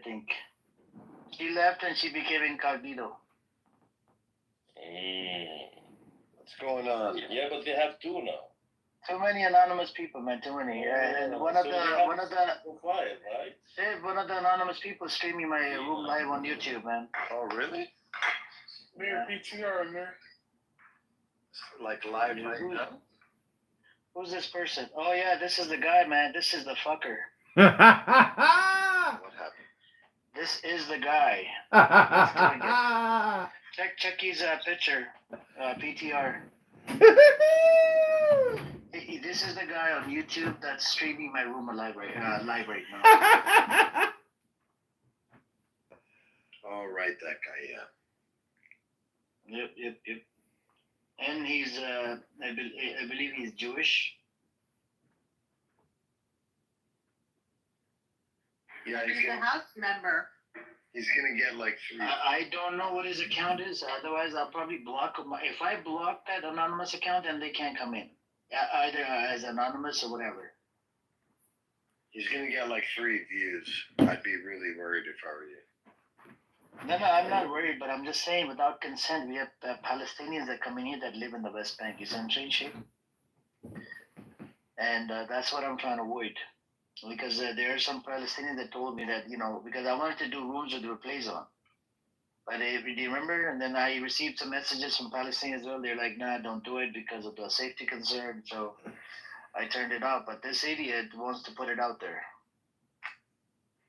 think. She left and she became incognito. What's going on? Yeah, but they have two now. Too many anonymous people, man. Too many. And one of the quiet, right? one of the anonymous people streaming my room live on YouTube, man. Oh, really? Mirror PTR, Mirror. Like live right now? Who's this person? Oh yeah, this is the guy, man. This is the fucker. What happened? This is the guy. Check his picture, PTR. This is the guy on YouTube that's streaming my room live right now. Oh, right, that guy, yeah. Yep. And he's, I believe he's Jewish. Yeah, he's a house member. He's gonna get like 3. I don't know what his account is. Otherwise, I'll probably block him. If I block that anonymous account, then they can't come in. Either as anonymous or whatever. He's gonna get like 3 views. I'd be really worried if I were you. No, I'm not worried, but I'm just saying, without consent, we have Palestinians that come in here that live in the West Bank, essentially. And that's what I'm trying to avoid. Because there are some Palestinians that told me that, because I wanted to do rooms with replays on. But do you remember? And then I received some messages from Palestinians as well. They're like, nah, don't do it because of the safety concern. So I turned it off. But this idiot wants to put it out there.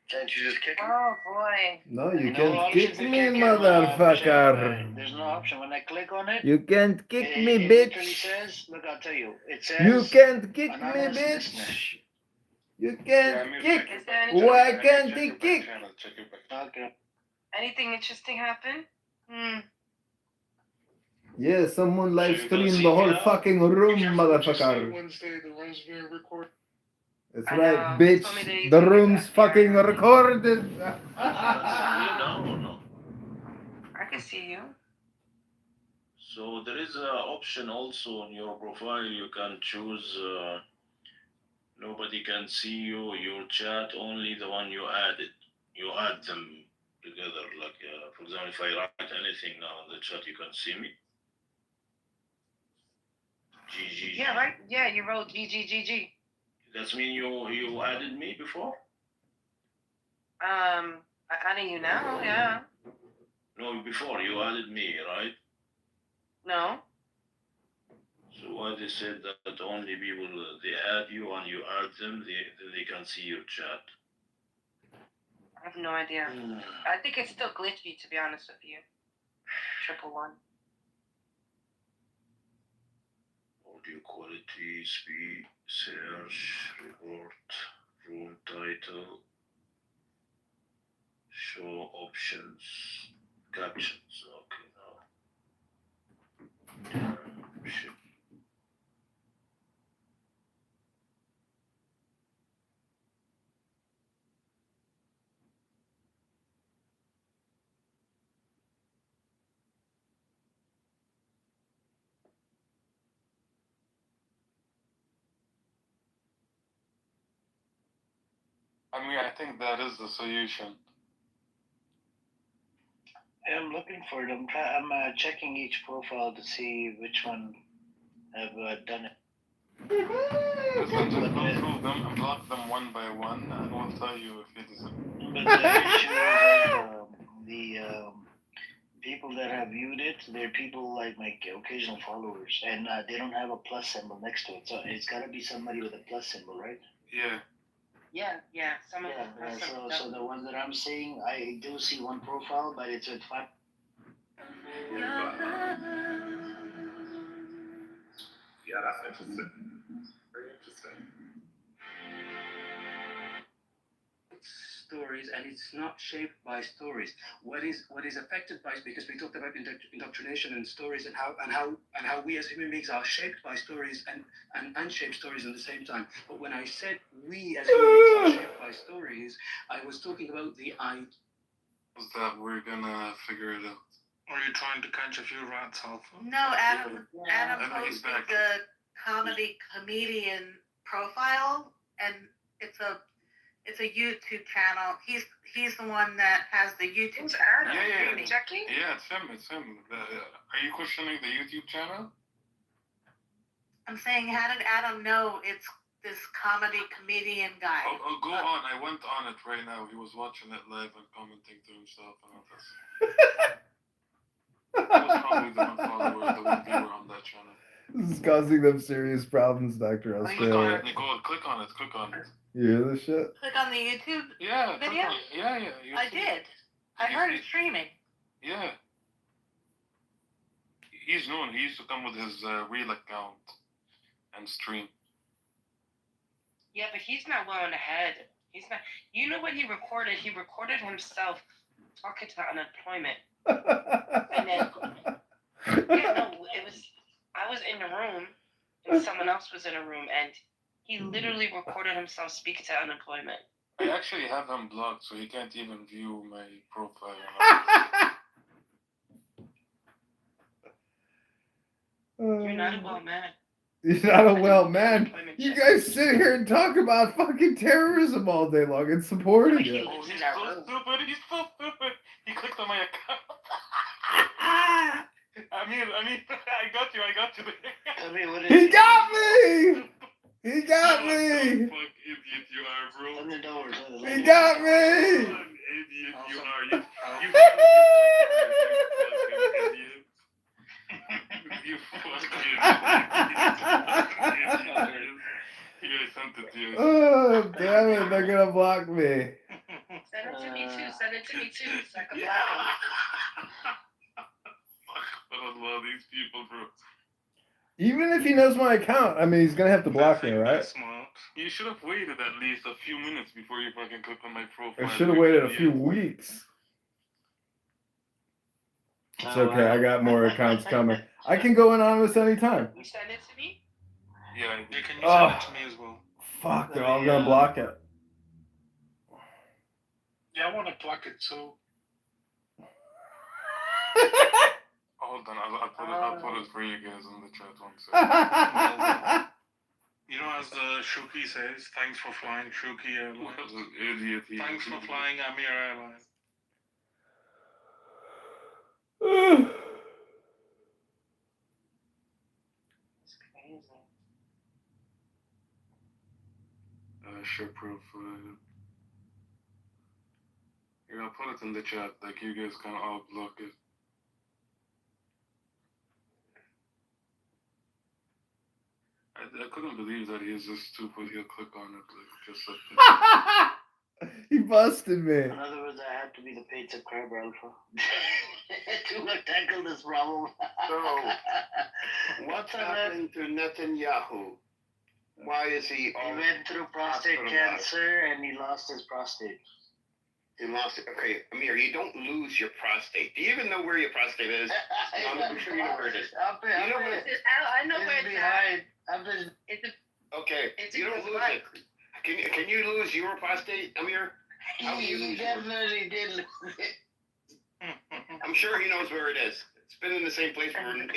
Can't you just kick him? Oh boy. No, you can't kick me, motherfucker. There's no option. When I click on it, You can't kick me, it literally bitch. says, look, I'll tell you. It says, You can't kick me, anonymous bitch. listener. You can't kick. Is there anything, Why can't he kick? Okay. anything interesting happen? Yeah, someone live streamed the whole fucking room, motherfucker. Wednesday, the room's being recorded. That's I right, know. bitch. So many days The to get room's back fucking here. recorded. No. I can see you. So there is an option also on your profile. You can choose. Nobody can see you. Your chat only the one you added. You add them together. Like for example, if I write anything now in the chat, you can see me. GG. Yeah, right. Yeah, you wrote GGGG. That mean you added me before? I added you now. Yeah. No, before you added me, right? No. So why they said that only people they add you and you add them, they can see your chat. I have no idea. I think it's still glitchy, to be honest with you. 111. Audio quality, speed, search, report, room title, show options, captions. Okay, now. Shit. I think that is the solution. I'm looking for it. I'm checking each profile to see which one have done it. Listen, just go through them and block them one by one, and we'll tell you if it is. But the issue is the people that have viewed it, they're people like my occasional followers, and they don't have a plus symbol next to it. So it's got to be somebody with a plus symbol, right? Yeah. Yeah. Some of them. So the ones that I'm seeing, I do see one profile, but it's with 5. Yeah, that's interesting. Very interesting. Stories, and it's not shaped by stories. What is affected by, because we talked about indoctrination and stories, and how we as human beings are shaped by stories and unshaped stories at the same time. But when I said we as human beings are shaped by stories, I was talking about the idea that we're gonna figure it out. Are you trying to catch a few rats, Alpha? No, Adam he's posted back. the comedian profile, and it's a It's a YouTube channel. He's the one that has the YouTube Who's channel. Adam? Yeah, yeah. Jackie? Yeah, it's him. It's him. Are you questioning the YouTube channel? I'm saying, how did Adam know it's this comedian guy? Oh, go on. I went on it right now. He was watching it live and commenting to himself and all this. He was probably the one follower, the one viewer on that channel. This is causing them serious problems, Dr. Click on Australia. it, Nicole. Click on it. Click on it. You hear this shit? Click on the YouTube Yeah. click video. on it. Yeah, yeah. you I see did. it. I heard it streaming. Yeah. He's known. He used to come with his real account and stream. Yeah, but he's not well ahead. He's not. You know what he recorded? He recorded himself talking to unemployment. And then, yeah, no, it was. I was in the room, and someone else was in a room, and he literally recorded himself speaking to unemployment. I actually have him blocked, so he can't even view my profile. You're not a well man. You're not a well man. You guys sit here and talk about fucking terrorism all day long and supporting Like he it. lives in He's that so room. stupid. He's so stupid. He clicked on my account. I mean, I got you. I mean, what is He got me! He got What me! the fuck idiot you are, bro. Open the doors. He got me! What an idiot you are. You fucking idiot. You fucking idiot. Here, I sent it to you. Oh, damn it, they're gonna block me. Send it to me too. Send it to me too. So I can Yeah. block him. Fuck, Allah, these people, bro. Even if he knows my account, I mean, he's gonna have to block me, right? Smart. You should have waited at least a few minutes before you fucking click on my profile. I should have waited a few weeks. It's okay, I got more accounts coming. I can go anonymous anytime. You send it to me? Yeah, you can Oh. send it to me as well. Fuck, they're all gonna block it. Yeah, I want to block it too. Hold on, I'll put it for you guys in the chat one second. You know, as the Shuki says, thanks for flying Shuki Airlines. What an idiot he Thanks is. for flying Amir Airlines. It's crazy. Share profile. Here, I'll put it in the chat, like you guys can all block it. I couldn't believe that he's this stupid. He'll click on it, like, just like that. He busted me. In other words, I had to be the paid subscriber alpha to tackle this problem. So, what's happened to Netanyahu? Why is he He all went through prostate hospitalized? cancer and he lost his prostate. He lost it. Okay, Amir, you don't lose your prostate. Do you even know where your prostate is? I'm sure you know where it is. You know where it is? I know where It's it's at. behind. I've been. It's a, Okay, it's you don't his lose life. it. Can you lose your prostate, Amir? How do you He lose yours? definitely did lose it. I'm sure he knows where it is. It's been in the same place for 89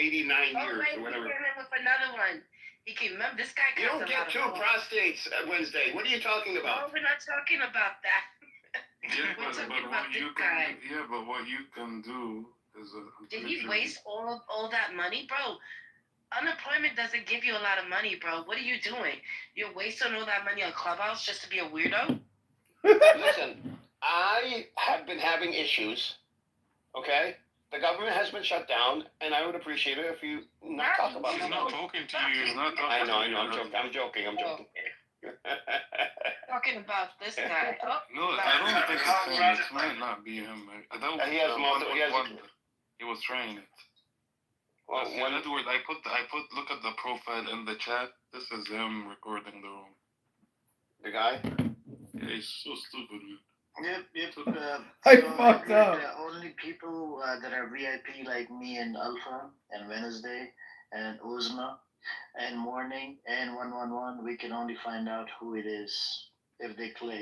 Oh, years wait, or he whatever. came in with another one. He can remember this guy. You don't comes get a two lot of prostates Wednesday. What are you talking No, about? we're not talking about that. Yeah, We're but talking what about you this guy. can, yeah, but what you can do is, I'm Did pretty he sure waste all that money, bro? Unemployment doesn't give you a lot of money, bro. What are you doing? You're wasting all that money on Clubhouse just to be a weirdo? Listen, I have been having issues. Okay, the government has been shut down, and I would appreciate it if you not talk about He's it. not talking to you. He's not I talking know, to you. I'm joking. Talking about this guy. Oh, No, I don't think it's him. It might not be him. I don't. He has multiple- he has- He was trying it. Well, Listen, when- Edward, I put. Look at the profile in the chat. This is him recording the room. the guy. Yeah, he's so stupid, man. Yep. I So fucked up. The only people that are VIP like me and Alpha and Wednesday and Uzma and Morning and 111, we can only find out who it is if they click.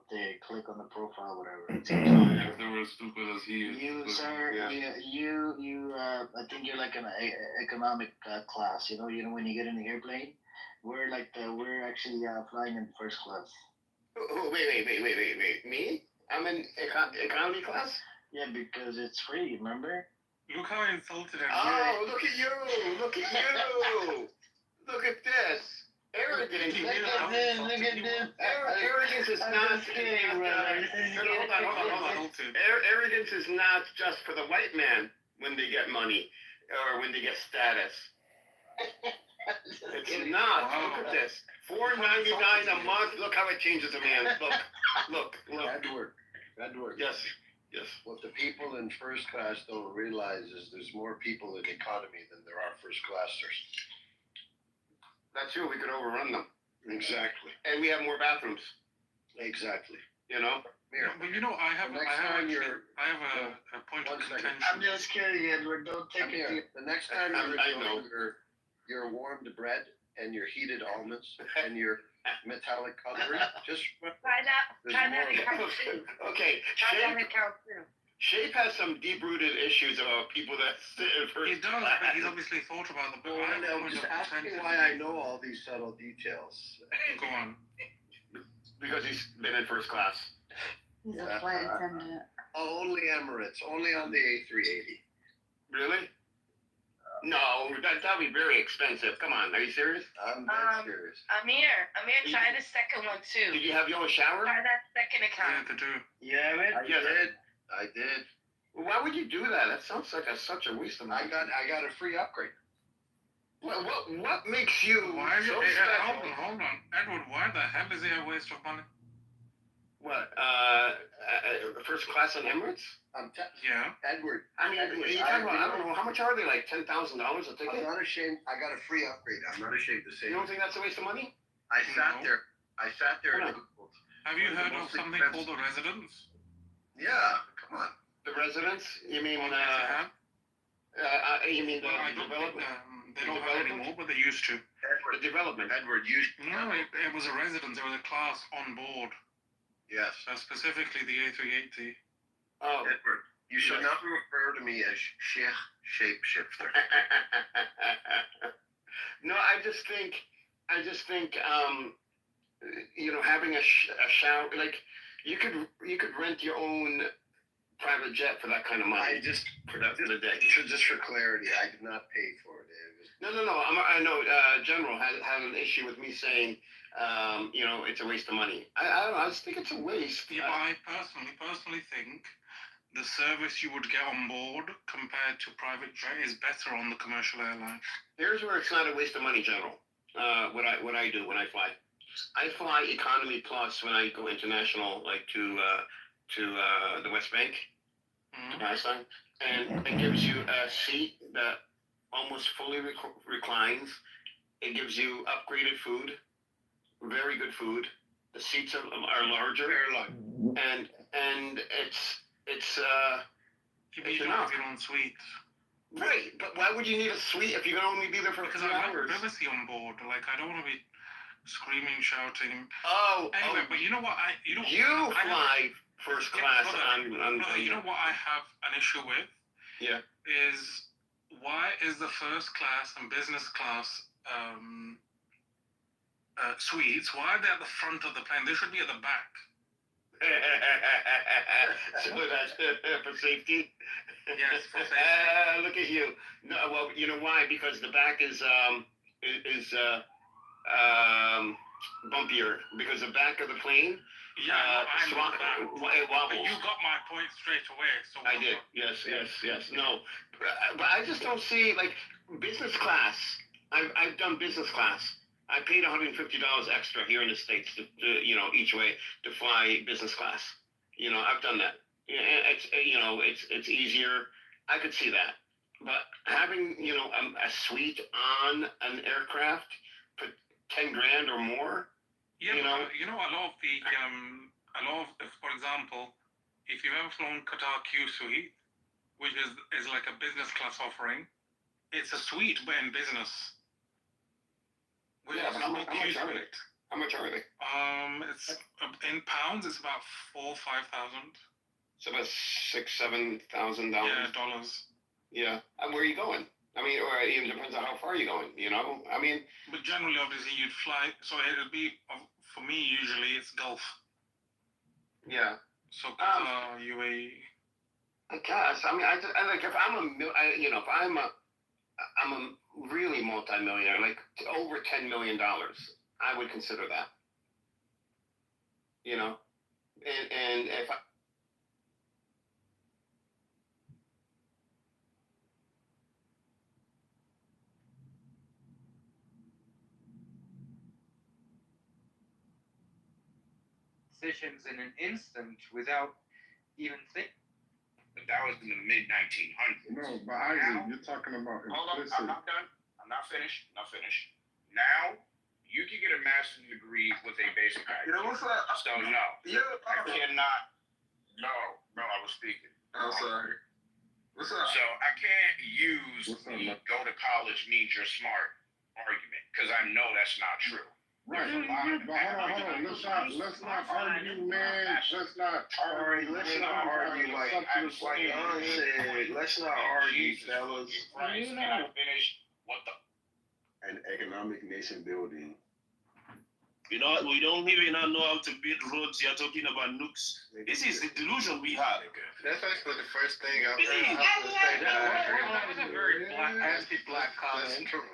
They click on the profile, whatever. It's If they were as stupid as he is. You, but- sir, Yeah. you, I think you're like an economic class. When you get in the airplane, we're actually flying in first class. Wait. Me? I'm in economy class? Yeah, because it's free. Remember? Look how insulted I am. Oh, look at you! Look at you! Look at this! Arrogance. Look at this. Look at this. Arrogance is I'm not. just kidding, brother. Hold on. Arrogance is not just for the white man when they get money or when they get status. It's not. Wow. Look at this. $4.99 a month. Look how it changes a man. Look. Edward. Yes. What the people in first class don't realize is there's more people in economy than there are first classers. That's true. We could overrun them. Exactly. And we have more bathrooms. Exactly. You know? Here, But you know, I have The next time a point of one second. contention. I'm just kidding, Edward. Don't take come it here. too. The next time I you're know. enjoying your warmed bread and your heated almonds and your metallic cutlery, just Try that. There's Try that more. account too. Okay. Try that account too. Shape has some deep-rooted issues about people that sit in first He does, class. but he's obviously thought about the Well, I have a now, point just of ask me contention. why I know all these subtle details. Go on. Because he's been in first class. He's a flight attendant. Only Emirates, only on the A380. Really? No, that'd be very expensive. Come on, are you serious? I'm dead serious. Amir, try the second one too. Did you have your own shower? Try that second Yeah, account. to do. Yeah, man. I did. Well, why would you do that? That sounds like such a waste of I money. got a free upgrade. What makes you Why is so it? special? Hold on. Edward, why the hell is it a waste of money? What? First class on Emirates? Yeah. Edward. I mean, you talking about, I don't know, how much are they? Like $10,000 a I'm ticket? not ashamed. I got a free upgrade. I'm not ashamed to say You it. don't think that's a waste of money? I sat No. there. I sat there and Come Googled. Have you One of the heard of most something expensive- called the residence? Yeah, come on. The residents? You mean, Yes, I have. you mean the Well, I don't think development? they don't have it anymore, but they used to. The development. Edward, you. No, it was a residence. It was a class on board, Yes. specifically the A380. Oh. Edward, you should not refer to me as Sheikh Shapeshifter. No, I just think, having a shower, like, you could rent your own private jet for that kind of money. For the day. Just for clarity, I did not pay for it. No. I know. General had an issue with me saying, it's a waste of money. I don't know. I just think it's a waste. Yeah, but I personally think the service you would get on board compared to private jet is better on the commercial airline. Here's where it's not a waste of money, General. What I do when I fly. I fly economy plus when I go international, like to the West Bank, to Palestine, and it gives you a seat that almost fully reclines. It gives you upgraded food, very good food. The seats are larger, and it's You need It's to enough. have your own suite. right. But why would you need a suite if you can only be there for Because 2 I want hours? privacy on board. Like, I don't want to be screaming, shouting. Oh, Anyway, but you know what? you I have- fly first Yeah, class brother, on you know what I have an issue with? Yeah. Is why is the first class and business class suites, why are they at the front of the plane? They should be at the back. So that's for safety. Yes, for safety. Look at you. No, well, you know why? Because the back is bumpier. Because the back of the plane, Yeah, I know that. it But wobbles. you got my point straight away. So I did. Yes. No, but I just don't see like business class. I've done business class. I paid $150 extra here in the States to each way to fly business class. I've done that. It's easier. I could see that. But having a suite on an aircraft for $10,000 or more. Yeah, You know? a lot of for example, if you've ever flown Qatar Q Suite, which is like a business class offering, it's a suite but in business. Which Yeah, is but how called much Q are they? Suite. How much are they? It's in pounds. It's about 4,000-5,000. It's about $6,000-7,000. Yeah, dollars. Yeah. Where are you going? I mean, or it even depends on how far you're going. I mean, But generally, obviously, you'd fly. So it'd be for me usually it's Gulf. Yeah. So Qatar, UAE. I guess. I mean, I like if I'm if I'm a really multimillionaire, like over $10 million, I would consider that. You know, and if I, decisions in an instant without even thinking. That was in the mid 1900s. No, but Isaac, you're talking about Hold on, implicit. I'm not done. I'm not finished. Not finished. Now you can get a master's degree with a basic IQ. Yeah, what's up? So no, I cannot. No, I was speaking. I'm sorry. What's up? So I can't use What's up, the man? go to college means you're smart argument because I know that's not true. Right. But hold on. Let's not argue, man. Let's not argue. Let's not argue like Yon said. Let's not argue, fellas. Right. Can I finish? What the? An economic nation building. We don't even know how to build roads. You're talking about nukes. This is the delusion we have. That's actually the first thing I've Really? heard. I have to say that I agree. That was a very anti-black comment. That's true.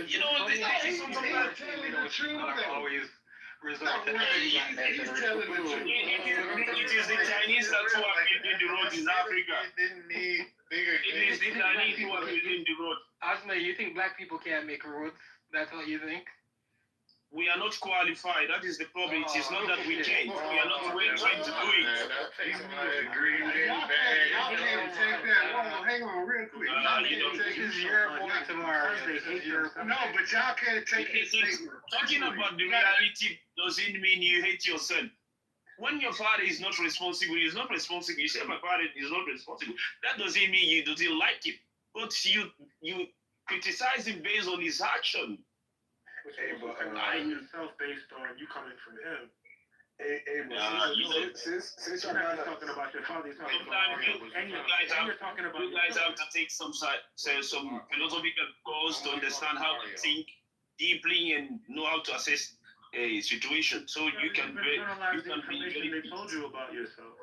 You know, this is something that always resort to it is the Chinese that who are building the roads in Africa. It didn't need bigger. It is the Chinese who are building the roads. Asma, you think black people can't make roads? That's what you think? We are not qualified. That is the problem. It is not that we can't. We are not trying to do it. I agree. Y'all can't take that. Hang on, real quick. This is your boy tomorrow. No, but y'all can't take his statement. Talking about the reality doesn't mean you hate your son. When your father is not responsible, he's not responsible. You say my father is not responsible. That doesn't mean you don't like him. But you criticize him based on his action. I yourself based on you coming from him. Since You're not talking about your father, you're talking about You guys have to take some philosophical course to understand how to think deeply and know how to assess a situation. So you can be information they told you about yourself.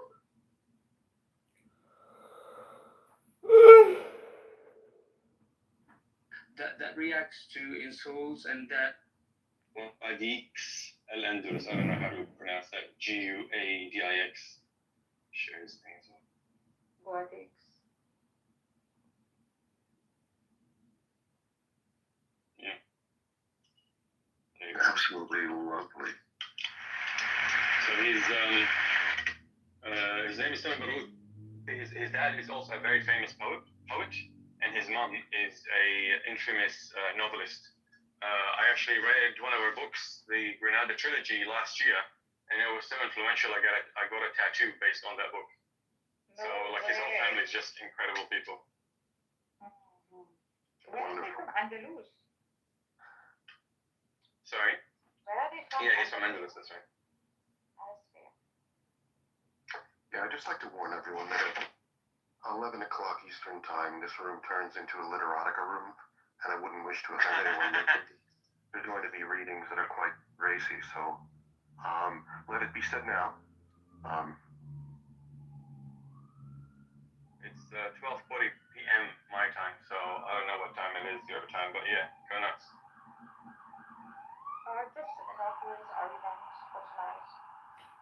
That reacts to insults and that. Guadix Al-Andalus, I don't know how to pronounce that. Guadix. Shares things. Guadix. Yeah. Absolutely lovely. So his name is Sam Baroud. His dad is also a very famous poet, and his mom is a infamous novelist. I actually read one of her books, the Grenada trilogy, last year, and it was so influential. I got a tattoo based on that book. So his whole family is just incredible people. Where are they from? Andalus? Sorry? Where are they from? Yeah, he's from Andalus, that's right. Yeah, I'd just like to warn everyone that at 11 o'clock Eastern Time, this room turns into a literotica room, and I wouldn't wish to offend anyone. There's going to be readings that are quite racy, so let it be said now. It's 12:40 p.m. my time, so I don't know what time it is your time, but yeah, go nuts.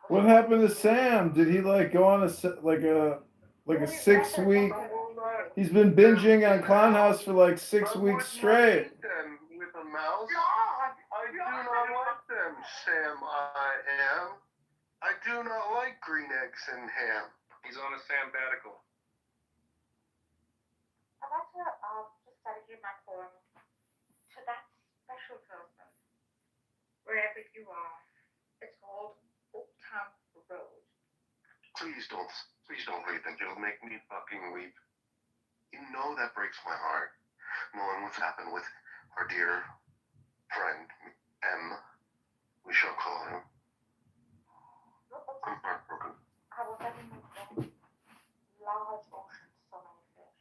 What happened to Sam? Did he go on a 6 week? He's been binging on Clown House for 6 weeks straight. With a mouse? I do not like them, Sam. I do not like green eggs and ham. He's on a sabbatical. I'd like to just dedicate my poem to that special person, wherever you are. It's called Oaktown Road. Please don't read them. It'll make me fucking weep. You know that breaks my heart, knowing what's happened with our dear friend, M. We shall call him. I'm heartbroken. I will never move them. Large ocean, so many fish.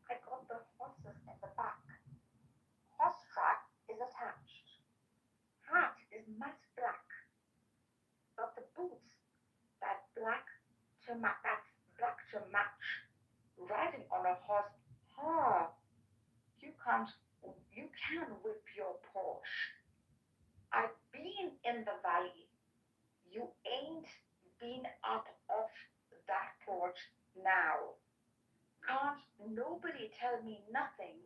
I got the horses in the back. Horse track is attached. Hat is matte black. But the boots to match. Riding on a horse, huh? You can't, you can whip your Porsche. I've been in the valley. You ain't been up off that porch now. Can't nobody tell me nothing?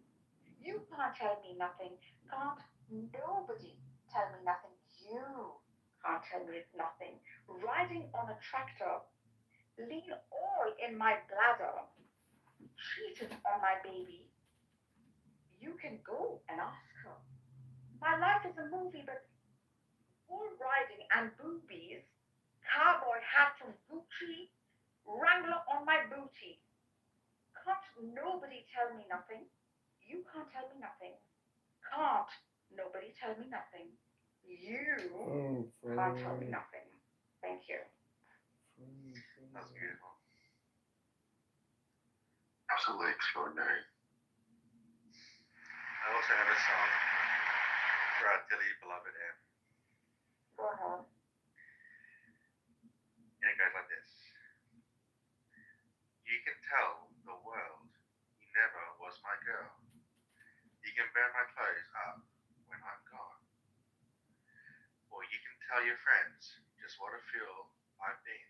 You can't tell me nothing. Can't nobody tell me nothing? You can't tell me nothing. Riding on a tractor, lean all in my bladder, cheated on my baby. You can go and ask her. My life is a movie, but bull riding and boobies, cowboy hat from Gucci, Wrangler on my booty. Can't nobody tell me nothing? You can't tell me nothing. Can't nobody tell me nothing? You can't tell me nothing. Thank you. That's beautiful. Absolutely extraordinary. I also have a song for our dearly beloved M. Go ahead. And it goes like this. You can tell the world you never was my girl. You can bear my clothes up when I'm gone. Or you can tell your friends just what a fool I've been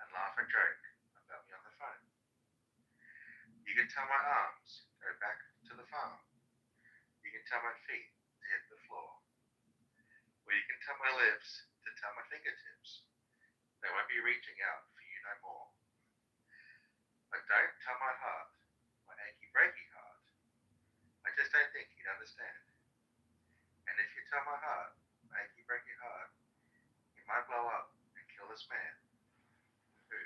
and laugh and joke about me on the phone. You can tell my arms go back to the farm. You can tell my feet to hit the floor. Or you can tell my lips to tell my fingertips they won't be reaching out for you no more. But don't tell my heart, my achy breaky heart. I just don't think you'd understand. And if you tell my heart, my achy breaky heart, you might blow up and kill this man. Who?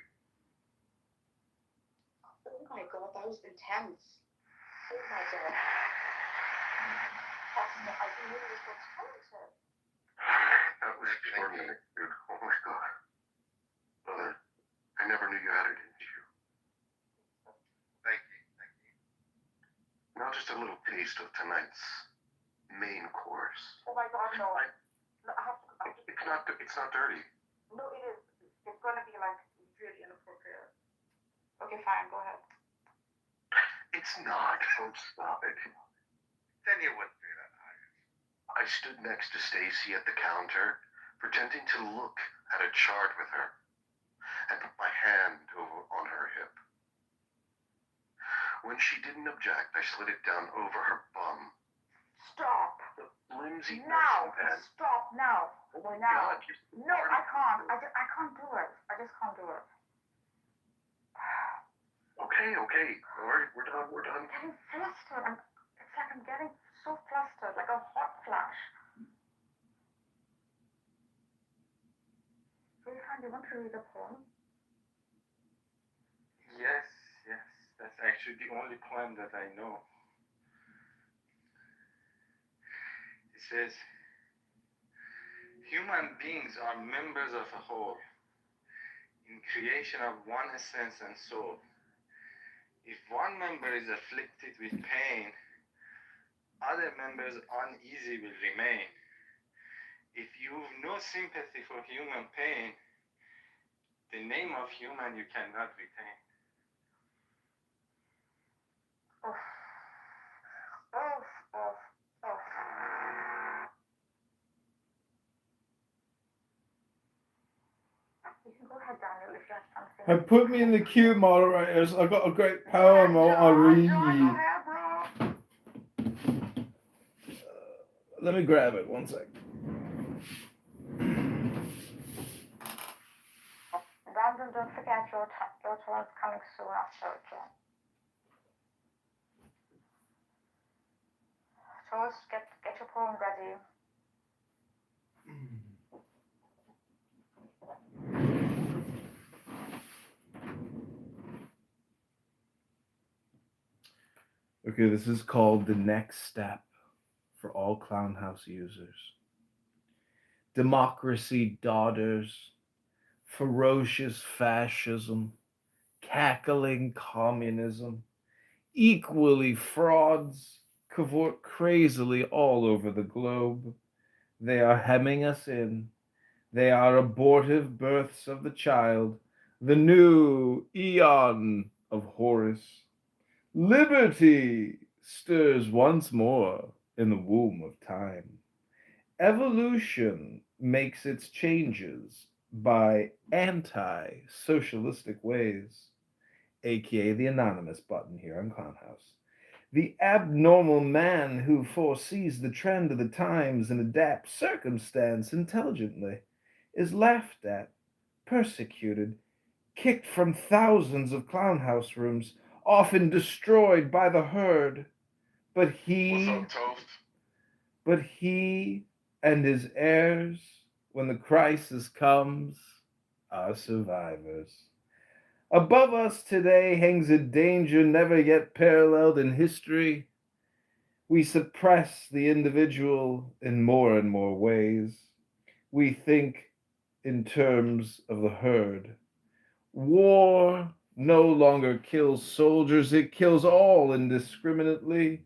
Oh my god, that was intense. Oh my god. I didn't know you were so talented. That was extraordinary, dude. Oh my god. Brother, I never knew you had it in you. Thank you, thank you. Now just a little taste of tonight's main course. Oh my god, no. No, I have to. It's not dirty. No, it is. It's gonna be like really inappropriate. Okay, fine, go ahead. It's not. Oh, stop it. Then you wouldn't do that, I stood next to Stacy at the counter, pretending to look at a chart with her, and put my hand on her hip. When she didn't object, I slid it down over her bum. Stop. The flimsy Now. nursing pad. Stop now. Oh my now. god. No, I can't. I can't do it. I just can't do it. Okay. Alright, we're done. I'm getting flustered. It's like I'm getting so flustered, like a hot flash. Refund, you want to read a poem? Yes, that's actually the only poem that I know. It says, human beings are members of a whole, in creation of one essence and soul. If one member is afflicted with pain, other members uneasy will remain. If you've no sympathy for human pain, the name of human you cannot retain. You can go ahead, Daniel, if you have something. And put me in the queue, moderators. I've got a great poem I'll read. Let me grab it, one sec. Brandon, don't forget your turn's coming soon after, okay? Toast, get your poem ready. Okay, this is called The Next Step for all Clown House users. Democracy daughters, ferocious fascism, cackling communism, equally frauds, cavort crazily all over the globe. They are hemming us in. They are abortive births of the child, the new eon of Horus. Liberty stirs once more in the womb of time. Evolution makes its changes by anti-socialistic ways, aka the anonymous button here on Clownhouse. The abnormal man who foresees the trend of the times and adapts circumstance intelligently is laughed at, persecuted, kicked from thousands of Clownhouse rooms, often destroyed by the herd. But he What's up, Toast? But he and his heirs, when the crisis comes, are survivors. Above us today hangs a danger never yet paralleled in history. We suppress the individual in more and more ways. We think in terms of the herd. War no longer kills soldiers, it kills all indiscriminately.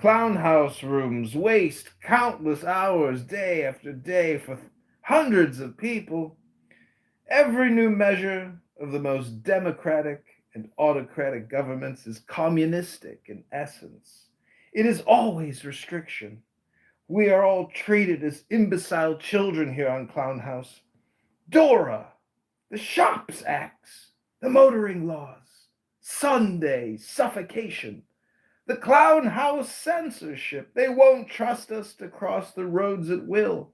Clownhouse rooms waste countless hours day after day for hundreds of people. Every new measure of the most democratic and autocratic governments is communistic in essence. It is always restriction. We are all treated as imbecile children here on Clownhouse. Dora, the Shops Acts, the motoring laws, Sunday suffocation, the Clownhouse censorship. They won't trust us to cross the roads at will.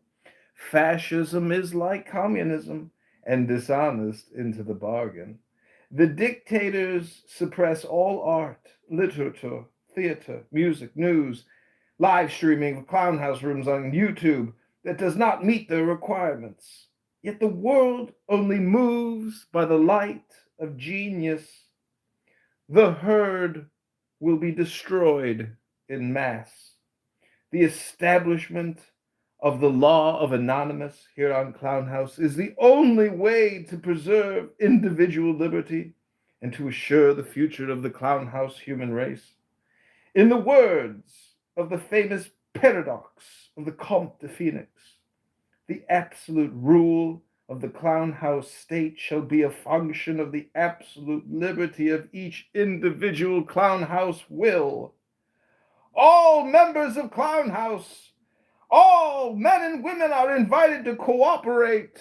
Fascism is like communism, and dishonest into the bargain. The dictators suppress all art, literature, theater, music, news, live streaming of Clownhouse rooms on YouTube that does not meet their requirements. Yet the world only moves by the light of genius. The herd will be destroyed in mass. The establishment of the law of anonymous here on Clownhouse is the only way to preserve individual liberty and to assure the future of the Clownhouse human race. In the words of the famous paradox of the Comte de Phoenix, the absolute rule of the Clownhouse state shall be a function of the absolute liberty of each individual Clownhouse will. All members of Clownhouse, all men and women are invited to cooperate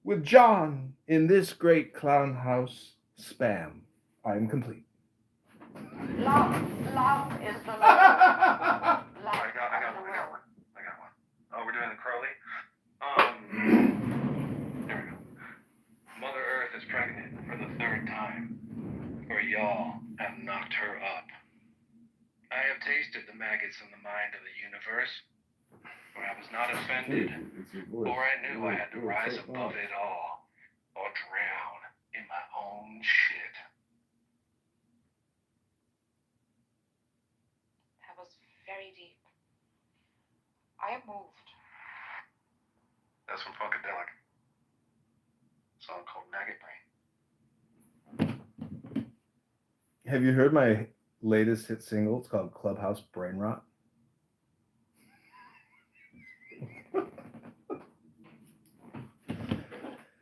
with John in this great Clownhouse spam. I am complete. Love is the love. I got one. Oh, we're doing the Crowley? There we go. Mother Earth is pregnant for the third time, for y'all have knocked her up. I have tasted the maggots in the mind of the universe, for I was not offended, for I knew I had to rise above it all, or drown in my own shit. That was very deep. I am moved. That's from Funkadelic. A song called Maggot Brain. Have you heard my latest hit single? It's called Clubhouse Brain Rot.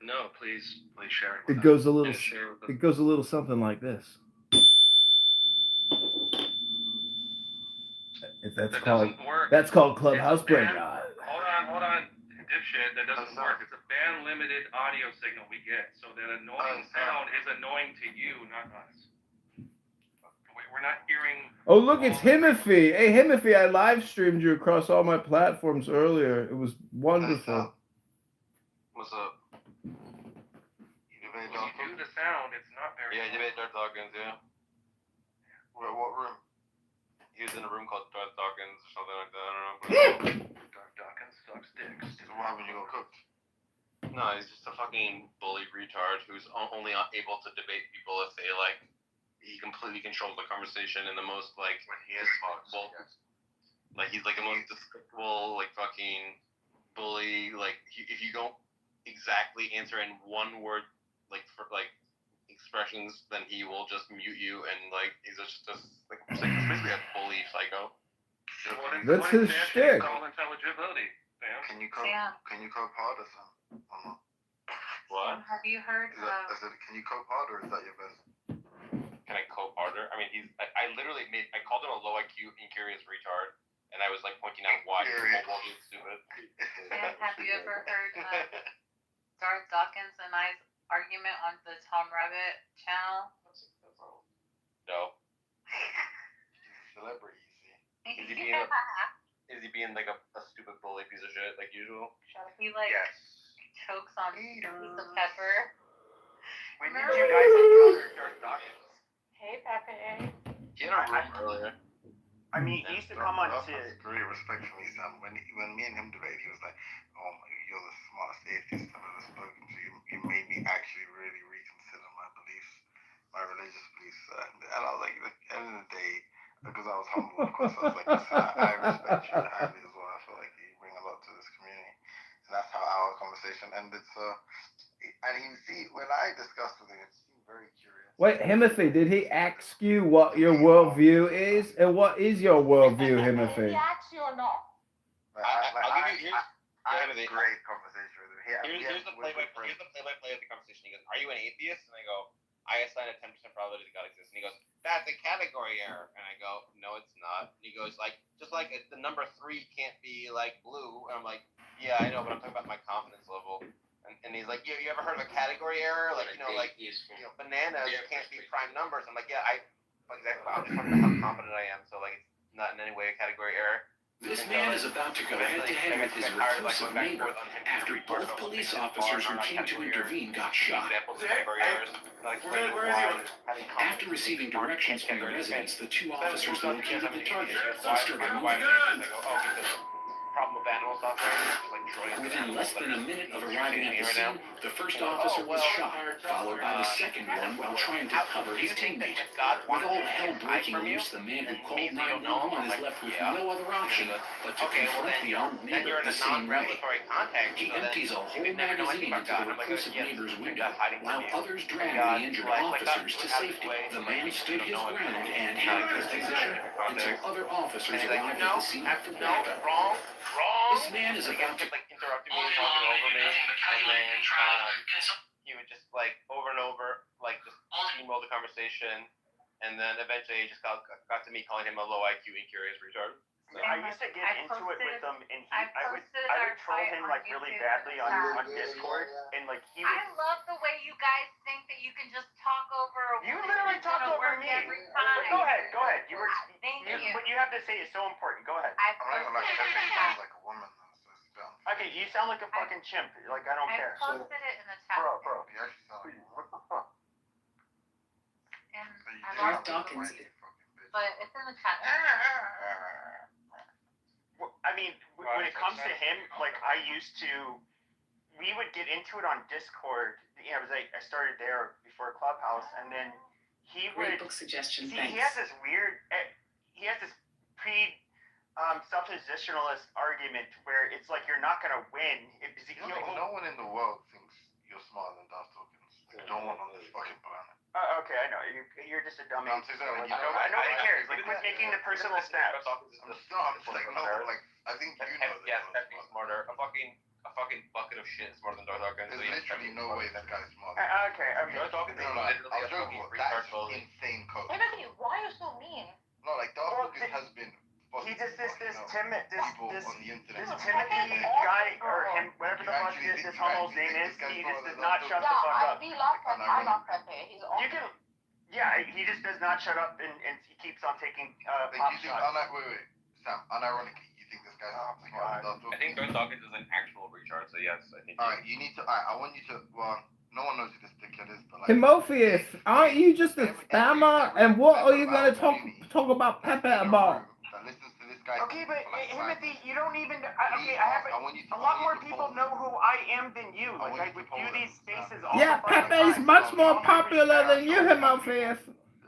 No, please share it with It goes a little. Yeah, share it with us. It goes a little something like this. If that's That called. doesn't work. That's called Clubhouse It's a Brain band- Rot. Hold on. Dipshit, that doesn't work. It's a band limited audio signal we get. So that annoying sound is annoying to you, not us. We're not hearing. Oh, look, it's Himothy. Hey, Himothy, I live streamed you across all my platforms earlier. It was wonderful. What's up? You debate When you do the sound, it's not very. Yeah, debate Darth Dawkins, yeah. What room? He was in a room called Darth Dawkins or something like that, I don't know. Darth Dawkins sucks dicks. So why would you go cook? No, he's just a fucking bully retard who's only able to debate people if they, like, he completely controls the conversation in the most, like, When he is despicable, like, he's, like, the most despicable, like, fucking bully, like, if you don't exactly answer in one word, like, for, like, expressions, then he will just mute you, and, like, he's just like, it's basically a bully psycho. That's his shtick. Called intelligibility, fam. Can you cook? Yeah. Can you cook hard or something? What? Have you heard Is that, I said, can you cope hard or is that your best? Can I cope harder? I mean, I literally I called him a low IQ, incurious retard, and I was like pointing out why he's mobile and stupid. And have you ever heard Darth Dawkins and I's argument on the Tom Rabbit channel? No. Celebrity, you see. Is he being like a stupid bully piece of shit like usual? He like chokes on pieces of pepper. When did you guys encounter Darth Dawkins? Hey, Pepe. He had a room earlier. I mean, he used to come on to. Great respectfully, Sam. When me and him debated, he was like, "Oh my, you're the smartest atheist I've ever spoken to. You made me actually really reconsider my beliefs, my religious beliefs." And I was like, at the end of the day, because I was humble, of course, I was like, "Listen, I respect you highly as well. I feel like you bring a lot to this community." And that's how our conversation ended. So, and you see, when I discussed with him, it seemed very curious. Wait, Himothy, did he ask you what your worldview is? And what is your worldview, Himothy? Did he ask you or not? I'll give you I had a great conversation with him. Here's the play-by-play of the conversation. He goes, "Are you an atheist?" And I go, "I assign a 10% probability that God exists." And he goes, "That's a category error." And I go, "No, it's not." And he goes, "Like, just like the number 3 can't be like blue." And I'm like, "Yeah, I know, but I'm talking about my confidence level." And he's like, "You ever heard of a category error? Like, bananas can't be prime numbers." I'm like, "Yeah, exactly. I'm just talking about how confident I am. So like, it's not in any way a category error." This man is about to go head-to-head with his reclusive neighbor after both police officers who came to intervene got shot. After receiving directions from the residents, the two officers located the target and started moving. Problem with animals out there. Within less than a minute of arriving at the scene, the first officer was shot, followed by the second one while trying to cover his teammate. With all hell breaking loose, the man who called 911 is left with no other option but to confront the armed neighbor the same way. He empties a whole magazine into the reclusive neighbor's window, while others drag the injured officers to safety. The man stood his ground and held his position until other officers arrived at the scene for backup. This man is about to interrupting me, talking over me, and then he would just like over and over like just steamroll the conversation, and then eventually it just got to me calling him a low IQ incurious retard. So I used to get into it with him, and I would troll him like really badly on Discord, and like he would. I love the way you guys think that you can just talk over. You literally talked over me. Every time. Go ahead. You were. Thank you. What you have to say is so important. Go ahead. I'm not gonna like sounds like a woman though, so it's dumb. Okay, you sound like a fucking chimp. Like I don't care. I posted it in the chat. Bro. You actually sound like a woman. And I lost Dawkins. but it's in the chat. I mean, when it comes to him, like I used to, we would get into it on Discord. You know, I started there before Clubhouse, and then he would. Book suggestion. See, he has this weird. He has this suppositionalist argument where it's like you're not gonna win. No one in the world thinks you're smarter than Darth Dawkins. No one on this fucking planet. Okay, I know. You're just a dummy. I'm so sorry. Nobody cares. Like, quit making the personal snaps. I'm like, no, like, I think you know that. Yes, that'd be smarter. A fucking bucket of shit is smarter than Darth Dawkins. There's literally no way that guy's smarter. Okay, I mean, Darth Dawkins is literally I'll a joke fucking about retard that. bully. Insane code. Timothy, why are you so mean? No, like Darth Dawkins has been. He just this people on the internet. this Timothy guy or him, whatever the fuck this homo's name is, he just does not shut the fuck up. We love Pepe. I love Pepe. He's awesome. You can, yeah, he just does not shut up, and he keeps on taking pop shots. Wait, Sam. Unironically, you think this guy's smarter than Darth Dawkins? I think Darth Dawkins is an actual retard. So yes, I think. All right, you need to. I want you to. Well, no one knows who this dickhead is, but like. Timotheus, aren't you just a spammer? And what are you gonna talk about Pepe about? Okay, but Timothy, you don't even. Okay, a lot more people know who I am than you. Like I would do these spaces all Yeah, the fucking Pepe's time. much more popular than you, Timotheus.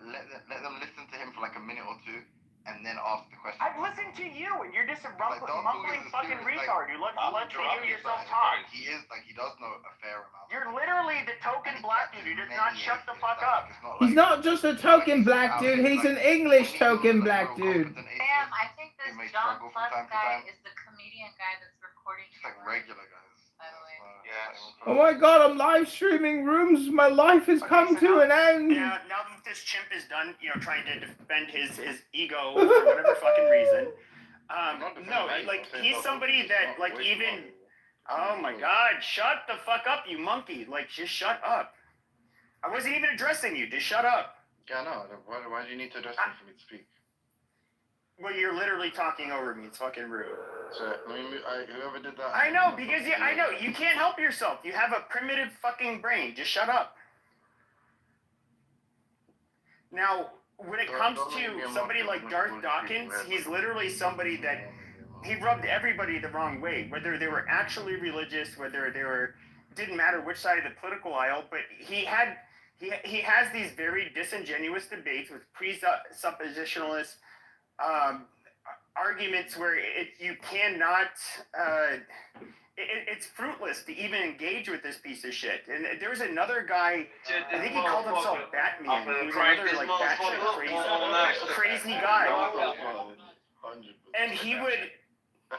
Let them listen to him for like a minute or two, and then ask the question. I've listened to you, and you're just a mumbling fucking retard. You let to hear yourself talk. He is like he does know a fair amount. You're literally the token black dude who does not shut the fuck up. He's not just a token black dude, he's an English token black dude. Sam, I think this John Plus guy is the comedian guy that's recording. It's like regular guys. By the way. Oh my god, I'm live streaming rooms. My life has come to an end. Now that this chimp is done, trying to defend his ego for whatever fucking reason. No, like he's somebody that like even. Oh my god, shut the fuck up, you monkey! Like just shut up. I wasn't even addressing you. Just shut up. Yeah, no. Why do you need to address me for me to speak? Well, you're literally talking over me. It's fucking rude. So whoever did that. I know because I know you can't help yourself. You have a primitive fucking brain. Just shut up. Now, when it comes to somebody like Darth Dawkins, he's literally somebody that he rubbed everybody the wrong way. Whether they were actually religious, whether they were didn't matter which side of the political aisle, but he has these very disingenuous debates with presuppositionalist arguments where you cannot. It's fruitless to even engage with this piece of shit. And there was another guy, I think he called himself Batman. He was another like batshit crazy guy. And he would,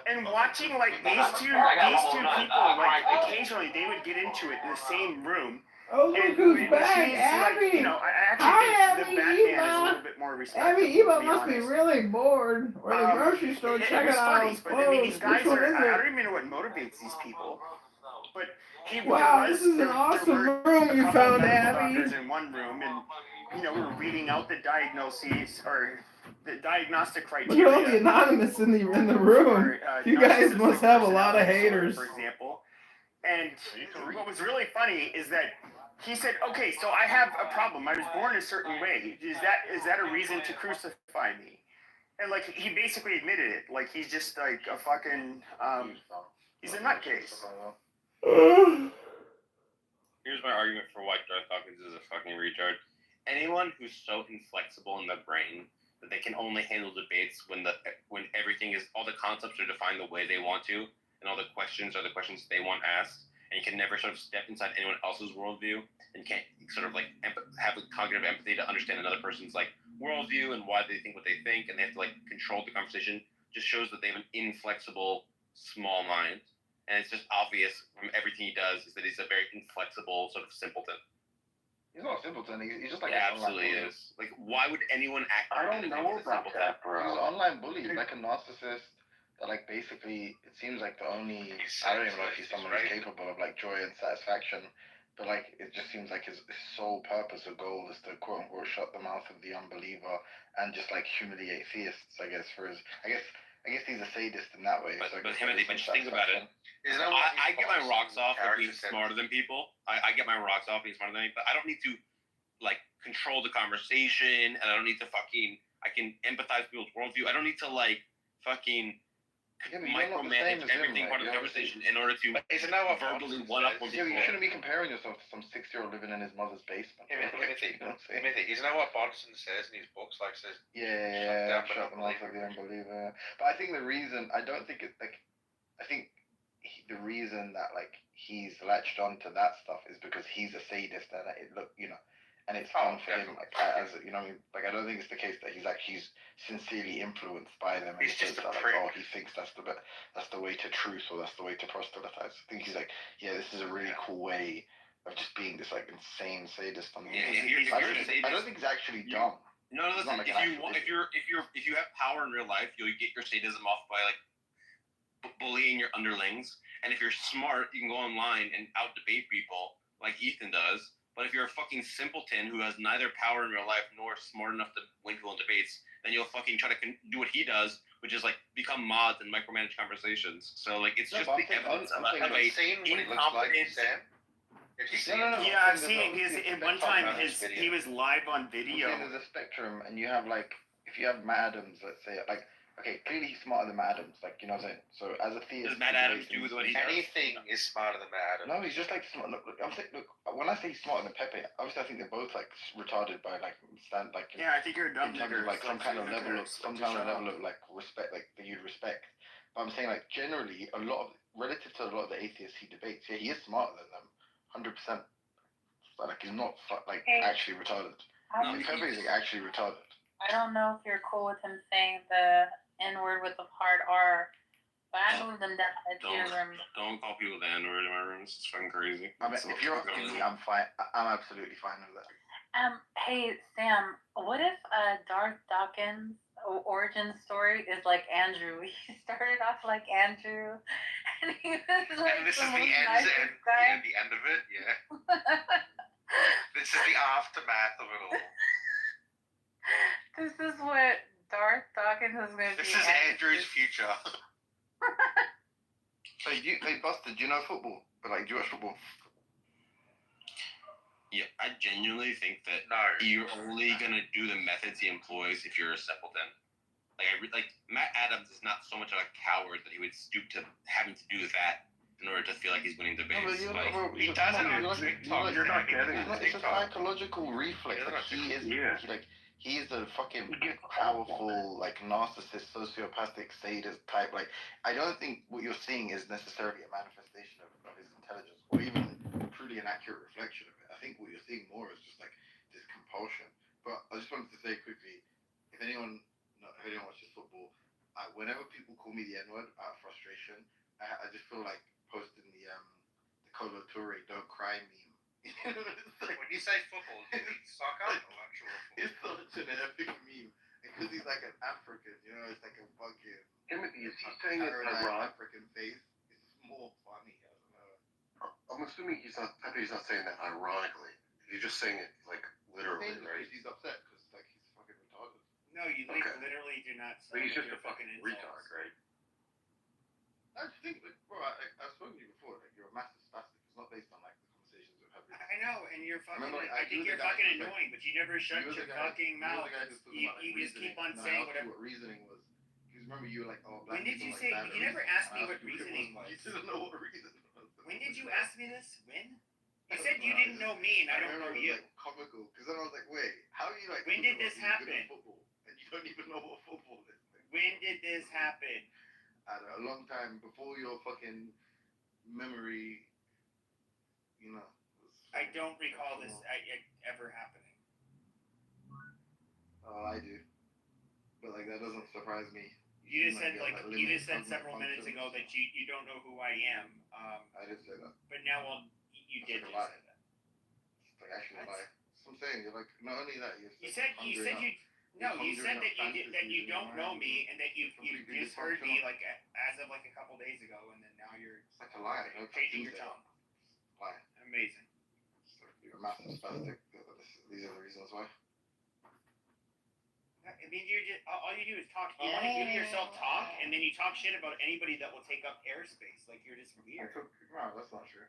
and watching like these two people, like occasionally they would get into it in the same room. Oh, look who's back, Abby! Like, I actually think the Batman is a little bit more respectable. Abby, Eva must be really bored. Or the grocery store checking out funny, but I mean, these guys Which one is I it? don't even know what motivates these people. But Wow, this is an awesome room you found, Abby. In one room, and we were reading out the diagnoses or the diagnostic Look criteria. at all the anonymous in the room. You guys must have a lot of haters. For example. And what was really funny is that he said, okay, so I have a problem. I was born a certain way. Is that a reason to crucify me? And like he basically admitted it. Like he's just like a fucking he's a nutcase. Here's my argument for why Darth Dawkins is a fucking retard. Anyone who's so inflexible in their brain that they can only handle debates when everything is all the concepts are defined the way they want to, and all the questions are the questions they want asked, and you can never sort of step inside anyone else's worldview, and can't sort of like have a cognitive empathy to understand another person's like worldview and why they think what they think, and they have to like control the conversation. Just shows that they have an inflexible, small mind, and it's just obvious from everything he does is that he's a very inflexible sort of simpleton. He's not a simpleton. He's just like he absolutely is. Like, why would anyone act? I don't know about that, bro. He's an online bully. He's like a narcissist. That like basically, it seems like the only I don't even know if he's someone who's capable of like joy and satisfaction, but like it just seems like his sole purpose or goal is to quote unquote shut the mouth of the unbeliever and just like humiliate theists. I guess he's a sadist in that way. But just think about it. I get my rocks off for being smarter than people. I get my rocks off being smarter than me, but I don't need to like control the conversation, and I don't need to I can empathize with people's worldview. I don't need to like fucking micromanage everything part of the conversation in order to verbally one-up on people. You shouldn't be comparing yourself to some 6-year-old living in his mother's basement. Isn't that what Bodson says in his books? Like says, shut the mouth of the unbeliever. But I think the reason the reason that like he's latched onto that stuff is because he's a sadist, and and it's fun for him. Like I don't think it's the case that he's sincerely influenced by them. He's just he thinks that's the way to truth, or that's the way to proselytize. I think he's like, this is a really cool way of just being this like insane sadist. I don't think he's actually dumb. No, listen. If you have power in real life, you'll get your sadism off by like bullying your underlings. And if you're smart, you can go online and out debate people like Ethan does. But if you're a fucking simpleton who has neither power in real life nor smart enough to win people in debates, then you'll fucking try to do what he does, which is like become mods and micromanage conversations. So like it's just the evidence of a incompetent. Yeah, I've seen one time he was live on video. There's a spectrum, and you have like if you have Matt Adams, let's say like. Okay, clearly he's smarter than Matt Adams, like, you know what I'm saying? So, as a theist... Does Matt Adams do what he does? Anything is smarter than Matt Adams. No, he's just, like, smart. Look, when I say he's smarter than Pepe, obviously I think they're both, like, retarded by, like, yeah, I think you're a dumb nigger. Like, some kind of level of, like, respect, like, that you'd respect. But I'm saying, like, generally, relative to a lot of the atheists he debates, he is smarter than them. 100%. Like, he's not, actually retarded. Pepe is, like, actually retarded. I don't know if you're cool with him saying the N-word with the hard R But I moved them down to your room. Don't call people the N-word in my room. It's fucking crazy. I mean, if you're asking me, I'm fine. I'm absolutely fine with that. Hey Sam, what if Darth Dawkins' origin story is like Andrew? He started off like Andrew, and he was like And this the is the most end, nicest guy. the end of it, yeah. This is the aftermath of it all. This is what Darth Dawkins is going to be. This is Andrew's future. So Buster, do you know football? But like, do you watch football? Yeah, I genuinely think that you're only gonna do the methods he employs if you're a simpleton. Like Matt Adams is not so much of a coward that he would stoop to having to do that in order to feel like he's winning debates. He does it on TikTok. You're not getting it. It's a psychological reflex. Like, he is a fucking powerful, like, narcissist, sociopathic, sadist type. Like, I don't think what you're seeing is necessarily a manifestation of his intelligence, or even truly an accurate reflection of it. I think what you're seeing more is just like this compulsion. But I just wanted to say quickly, if anyone watches football, whenever people call me the N-word out of frustration, I just feel like posting the Colo Toure "Don't Cry" meme. When you say football, do you mean soccer or actual football? It's such an epic meme because he's like an African, you know. It's like a fucking Timothy, is he saying it's ironic? African face. It's more funny. I don't know. I'm assuming he's not saying that ironically. He's just saying it like literally, right? He's upset because like he's fucking retarded. No, you literally do not say. But he's just a fucking retard, right? I just think, like, bro, I've spoken to you before. Like, you're a massive spastic. It's not based on like the conversations we've had. I know, and you're fucking. Remember, I think you're fucking annoying, but you never shut your fucking mouth. You just keep on saying whatever. What reasoning was? Because remember, you were like, "Oh, black when did you people say? like bad You never reasoning." asked me what reasoning was. You didn't know what reason was. When did you ask me this? When? You said you didn't know me, and I don't know you. It was, like, comical, because then I was like, "Wait, how are you like?" When did this happen? Football, and you don't even know what football is. When did this happen? A long time before your fucking memory, you know. I don't recall this ever happening. Oh, I do. But like that doesn't surprise me. You just said several minutes ago that you don't know who I am. I did say that. But now, well, you did just say that. It's like actually a lie. So I'm saying, you're like, not only that, you said that you don't know me and that you just heard me like as of like a couple days ago, and then now you're like a lie. changing your tone. Lie. Amazing. You're a massive spastic. These are the reasons why. I mean, all you do is talk. You want to hear yourself talk, and then you talk shit about anybody that will take up airspace. Like you're just weird. No, that's not true.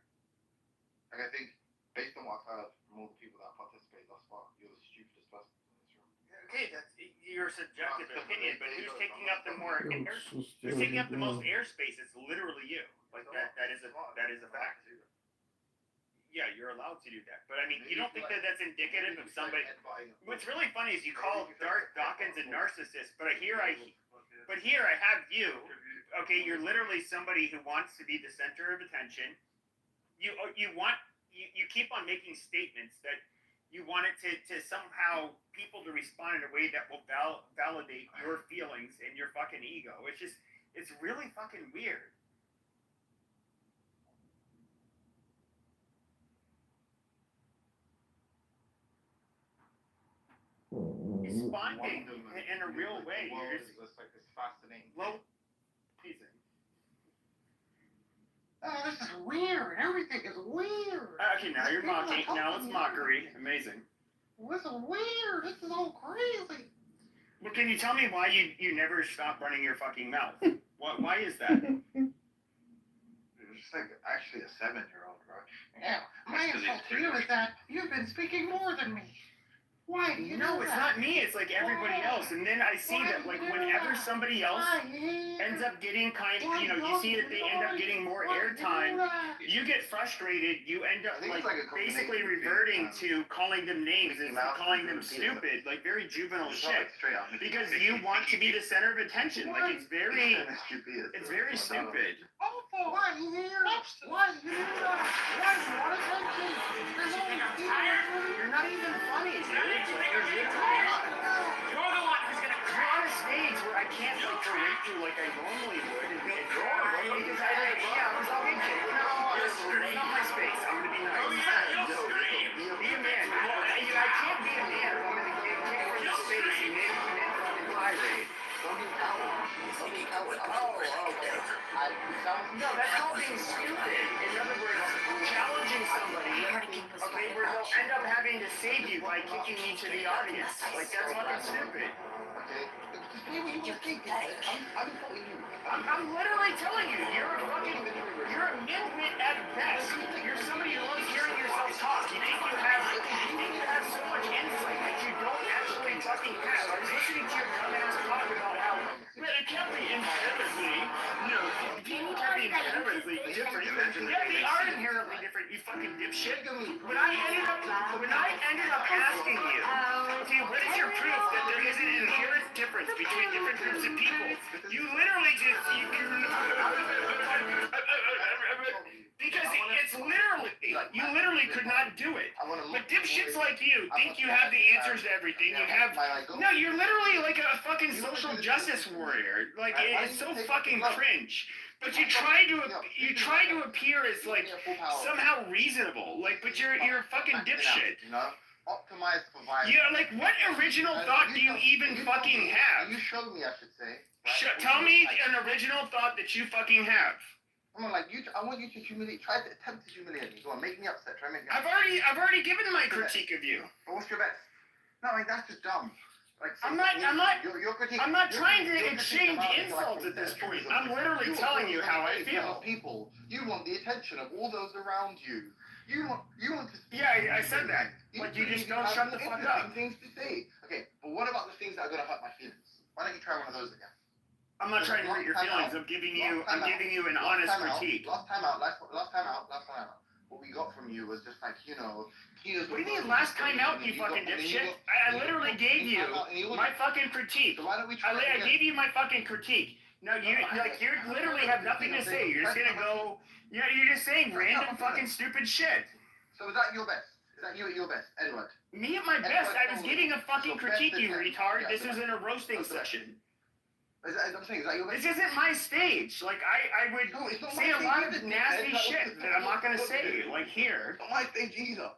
Like I think, based on what I've heard from all the people that participate thus far, you're the stupidest person in this room. Okay, that's your subjective opinion, but who's taking up the more who's taking up the most airspace? It's literally you. Like that is a fact. Yeah, you're allowed to do that, but I mean, you don't think that that's indicative of somebody? What's really funny is you call Darth Dawkins a narcissist, but here I have you. Okay, you're literally somebody who wants to be the center of attention. You keep on making statements that you want it to somehow people to respond in a way that will validate your feelings and your fucking ego. It's really fucking weird. Responding in a real way. It's like this fascinating. Low teasing. Oh, this is weird. Everything is weird. Okay, now you're mocking. Now it's mockery. Amazing. This is weird. This is all crazy. Well, can you tell me why you never stop running your fucking mouth? Why is that? You're just like actually a 7-year-old, bro. Yeah, my insult to you is that you've been speaking more than me. Why do you know it's not me, it's like everybody else. And then I see that like whenever somebody else ends up getting you see that they end up getting more airtime, you get frustrated, you end up like basically reverting to calling them names and calling them stupid, like very juvenile shit. Because you want to be the center of attention. Like it's very stupid. Why you here? Why you want attention? You're not even funny, dude. You're the one who's gonna. You're on a stage where I can't like berate you like I normally would, and you're tirade. Don't be coward. Don't be coward. Oh, okay. No, that's called being stupid. In other words, challenging somebody, okay, where they'll end up having to save you by kicking you to the audience. Like, that's fucking stupid. Okay? Just say what you want to think. I'm telling you. I'm literally telling you, you're a midwit at best. You're somebody who loves hearing yourself talk. You think you have so much insight that you don't actually fucking have. I was listening to your dumbass talk about how, well, it can't be inherently, people can't be inherently different. Yeah, they are inherently different, you fucking dipshit. When I ended up asking you, okay, what is your proof that there is an inherent difference between different groups of people? You literally just, because it's literally, you literally could not do it. But dipshits like you think you have the answers to everything. You're literally like a fucking social justice warrior. Like, it's so fucking cringe. But you try to appear as like somehow reasonable. Like, but you're a fucking dipshit. Optimize for violence. Yeah, like what original thought do you even fucking have? You showed me, I should say. Tell me an original thought that you fucking have. Come on, I want you to humiliate. Try to attempt to humiliate me. Go on, make me upset. Try to make me I've upset. already given my critique of you. But what's your best? No, like that's just dumb. Like I'm not trying to exchange insults at this point. I'm literally telling you how I feel. People, you want the attention of all those around you. You want to. Yeah, I said that. Like you just don't shut the fuck up. Things to say. Okay, but what about the things that are gonna hurt my feelings? Why don't you try one of those again? I'm not trying to hurt your feelings. I'm giving you an honest critique. Last time out. What we got from you was just like, What do you mean last time out, you fucking dipshit? I literally gave you my fucking critique. I gave you my fucking critique. No, you literally have nothing to say. You're just gonna go. You're just saying random fucking stupid shit. So is that your best? Is that you at your best, Edward? Me at my best? I was giving a fucking critique, you retard. This isn't a roasting session. I'm saying, is that your best? This isn't my stage. Like, I would say a lot of nasty shit that I'm not gonna say, like, here. It's not my stage either.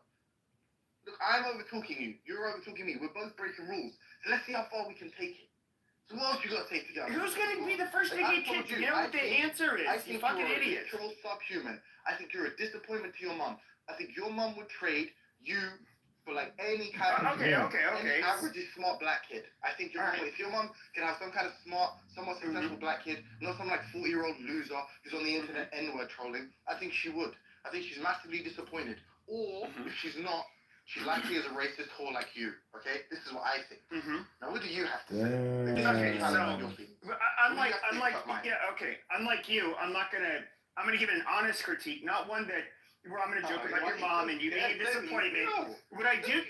Look, I'm over-talking you. You're over-talking me. We're both breaking rules. So let's see how far we can take it. So what else you got to take together? Who's gonna be the first to get kicked? You know what the answer is, you fucking idiot. You're a literal subhuman. I think you're a disappointment to your mum. I think your mum would trade you for like any kind of any average smart black kid. I think if your mum can have some kind of smart, somewhat successful black kid, not some like 40-year-old loser who's on the internet N-word trolling, I think she would. I think she's massively disappointed. Or if she's not, she likely is a racist whore like you. Okay, this is what I think. Now, what do you have to say? Okay, so unlike you, I'm gonna give it an honest critique, not one that where I'm gonna joke about your mom and you being a disappointment. What I do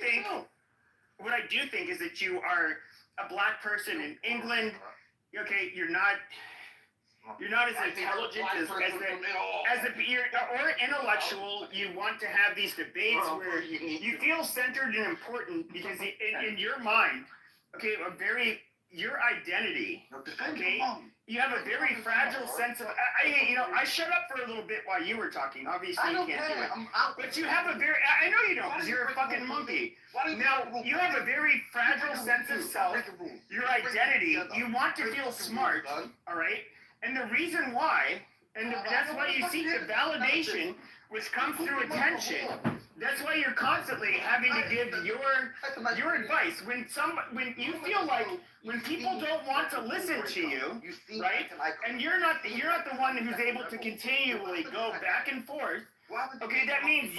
think is that you are a black person in England. Okay, you're not as intelligent or intellectual. You want to have these debates where you feel centered and important because in your mind, okay, your identity, okay, you have a very fragile sense of. I shut up for a little bit while you were talking. Obviously, you can't do it. But you have a very. I know you don't, because you're a fucking monkey. Now, you have a very fragile sense of self. Your identity. You want to feel smart. All right. And the reason why, that's why you seek the validation, which comes through attention. That's why you're constantly having to give your advice when you feel like when people don't want to listen to you, right? And you're not the one who's able to continually go back and forth. Okay, that means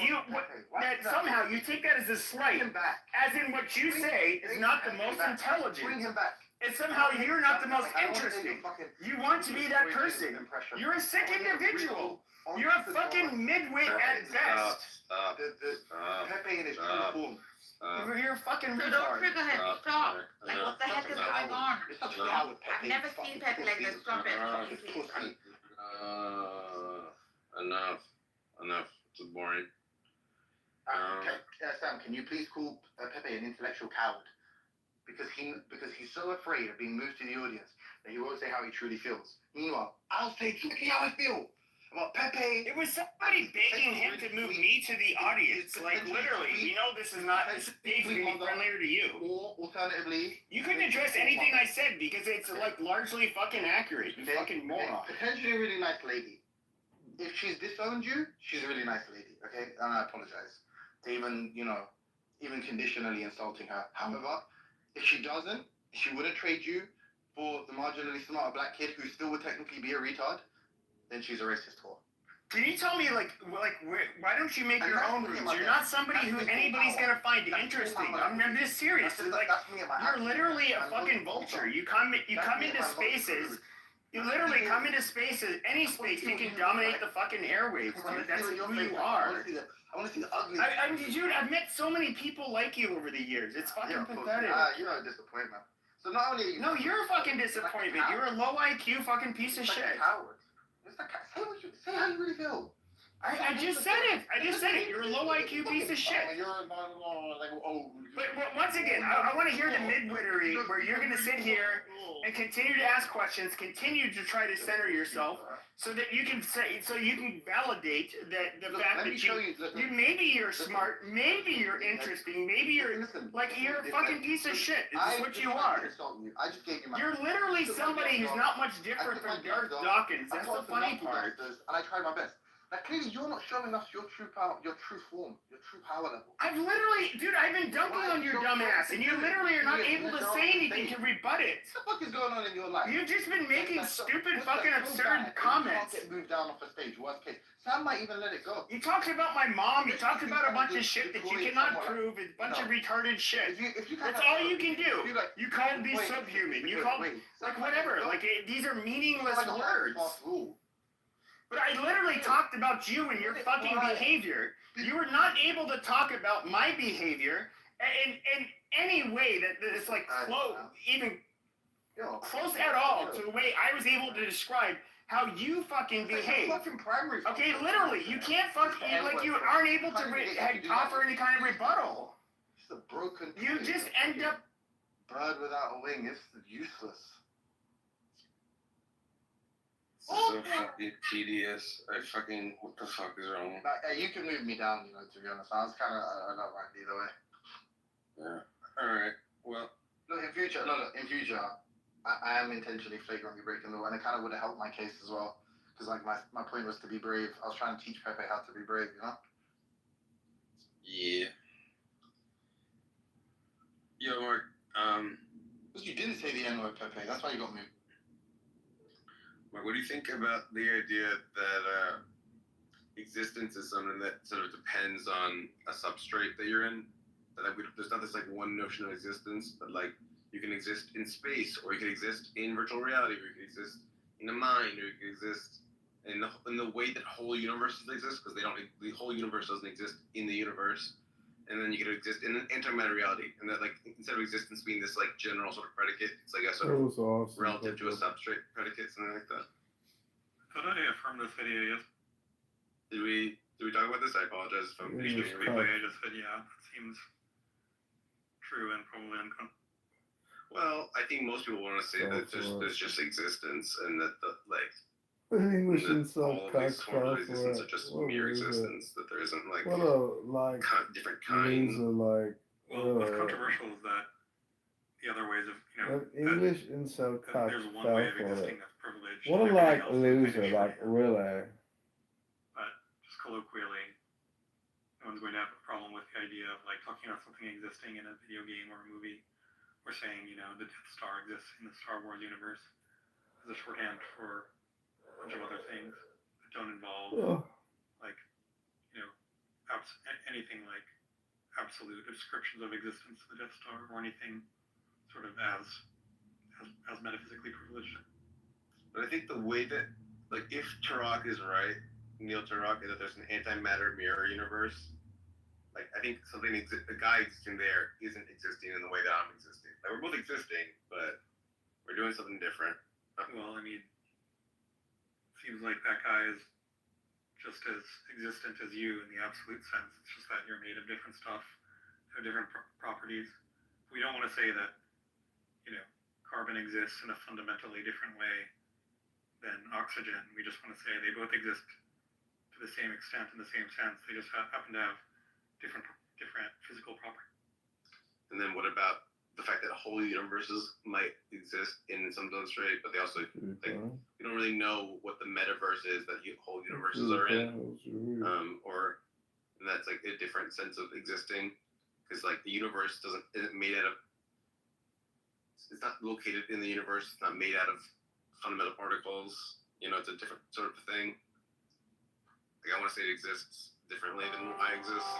that somehow you take that as a slight, as in what you say is not the most intelligent. And somehow you're not the most interesting. You want to be that person. You're a sick individual. You're a fucking midwit at best. Pepe in his true form. You're a fucking retard. Don't trigger him. Stop. Like, what the heck is going on? I've never seen Pepe like this. Stop it. Enough. It's boring. Sam, can you please call Pepe an intellectual coward? Because he's so afraid of being moved to the audience that he won't say how he truly feels. Meanwhile, I'll say exactly how I feel. about Pepe. It was somebody begging him to move me to the audience. Like, literally, we know this is not this stage would be friendlier to you. Or alternatively, You couldn't address anything I said because it's like largely fucking accurate. You fucking moron. Potentially a really nice lady. If she's disowned you, she's a really nice lady. Okay, and I apologize to even conditionally insulting her. However, if she doesn't, she wouldn't trade you for the marginally smarter black kid who still would technically be a retard, then she's a racist whore. Can you tell me, why don't you make your own rooms? You're not somebody who anybody's gonna find interesting. I'm just serious. Like, you're literally a fucking vulture. You come into spaces. You literally come into spaces, any space, you can dominate the fucking airwaves, dude. That's who you are. I want to see the ugly. Dude, I've met so many people like you over the years. It's fucking pathetic. You're a disappointment. So not only are you... No, you're a fucking disappointment. You're a low IQ fucking piece of shit. Coward. Say how you really feel. I just said it. You're a low IQ piece of shit. But once again, I want to hear the mid-wittery where you're going to sit here and continue to ask questions, continue to try to center yourself, so that you can validate that the fact that you maybe you're smart, maybe you're interesting, maybe you're a fucking piece of shit. This is what you are. I just gave you my... You're literally somebody who's not much different from Darth Dawkins. That's the funny part. And I tried my best. Now, clearly, you're not showing us your true power, your true form, your true power level. I've been dunking on your dumb ass, and you literally are not able to say anything to rebut it. What the fuck is going on in your life? You've just been making stupid, fucking absurd comments. You can't get moved down off a stage, worst case. Sam might even let it go. You talked about my mom, you talked about a bunch of shit that you cannot prove, a bunch of retarded shit. That's all you can do. You called me subhuman, you called me, whatever, these are meaningless words. But I literally talked about you and your fucking behavior. You were not able to talk about my behavior in any way that is close at all to the way I was able to describe how you fucking behave. Okay, literally, you can't you aren't able to offer any kind of rebuttal. It's a broken... You just end up... Bird without a wing, it's useless. So fucking tedious. What the fuck is wrong? You can move me down, to be honest. I was kind of, I don't mind either way. Yeah. Alright, well. Look, in future, I am intentionally flagrantly breaking the law, and it kind of would have helped my case as well. Because, my point was to be brave. I was trying to teach Pepe how to be brave, Yeah. Yo, Mark, Because you didn't say the N-word, Pepe. That's why you got moved. Mark, what do you think about the idea that existence is something that sort of depends on a substrate that you're in? That there's not this one notion of existence, but you can exist in space, or you can exist in virtual reality, or you can exist in the mind, or you can exist in the way that whole universes exist, because the whole universe doesn't exist in the universe, and then you can exist in an antimatter reality, and that instead of existence being this general sort of predicate, it's a sort of awesome, relative to a substrate predicate, something like that. Could I affirm this video? Yes. Did we talk about this? I apologize if I'm I just said yeah. That seems true and probably uncomfortable. Well, I think most people want to say that there's just existence, and that English that insult all of these forms of existence are just mere existence. That there isn't different kinds. What's controversial is that the other ways of English insult cock there's one fell way of for existing it. that's privileged. What a everything else is loser, kind of really. But just colloquially, no one's going to have a problem with the idea of talking about something existing in a video game or a movie. We're saying, the Death Star exists in the Star Wars universe as a shorthand for a bunch of other things that don't involve, anything like absolute descriptions of existence of the Death Star, or anything sort of as metaphysically privileged. But I think the way that, if Turok is right, Neil Turok, is that there's an antimatter mirror universe, I think the guy existing there isn't existing in the way that I'm existing. We're both existing, but we're doing something different. Well, it seems like that guy is just as existent as you in the absolute sense. It's just that you're made of different stuff, have different properties. We don't want to say that, carbon exists in a fundamentally different way than oxygen. We just want to say they both exist to the same extent in the same sense. They just happen to have different physical properties. And then what about the fact that whole universes might exist in some substrate, but they also like we don't really know what the metaverse is that whole universes are in, or and that's like a different sense of existing, because like the universe isn't made out of, it's not located in the universe, it's not made out of fundamental particles. You know, it's a different sort of thing. Like I want to say it exists differently than I exist.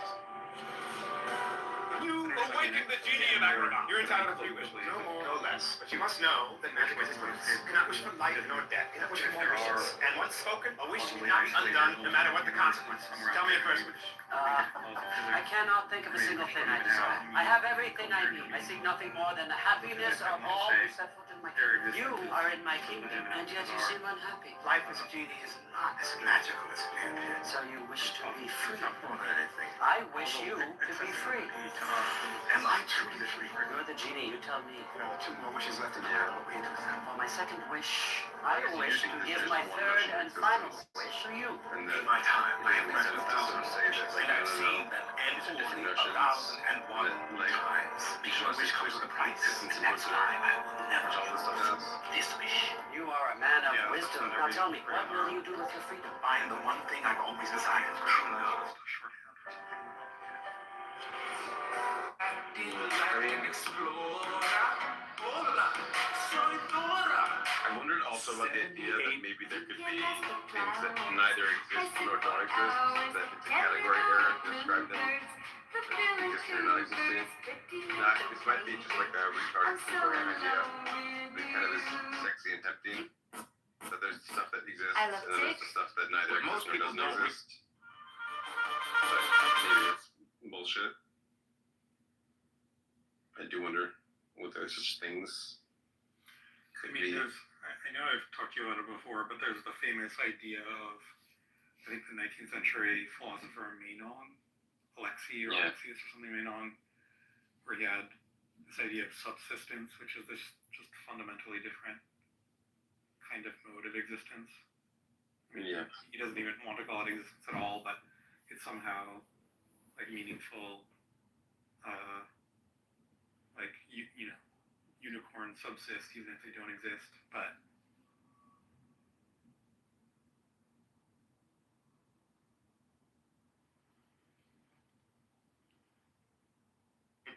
You awaken the genie in Agrabah. You're entitled to 3 wishes. No more, no less. But you must know that magic resistance cannot wish for life nor death. Cannot wish for riches. And once spoken, a wish cannot be undone, no matter what the consequences. Tell me your first wish. I cannot think of a single thing I desire. I have everything I need. I seek nothing more than the happiness of all who set foot in my kingdom. You are in my kingdom, and yet you seem unhappy. Life as a genie is not as magical as it appears. So you wish to be free. More than anything. I wish you to be free. Am I truly free? You're the genie, you tell me. There are 2 more wishes left in the world. What will you do with them? For my second wish, I wish to give my third and final wish to you. In my time, I have read 1,000 and I've seen them end only 1,001 times. Each wish comes with a price, and that's why I will never lose this wish. You are a man of wisdom. Now tell me, what will you do with your freedom? Find the one thing I've always desired. True love. I wondered also about the idea that maybe there could be things that neither exist nor don't exist, that it's a category error to describe them as existing or not existing. Not, this might be just like a retarded Victorian idea, but kind of is sexy and tempting. That there's stuff that exists, and then there's the stuff that neither exists nor doesn't exist. But maybe it's bullshit. I do wonder what those such things could be. I know I've talked to you about it before, but there's the famous idea of, I think, the 19th century philosopher Menon, Alexius or something, Menon, where he had this idea of subsistence, which is this just fundamentally different kind of mode of existence. I mean, he doesn't even want to call it existence at all, but it's somehow like meaningful, like you know, unicorns subsist even if they don't exist, but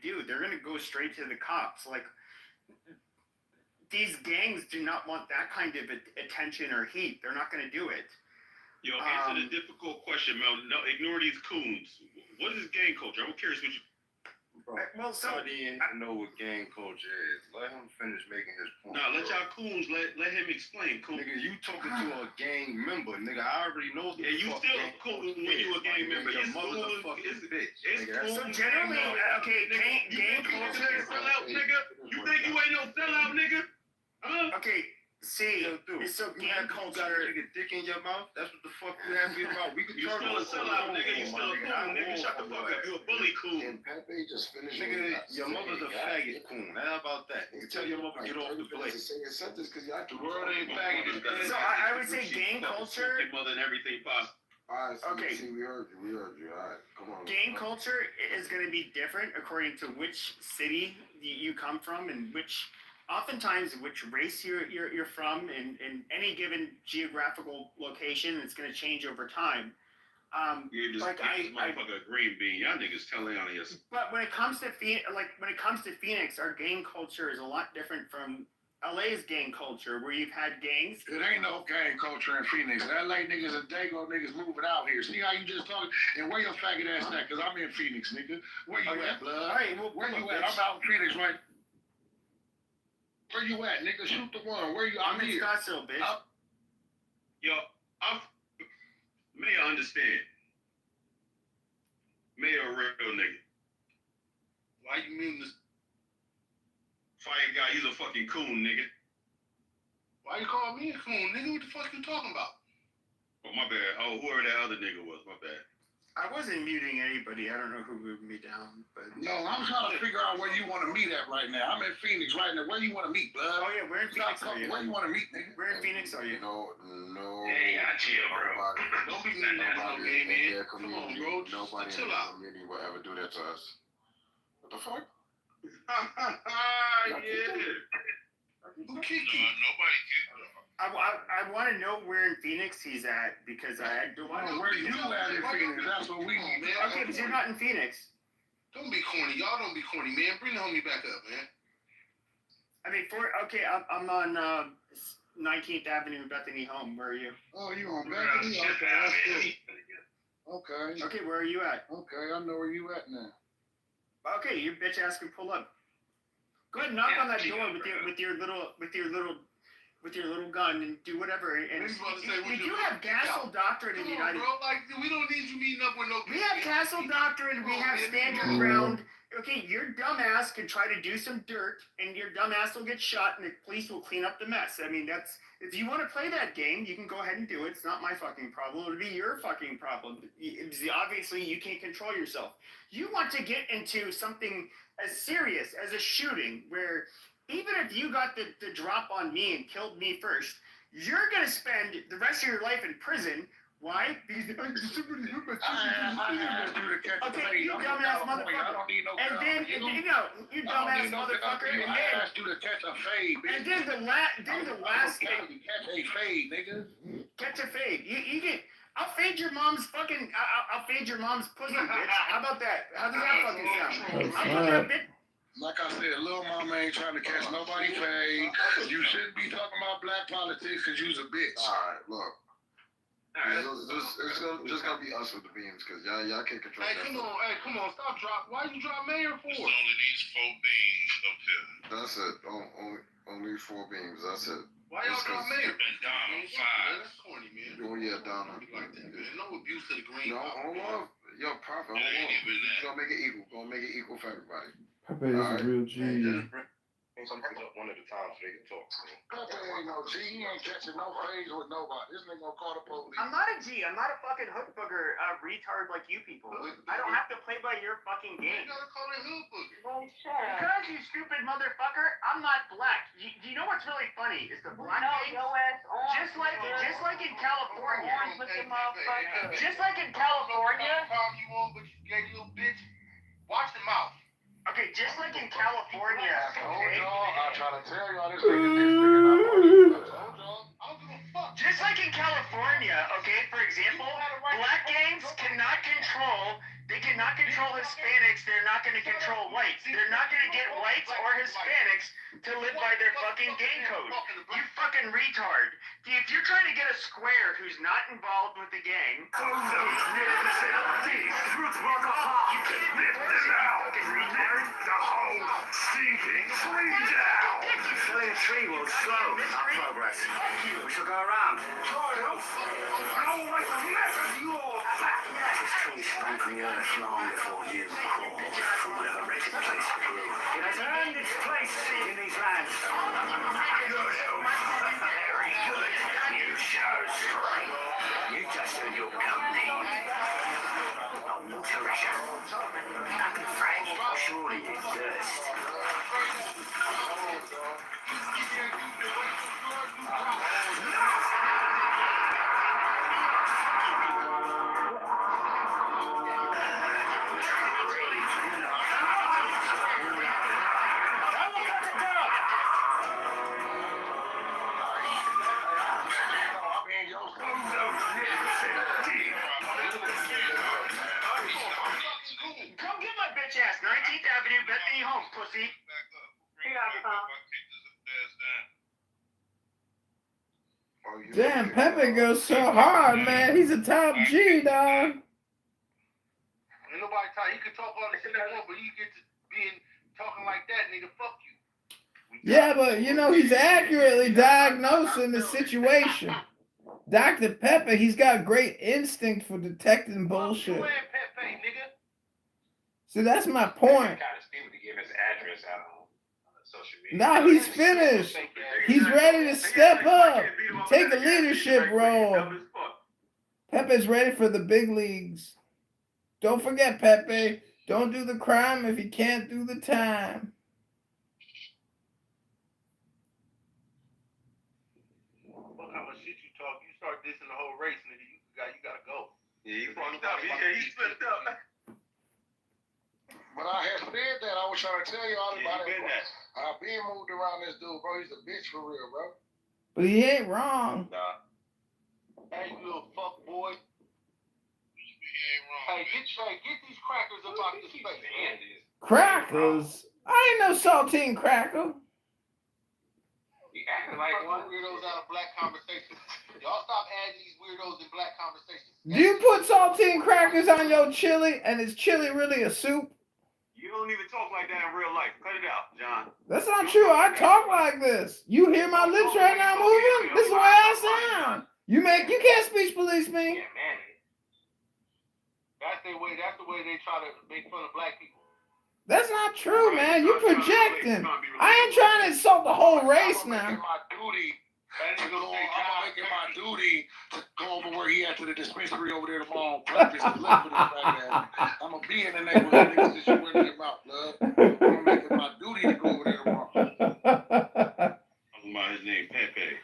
dude, they're gonna go straight to the cops. Like, these gangs do not want that kind of attention or heat. They're not gonna do it. Yo, answer the difficult question, Mel. No, ignore these coons. What is gang culture? I'm curious what you. Well, somebody didn't know what gang culture is. Let him finish making his point. Nah, let y'all coons let him explain. Coon. Nigga, you talking to a gang member, nigga. I already know. Yeah, you still cool when you a gang member. Your It's cool. motherfucking bitch. It's nigga. cool. So generally, okay, gang culture. Sellout, nigga. You think you ain't no sellout, nigga? Huh? Okay, see, so gang culture. Nigga, dick in your mouth. That's what the fuck you happy about. We could You still a sellout, nigga. You still a coon, nigga. Shut the fuck up. You a bully coon. Pepe just finished. Nigga, your mother's a faggot coon. How about that? Nigga, tell your mother get off the plate. The world ain't faggot. So I would say gang culture. Your mother and everything possible. Alright, Okay. see, we heard you. Alright, come on. Gang culture is going to be different according to which city you come from and oftentimes which race you're from in any given geographical location. It's going to change over time. You just like gave this motherfucker a green bean. Y'all niggas telling on us. But when it comes to Phoenix, our gang culture is a lot different from LA's gang culture, where you've had gangs. It ain't no gang culture in Phoenix. LA niggas and Dago niggas moving out here. See how you just talking? And where your faggot ass at? Because I'm in Phoenix, nigga. Where you at, blood? All right, well, where you at? I'm out in Phoenix, right? Where you at, nigga? Shoot the one. Where you? I'm in here. Scottsdale, bitch. Yo, may I understand? May a real nigga. Why you mean this? Fire guy, he's a fucking coon, nigga. Why you call me a coon, nigga? What the fuck you talking about? Oh, my bad. Oh, whoever that other nigga was, my bad. I wasn't muting anybody. I don't know who moved me down, but No, I'm trying to figure out where you want to meet at right now. I'm in Phoenix right now. Where you want to meet, bud? oh yeah, where in Phoenix are you? Where you want to meet, nigga? Where in Phoenix are you? No. Hey, I chill, bro. Don't be nothing that's no Nobody game in in. their Come on, community, bro. nobody in Chill their out. community will ever do that to us. What the fuck? Yeah. Who kicked you? Nobody kicked him. I want to know where in Phoenix he's at because I don't know Where you at in Phoenix? That's what we need, man. Okay, but you're not in Phoenix. Don't be corny. Y'all don't be corny, man. Bring the homie back up, man. I mean, I'm on 19th Avenue, Bethany Home. Where are you? Oh, you on Bethany? Okay, that's good. Okay. Okay, where are you at? Okay, I know where you at now. Okay, your bitch ass can pull up. Go ahead, knock on that door with your little gun and do whatever. And we do have castle doctrine in the United. Bro, like we don't need you meeting up with no. We have castle doctrine. We have standard ground. Okay, your dumbass can try to do some dirt, and your dumbass will get shot, and the police will clean up the mess. I mean, that's if you want to play that game, you can go ahead and do it. It's not my fucking problem. It'll be your fucking problem. Obviously, you can't control yourself. You want to get into something as serious as a shooting, where even if you got the drop on me and killed me first, you're gonna spend the rest of your life in prison. Why? Because okay, you dumbass motherfucker. And then you dumbass motherfucker. And then I asked you to catch a fade, bitch. and then the last thing. Catch a fade, nigga. Catch a fade. You get. I'll fade your mom's fucking. I'll fade your mom's pussy, bitch. How about that? How does that fucking sound? I'll put that bitch. Like I said, little mama ain't trying to catch nobody fade. You shouldn't be talking about black politics because you's a bitch. All right, look. It's just gonna be us with the beans because y'all can't control that. Come on, stop drop. Why you drop mayor for? It's only these 4 beans up here. That's it. Only 4 beams. That's it. Why y'all drop mayor? And Donna 5. That's corny, man. Oh yeah, Donna. Like that, man. No abuse to the green. No, hold on. Yo, Prophet, hold on. Gonna make it equal. Gonna make it equal for everybody. Pepe is a real G. Something up one at a time so they can talk. Pepe ain't no G. He ain't catching no phase with nobody. This nigga gonna call the police. I'm not a G. I'm not a fucking hood booger retard like you people. I don't have to play by your fucking game. You gotta call it hood booger. Well, shut up. Because you stupid motherfucker, I'm not black. Do you know what's really funny? Is the black No, gang, your ass on. just like in California. Orange looking motherfucker. Just like in California. Problem you on, but you gay little bitch. Watch the mouth. Okay, just like in California. Okay. I'm trying to tell y'all this nigga not Just like in California, okay, for example, black gangs cannot control Hispanics, they're not going to control whites. They're not going to get whites or Hispanics to live by their fucking gang code. You fucking retard. If you're trying to get a square who's not involved with the gang, Killing a tree will slow our progress. We shall go around. This tree sprang from the earth long before you crawled from whatever wretched place it grew. It has earned its place in these lands. Very good. You show strength. You just earned your company. On treasure. And Frank, surely you thirst. come get my bitch ass. 19th Avenue, Bethany Home, pussy. Damn, Pepe goes so hard, man. He's a top G, dog. Ain't nobody tell you can talk all the shit you want, but you get to being talking like that, nigga. Fuck you. Yeah, but you know, he's accurately diagnosing the situation. Dr. Pepper, he's got great instinct for detecting bullshit. See, that's my point. Now he's finished. He's ready to step up, take a leadership role. Pepe's ready for the big leagues. Don't forget, Pepe. Don't do the crime if you can't do the time. Look how much shit you talk. You start dissing the whole race, nigga. You gotta go. Yeah, he fucked up. He slipped up. But I had said that. I was trying to tell you all about you it. been that. I've been moved around this dude, bro. He's a bitch for real, bro. But he ain't wrong. Nah. Hey, you little fuck boy. Hey, get these crackers up out this space, man. Crackers? I ain't no saltine cracker. You acting like one weirdos out of black conversations. Y'all stop adding these weirdos in black conversations. Do you put saltine crackers on your chili, and is chili really a soup? You don't even talk like that in real life. Cut it out, John. That's not true. I talk like this. You hear my lips right now moving? This is the way I sound. You can't speech police me. Yeah, man. That's the way they try to make fun of black people. That's not true, man. You projecting. I ain't trying to insult the whole race now. My duty. I'm gonna make it my duty to go over where he at to the dispensary over there tomorrow on purpose to look for this fat ass. I'm gonna be in the neighborhood, niggas, since you running your mouth, love. I'm gonna make it my duty to go over there tomorrow. Talking about his name, Pepe.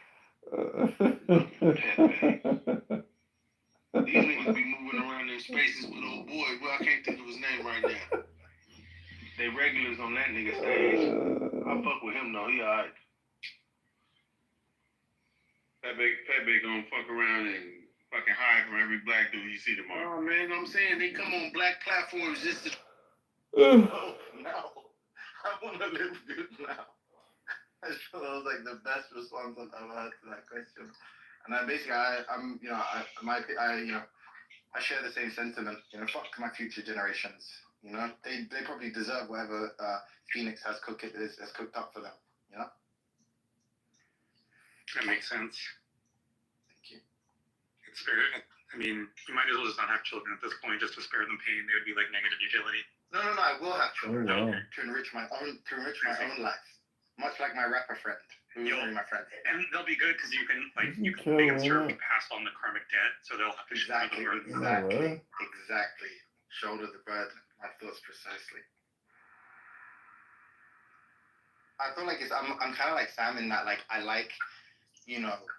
These niggas be moving around in spaces with old boys. Well, I can't think of his name right now. They regulars on that nigga stage. I fuck with him though. He alright. Pepe gonna fuck around and fucking hide from every black dude you see tomorrow. Oh man, I'm saying they come on black platforms just to. Oh no, I wanna live good now. I feel that was like the best response I've ever had to that question. And I share the same sentiment. Fuck my future generations. They probably deserve whatever Phoenix has cooked up for them. That makes sense. Thank you. It's fair. I mean, you might as well just not have children at this point, just to spare them pain. They would be like negative utility. No. I will have children Oh, wow. to enrich my own life, much like my rapper friend. Who's my friend? And they'll be good because you can make them certainly pass on the karmic debt, so they'll have to Exactly. Shoulder the burden. My thoughts precisely. I feel like I'm kind of like Sam in that, like, I like,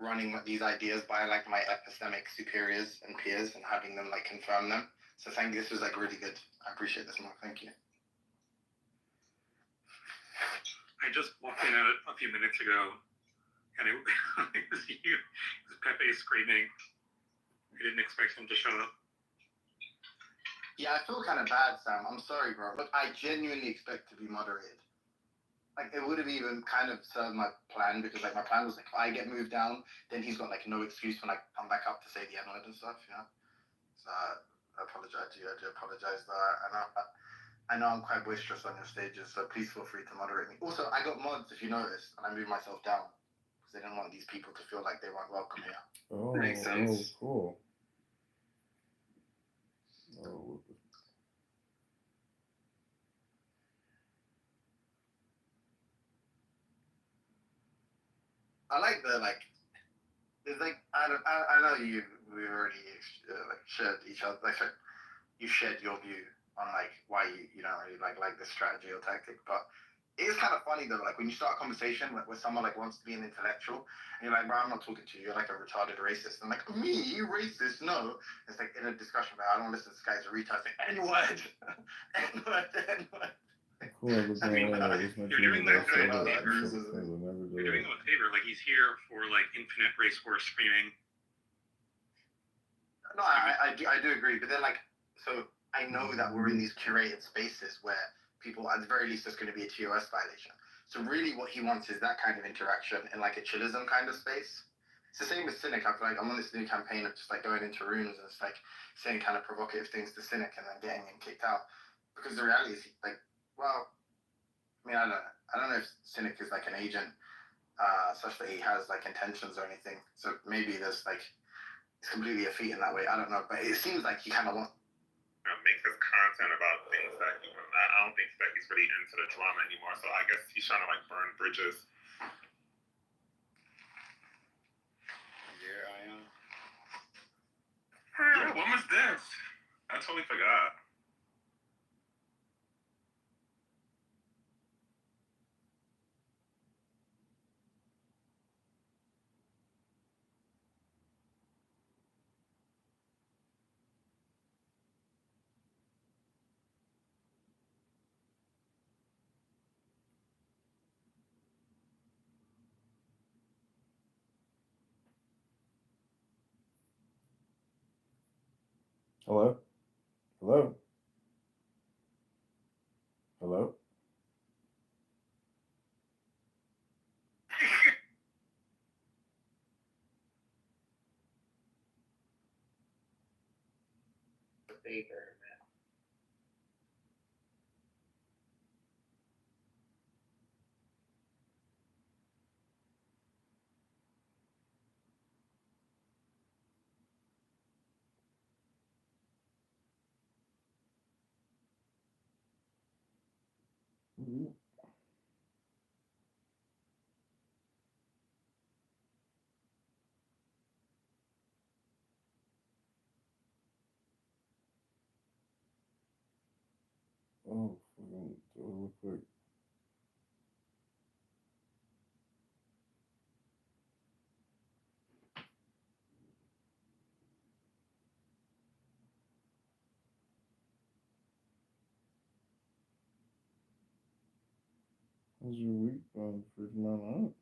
running these ideas by like my epistemic superiors and peers and having them like confirm them. So thank you. This was like really good. I appreciate this, Mark. Thank you. I just walked in a few minutes ago, and it was you. It was Pepe screaming. I didn't expect him to show up. Yeah, I feel kind of bad, Sam. I'm sorry, bro. Look, I genuinely expect to be moderated. Like, it would have even kind of served my plan, because like my plan was like, if I get moved down, then he's got like no excuse when I come back up to say the N-word and stuff, So I apologize to you. I do apologize that. I know I'm quite boisterous on your stages, so please feel free to moderate me. Also, I got mods, if you noticed, and I moved myself down because they didn't want these people to feel like they weren't welcome here. Oh, Makes sense. Oh, cool. Oh. I like the It's like I know we already shared each other. Like, you shared your view on like why you don't really like this strategy or tactic, but it is kind of funny though. Like when you start a conversation where someone like wants to be an intellectual, and you're like, bro, I'm not talking to you. You're like a retarded racist. And like, me, you racist? No. It's like in a discussion about I don't listen to this guy's a retard saying N-word, N-word. I mean, you're doing them a favor. You're doing them a favor. Like, he's here for like infinite race war screaming. No, I do agree. But then so I know that we're in these curated spaces where people, at the very least, there's going to be a TOS violation. So really what he wants is that kind of interaction in like a chillism kind of space. It's the same with Cynic. I feel like I'm on this new campaign of just like going into rooms and it's like saying kind of provocative things to Cynic and then getting him kicked out. Because the reality is like, well, I mean, I don't know if Cynic is like an agent such that he has like intentions or anything. So maybe there's like, it's completely a feat in that way. I don't know. But it seems like he kind of wants make his content about things that I don't think that he's really into the drama anymore. So I guess he's trying to like burn bridges. Yeah, I am. Yeah, when was this? I totally forgot. Hello? Hello? Hello? Oh, real quick. How's your week going, Ferdinand?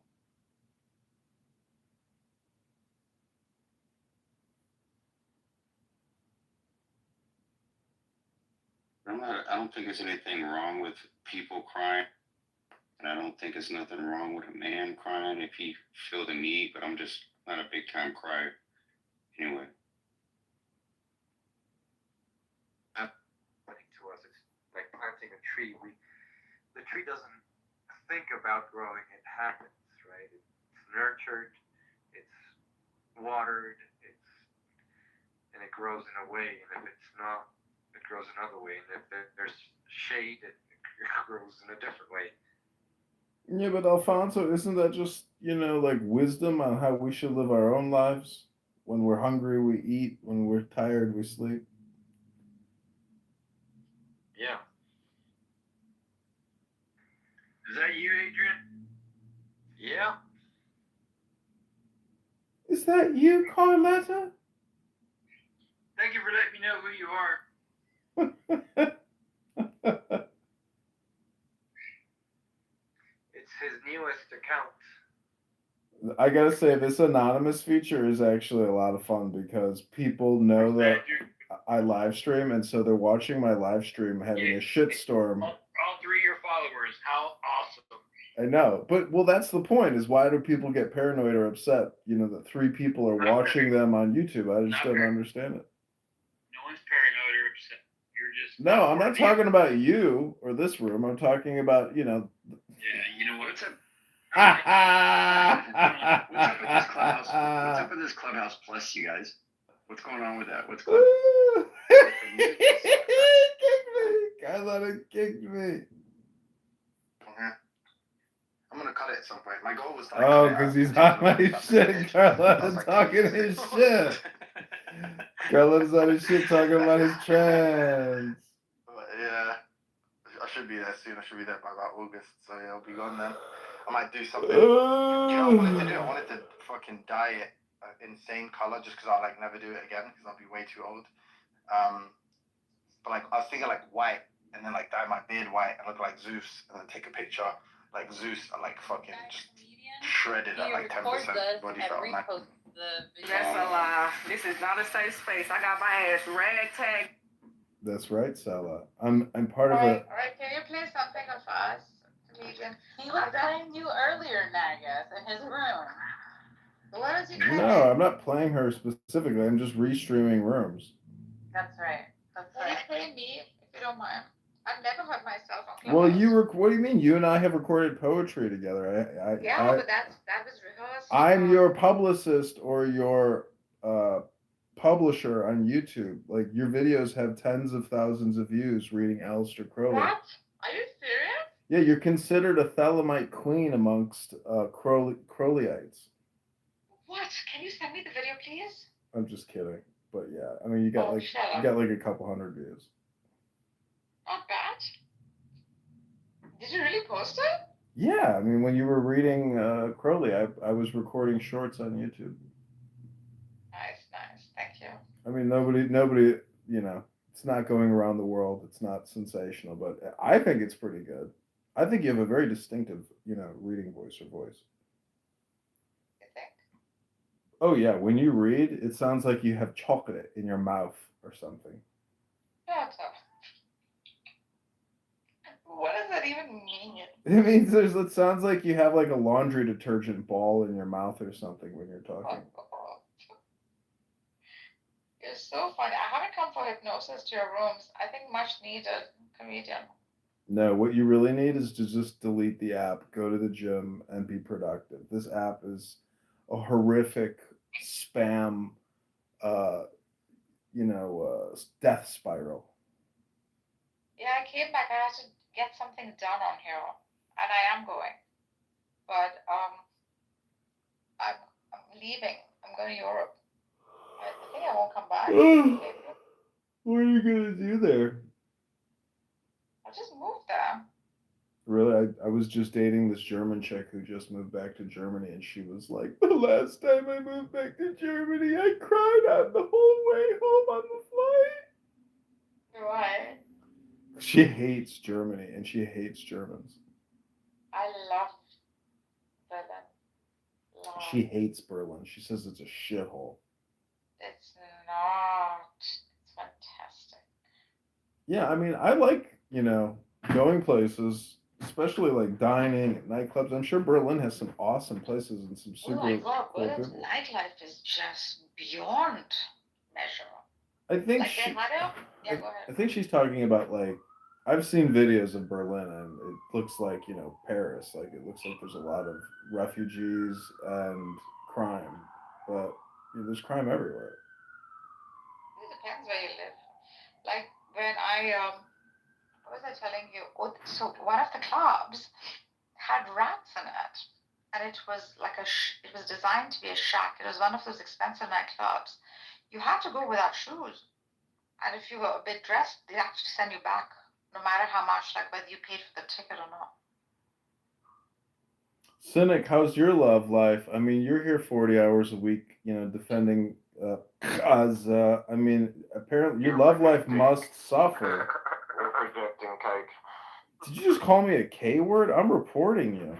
I don't think there's anything wrong with people crying, and I don't think there's nothing wrong with a man crying if he feel the need. But I'm just not a big time crier, anyway. Happening to us, it's like planting a tree. The tree doesn't think about growing; it happens, right? It's nurtured, it's watered, and it grows in a way. And if it's not, it grows another way. And if there's shade, it grows in a different way. Yeah, but Alfonso, isn't that just, like wisdom on how we should live our own lives? When we're hungry, we eat. When we're tired, we sleep. Yeah. Is that you, Adrian? Yeah. Is that you, Carletta? Thank you for letting me know who you are. It's his newest account. I gotta say, this anonymous feature is actually a lot of fun because people know that I live stream, and so they're watching my live stream having a shitstorm. All three of your followers. How awesome. I know, but that's the point. Is why do people get paranoid or upset? That 3 people are watching them on YouTube. I just don't understand it. No one's paranoid or upset. You're just. No, I'm not talking about you or this room. I'm talking about Yeah, you know what? What's up with this Clubhouse? What's up with this Clubhouse Plus, you guys? What's going on with that? What's going on? Carlotta kicked me. I'm gonna cut it at some point. My goal was to Oh, because he's on my shit. Carlotta talking his shit. Carlotta's on his shit talking about his trans. Yeah, I should be there soon. I should be there by about August. So yeah, I'll be gone then. I might do something. You know what I wanted to do? I wanted to fucking dye it insane color just because I'll never do it again because I'll be way too old. But I was thinking white and then dye my beard white and look like Zeus and then take a picture like Zeus and fucking just shredded at 10% body fat. That's a lie. This is not a safe space. I got my ass ragtag. That's right, Salah. I'm part of a. Alright, can you play something of us, comedian? He was playing you earlier, Nagas, in his room. What is he playing? No, I'm not playing her specifically. I'm just restreaming rooms. That's right. That's Can right. you play me, if you don't mind? I've never heard myself on Well, Clubhouse. what do you mean? You and I have recorded poetry together. But that was rehearsed. I'm your publicist or your publisher on YouTube. Your videos have tens of thousands of views reading Aleister Crowley. What? Are you serious? Yeah, you're considered a Thelemite queen amongst Crowleyites. What? Can you send me the video, please? I'm just kidding. But yeah, I mean, you got a couple hundred views. Not bad. Did you really post it? Yeah, I mean, when you were reading Crowley, I was recording shorts on YouTube. Nice. Thank you. I mean, nobody, it's not going around the world. It's not sensational, but I think it's pretty good. I think you have a very distinctive, reading voice or voice. You think? Oh yeah, when you read, it sounds like you have chocolate in your mouth or something. Shut up. What does that even mean? It means it sounds like you have like a laundry detergent ball in your mouth or something when you're talking. You're so funny. I haven't come for hypnosis to your rooms. I think much needed comedian. No, what you really need is to just delete the app, go to the gym, and be productive. This app is a horrific spam, death spiral. Yeah, I came back. I had to get something done on here, and I am going. But I'm leaving. I'm going to Europe. I think I won't come back. What are you gonna do there? I'll just move there. Really, I was just dating this German chick who just moved back to Germany, and she was like, the last time I moved back to Germany, I cried out the whole way home on the flight. Why? She hates Germany, and she hates Germans. I love Berlin. She hates Berlin. She says it's a shithole. It's not. It's fantastic. Yeah, I mean, I like, going places, especially like dining at nightclubs. I'm sure Berlin has some awesome places and some super Oh my God, cool Berlin's people. nightlife is just beyond measure. I think Like they had Yeah, go ahead. I think she's talking about like I've seen videos of Berlin and it looks like, Paris. Like it looks like there's a lot of refugees and crime. But there's crime everywhere. It depends where you live. Like when what was I telling you? So one of the clubs had rats in it, and it was like it was designed to be a shack. It was one of those expensive nightclubs. You had to go without shoes, and if you were a bit dressed, they'd actually send you back, no matter how much, like whether you paid for the ticket or not. Cynic, how's your love life? I mean, you're here 40 hours a week, defending Gaza. I mean, apparently your love life must suffer. We're projecting cake. Did you just call me a K word? I'm reporting you.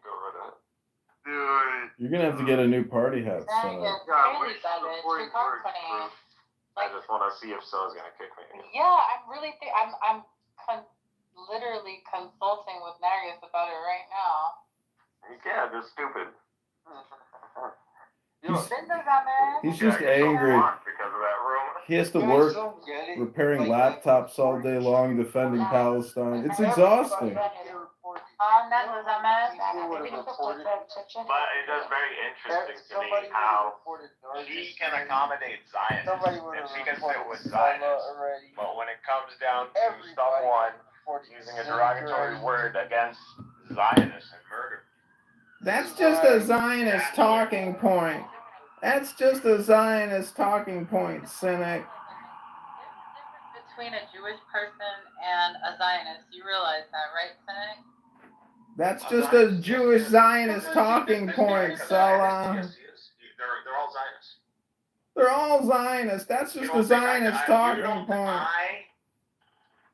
Go right ahead. You're gonna have to get a new party hat. I just want to see if So's gonna kick me. Yeah, I'm really literally consulting with Marius about it right now. Yeah, they're stupid. He's just angry. Because of that room. He has to work repairing laptops all day long, defending Palestine. It's exhausting. But it is very interesting to me how she can accommodate Zionists and she can sit with Zionists. But when it comes down to someone using a derogatory word against Zionists and murder. That's just a Zionist talking point. That's just a Zionist talking point, Cynic. Between a Jewish person and a Zionist, you realize that, right, Cynic? That's just a Jewish Zionist talking point, Salah. Yes, they're all Zionists. They're all Zionists. That's just a Zionist talking point. I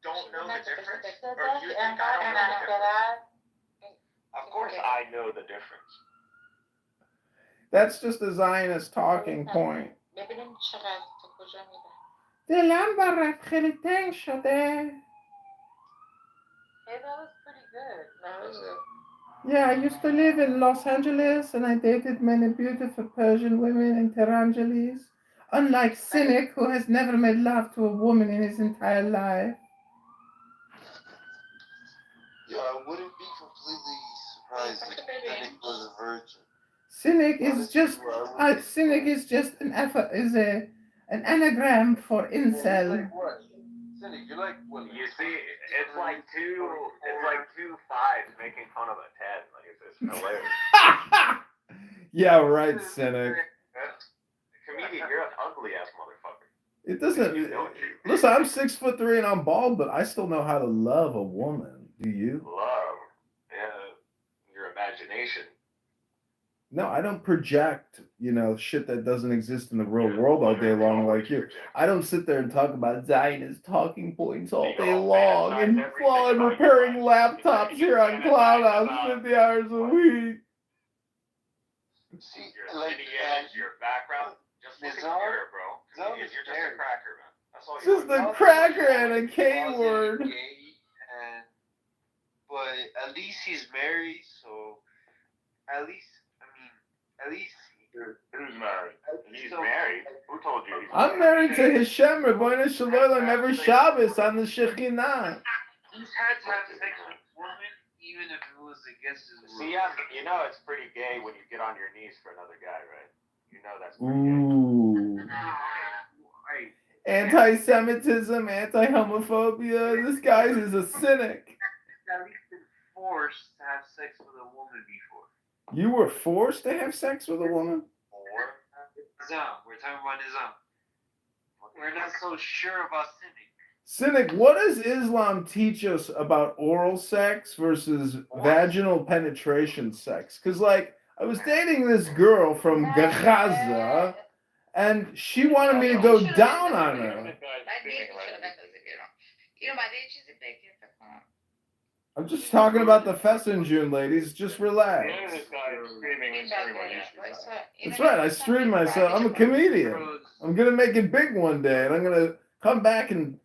don't know the difference, or you think I don't know the difference? Of course I know the difference. That's just a Zionist talking point. Hey, that was pretty good. Yeah, I used to live in Los Angeles and I dated many beautiful Persian women in Terangeles. Unlike Cynic, who has never made love to a woman in his entire life. Yeah, I wouldn't be completely surprised if Cynic was a virgin. Cynic is just an anagram for incel. Cynic, you're like what? You see, it's like two fives making fun of a 10. Like it's hilarious. Yeah, right, Cynic. Comedian, you're an ugly ass motherfucker. It doesn't. Listen, I'm 6'3" and I'm bald, but I still know how to love a woman. Do you? Love, yeah, your imagination. No, I don't project, shit that doesn't exist in the real world all day long like you. I don't sit there and talk about Zionist talking points all day long and while I'm repairing laptops here on Cloud House 50 hours a week. See, your background, just look in the mirror, bro. You're just a cracker, man. That's all Just a cracker and a K word. But at least he's married, so at least Who's married? He's married. Who told you? I'm married to Hashem, Rabbeinu Shalom, every Shabbos on the Shekhinah. He's had to have sex with a woman, even if it was against his will. See, you know it's pretty gay when you get on your knees for another guy, right? You know that's pretty Ooh. Anti-Semitism, anti-homophobia. This guy is a cynic. At least been forced to have sex with a woman before. You were forced to have sex with a woman? Nizam. We're talking about Nizam. We're not so sure about cynic. Cynic, what does Islam teach us about oral sex versus vaginal penetration sex? Because, like, I was dating this girl from Gaza, and she wanted me to go down on her. I'm just talking about the Fessenjun, ladies. Just relax. That's right. I stream myself. I'm a comedian. I'm going to make it big one day, and I'm going to come back and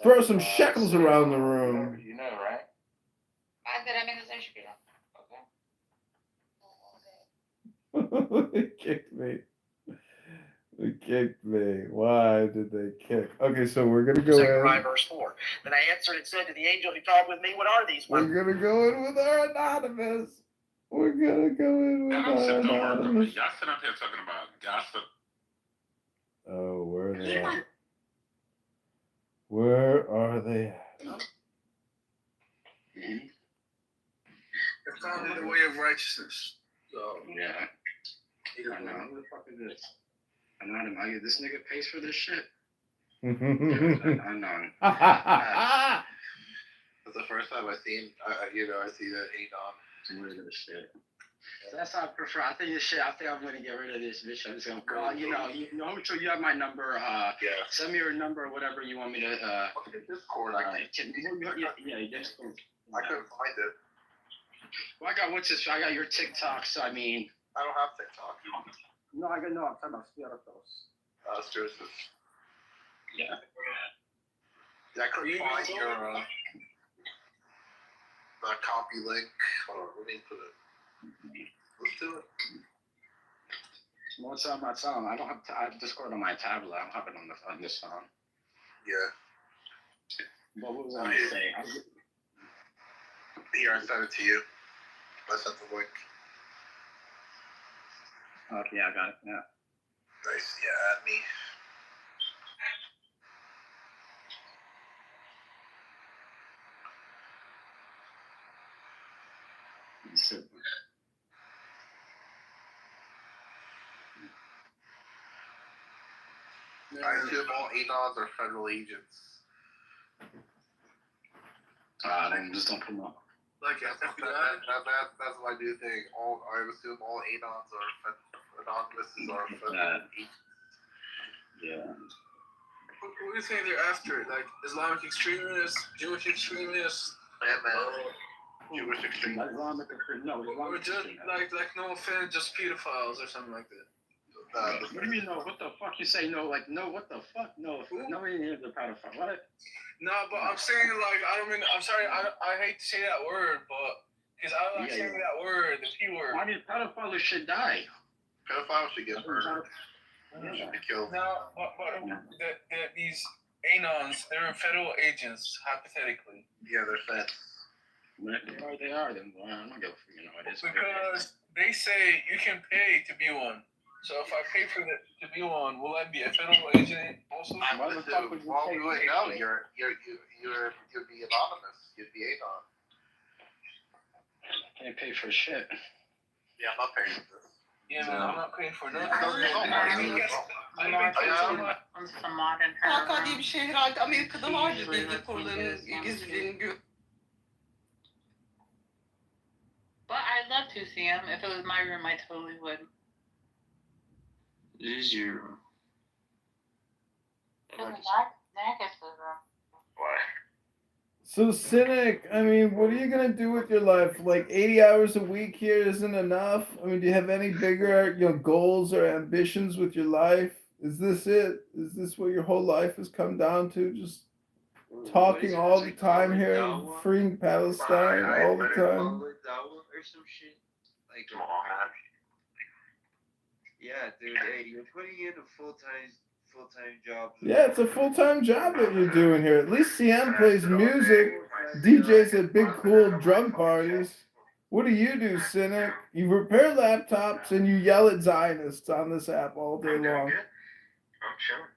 throw some shekels around the room. You know, right? They kicked me. They kicked me. Why did they kick? Okay, so we're going to go in. Verse 4. Then I answered and said to the angel who talked with me, what are these? We're going to go in with our anonymous. We're going to go in with our anonymous. Y'all sit up here talking about gossip. Oh, where are they at? Where are they at? It's found in the way of righteousness. So Yeah. I know. Who the fuck is this? I know him. This nigga pays for this shit. I know. That's the first time I see that Adon. Rid of this shit. That's how I prefer. I think this shit. I think I'm gonna get rid of this bitch. I'm just gonna call. You know, I'm sure you have my number. Send me your number or whatever you want me to. Look at Discord. Yeah, just. I couldn't find it. Well, I got your TikTok, so I mean. I don't have TikTok. No, I'm talking about Spiritos. Stewart. Yeah. I couldn't find your copy link. Hold on, let me put it. Let's do it. What's on my phone? I don't have. I have Discord on my tablet. I don't have it on this phone. Yeah. What was I going to say? Here, I sent it to you. I sent the link. Okay, I got it. Yeah. Nice. Yeah, add me. I assume all Adons are federal agents. Then just don't put them up. Like that's what I do think. I assume all Adons are anonymouses are federal agents. Yeah. what do you think they're after? Like Islamic extremists, Jewish extremists? Jewish extremists. Or just like no offense, just pedophiles or something like that. What do you mean no? What the fuck you say no? Like no? What the fuck? No, nobody here is a pedophile. What? No, but I'm saying like I don't mean. I'm sorry. I hate to say that word, but because I don't like saying that word, the P word. Why do pedophiles should die? Pedophiles should get murdered. Should be killed. No, but these anons, they're federal agents, hypothetically. Yeah, they're feds. They are. Then I'm not gonna it is. Because they say you can pay to be one. So if I pay for to be one, will I be a federal agent also? No, you'd be anonymous. You'd be anon. Can't pay for shit. Yeah, I'm not paying for this. Yeah, man, I'm not paying for nothing. Hakan diye bir şey herhalde Amerika'da vardı bilgi kurlarının gizliliğini But I'd love to see him. If it was my room, I totally would. It is your room. Why? So cynic, I mean, what are you gonna do with your life? Like 80 hours a week here isn't enough. I mean, do you have any bigger, goals or ambitions with your life? Is this it? Is this what your whole life has come down to? Just talking all the time here, freeing Palestine all the time? Or some shit. Like, yeah, dude. Hey, you're putting in a full-time job. Yeah, it's a full-time job that you're doing here. At least CM plays music, DJs at big cool drug parties. What do, Cynic? You repair laptops and you yell at Zionists on this app all day long. I'm chilling.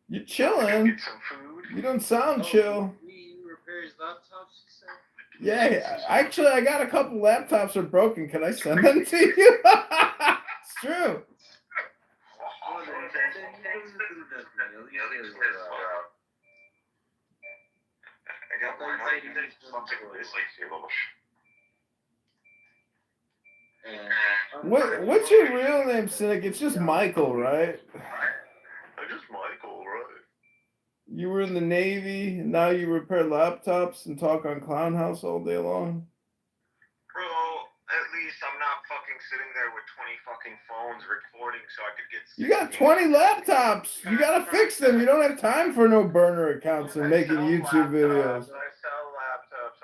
You're chilling? Get some food. You don't sound chill. He repairs laptops, you said? Yeah, actually, I got a couple laptops that are broken. Can I send them to you? It's true. I got one. Something with What's your real name, Cynic? It's just Michael, right? I'm just Michael, right? You were in the Navy, and now you repair laptops and talk on Clown House all day long? Bro, at least I'm not fucking sitting there with 20 fucking phones recording so I could get... You got 20 laptops! You gotta fix them! You don't have time for no burner accounts and making YouTube videos. I sell laptops,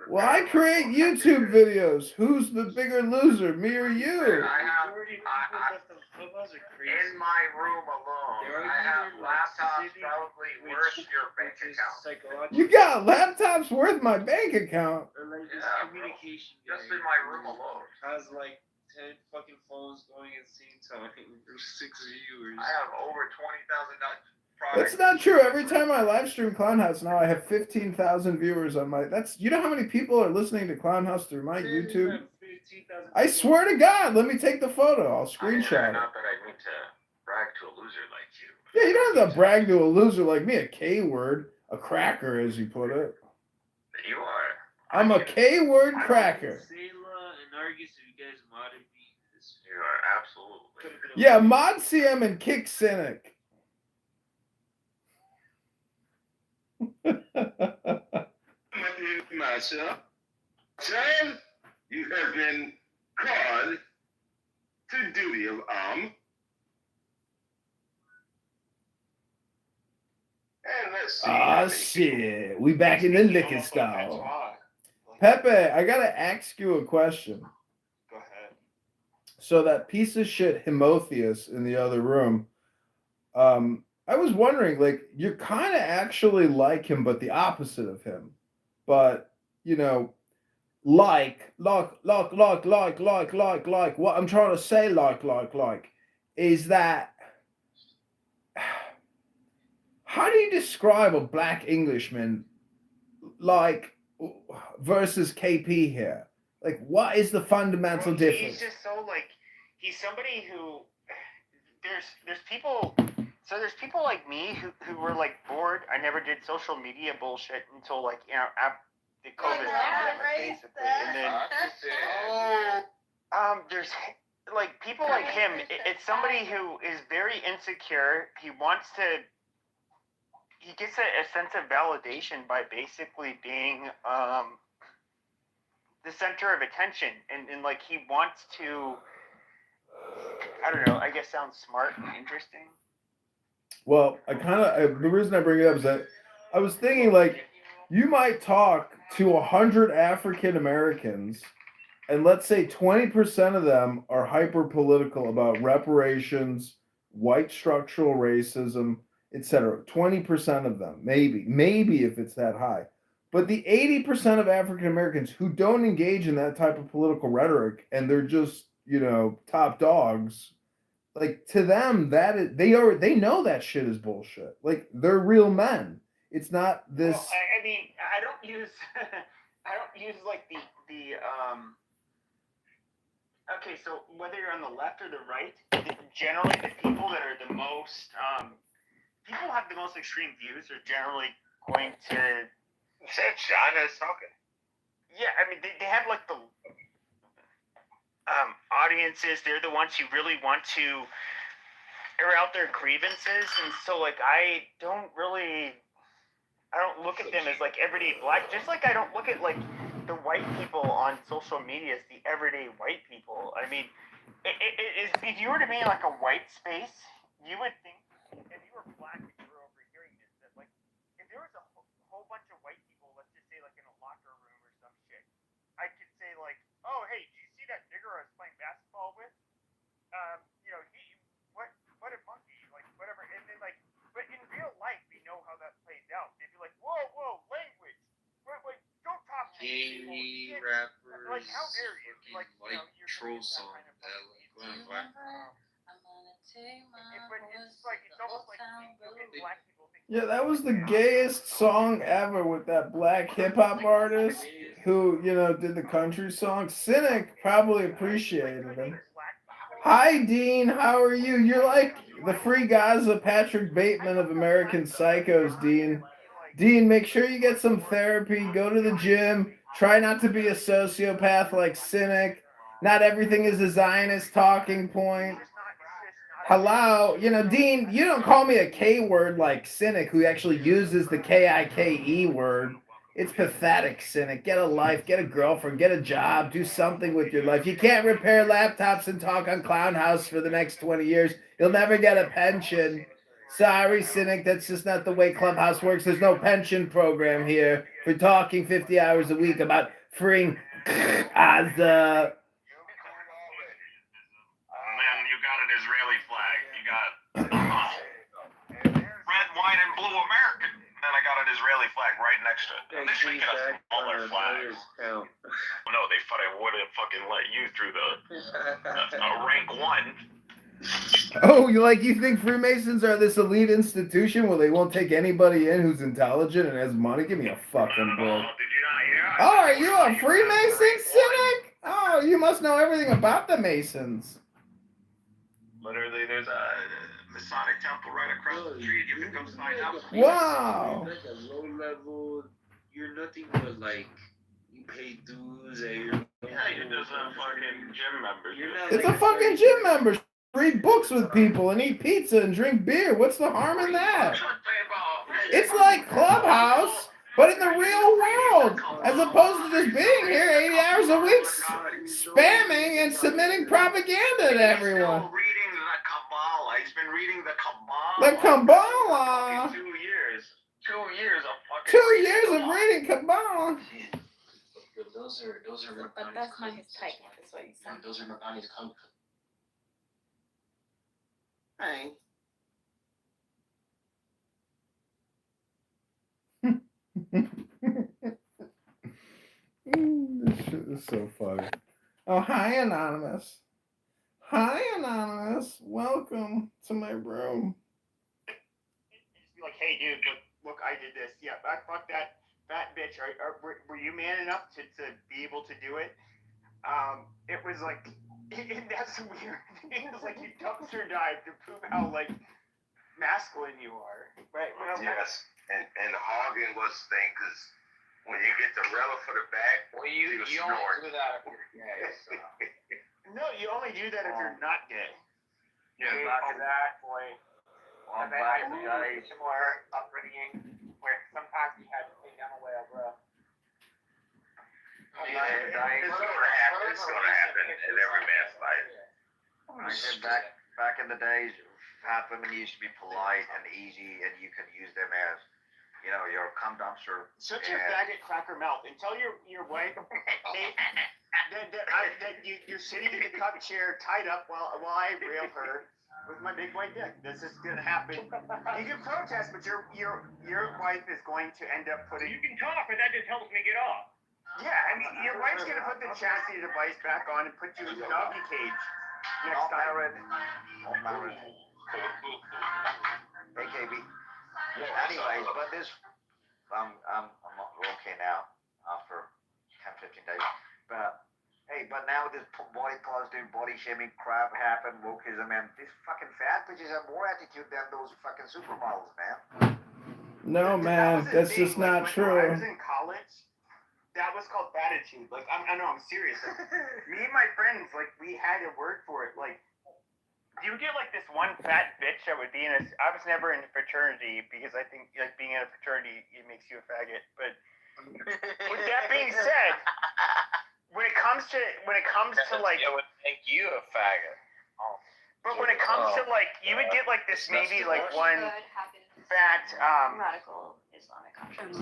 Well, I create YouTube videos. Who's the bigger loser, me or you? In my room alone, I have laptops probably worth your bank account. You got laptops worth my bank account? Communication. Just in my room alone. Has like 10 fucking phones going at the same time. There's 6 viewers. I have over $20,000. That's not true. Every time I live stream Clown House now, I have 15,000 viewers on my... You know how many people are listening to Clown House through my YouTube? I swear to God, let me take the photo. I'll screenshot it. Not that I need to brag to a loser like you. Yeah, you don't have to brag to a loser like me, a K-word, a cracker, as you put it. You are. I'm a K-word cracker. Sayla and Argus, if you guys modded me. You are absolutely. Yeah, mod CM and kick Cynic. Myself, child, you have been called to duty of arm. And let's see. Ah, shit. We back in the liquor store. Pepe, I gotta ask you a question. Go ahead. So that piece of shit Himotheus in the other room, I was wondering, like, you're kind of actually like him, but the opposite of him. But, you know, like, what I'm trying to say, is that, how do you describe a black Englishman, like, versus KP here? Like, what is the fundamental difference? He's just so, like, he's somebody who, there's people... So there's people like me who were like bored. I never did social media bullshit until like, you know, after the COVID basically. And then there's like people like him. It's somebody who is very insecure. He gets a sense of validation by basically being the center of attention, and like he wants to, I don't know, I guess sounds smart and interesting. Well, the reason I bring it up is that I was thinking, like, you might talk to 100 African Americans, and let's say 20% of them are hyper political about reparations, white structural racism, etc. 20% of them, maybe if it's that high. But the 80% of African Americans who don't engage in that type of political rhetoric, and they're just, you know, top dogs. Like, to them, they know that shit is bullshit. Like, they're real men. It's not this. Well, I mean, I don't use like the Okay, so whether you're on the left or the right, generally the people that are the most people have the most extreme views are generally going to. China's talking. Yeah, I mean they have like the audiences. They're the ones who really want to air out their grievances, and so like I don't look at them as like everyday black, just like I don't look at like the white people on social media as the everyday white people. I mean, if you were to be in like a white space, you would think if you were black and you were overhearing this, that like if there was a whole bunch of white people, let's just say like in a locker room or some shit, I could say like, oh hey, do you see that nigger I was playing basketball with? You know, what a monkey, like whatever, and then like, but in real life we know how that plays out. They'd be like, whoa, language, like don't talk to these people. Rappers, like how dare you? Like you know, you're troll that song kind of that but it's like it's almost like black people think. Yeah, that was the gayest song ever with that black hip hop artist who, you know, did the country song. Cynic probably appreciated him. Hi, Dean. How are you? You're like the Free Gaza Patrick Bateman of American Psychos, Dean. Dean, make sure you get some therapy. Go to the gym. Try not to be a sociopath like Cynic. Not everything is a Zionist talking point. Hello, you know, Dean, you don't call me a K word like Cynic, who actually uses the K-I-K-E word. It's pathetic, Cynic. Get a life, get a girlfriend, get a job, do something with your life. You can't repair laptops and talk on Clown House for the next 20 years. You'll never get a pension. Sorry, Cynic, that's just not the way Clubhouse works. There's no pension program here for talking 50 hours a week about freeing Gaza. Then you got an Israeli flag. You got red, white, and blue American. Then I got an Israeli flag right next to it. And they're making us smaller flags. No, they wouldn't fucking let you through the rank 1. Oh, you think Freemasons are this elite institution where they won't take anybody in who's intelligent and has money? Give me a fucking break. Oh, are you a Freemason, Cynic? Oh, you must know everything about the Masons. Literally, there's a Masonic temple right across the street. You can go sign up. Wow. You're like a low level. You're nothing but like you pay dues and you're just a fucking gym member. It's a fucking gym member. Read books with people and eat pizza and drink beer. What's the harm in that? It's like Clubhouse, but in the real world, as opposed to just being here 80 hours a week spamming and submitting propaganda to everyone. He's been reading the Kabbalah. The Kabbalah. 2 years. 2 years of fucking. 2 years of reading Kabbalah. Those are. But that's not his type. That's what he said. Those are Rabani's comfort. Hey. This shit is so funny. Oh, hi, Anonymous. Hi, Anonymous. Welcome to my room. Just be like, hey, dude, look, I did this. Yeah, fuck that fat bitch. Were you man enough to be able to do it? It was like, that's weird. It was like you dumpster dive to prove how, like, masculine you are. Right? Yes. And hogging was the thing, because when you get the relic for the back, well, you only do that if you're gay. So. No, you only do that if you're not gay. Yeah, back to that, boy. Well, I had a similar upbringing where sometimes you had to take them away, bro. It's gonna happen in every man's life. I said back in the days, fat women used to be polite and easy, and you could use them as, you know, your cum dumpster. Shut your faggot cracker mouth and tell your wife that you're sitting in the cup chair tied up while I rail her with my big white dick. This is gonna happen. You can protest, but your wife is going to end up putting. You can talk, but that just helps me get off. Yeah, I mean, your wife's gonna put the chastity device back on and put you in the doggy cage next time. Not married. Hey, KB. Anyways, but this, I'm okay now after 10, 15 days. But hey, but now this body positive, body shaming crap happened, wokeism, and these fucking fat bitches have more attitude than those fucking supermodels, man. No, man, that's just not true. When I was in college, that was called attitude. Like, I know, I'm serious. Like, me and my friends, like, we had a word for it. Like, you get like this one fat bitch that would be in a. I was never in a fraternity because I think like being in a fraternity it makes you a faggot. But with that being said, when it comes to like, it would make you a faggot. Oh. But when it comes to like, you would get like this maybe like one fact. Radical Islamic countries.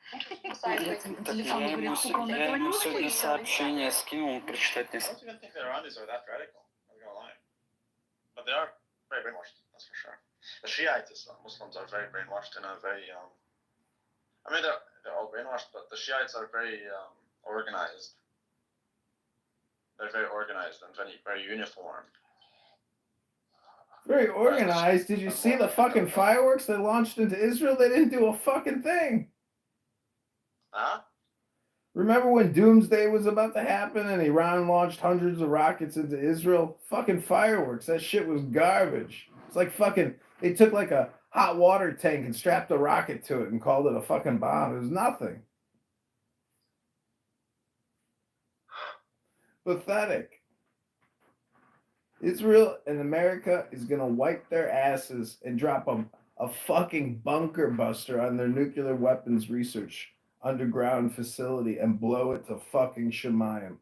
Я ему сегодня сообщение скинул, он прочитать не I don't even think the Iranians are that radical. I'm not gonna lie, but they are very brainwashed. That's for sure. The Shiites, Muslims, are very brainwashed in a very. I mean, they're all brainwashed, but the Shiites are very organized. They're very organized and very uniform. Very organized. Did you see the fucking fireworks they launched into Israel? They didn't do a fucking thing. Huh? Remember when Doomsday was about to happen and Iran launched hundreds of rockets into Israel? Fucking fireworks. That shit was garbage. It's like fucking, they took like a hot water tank and strapped a rocket to it and called it a fucking bomb. It was nothing. Pathetic. Israel and America is going to wipe their asses and drop a fucking bunker buster on their nuclear weapons research underground facility and blow it to fucking Shemayim.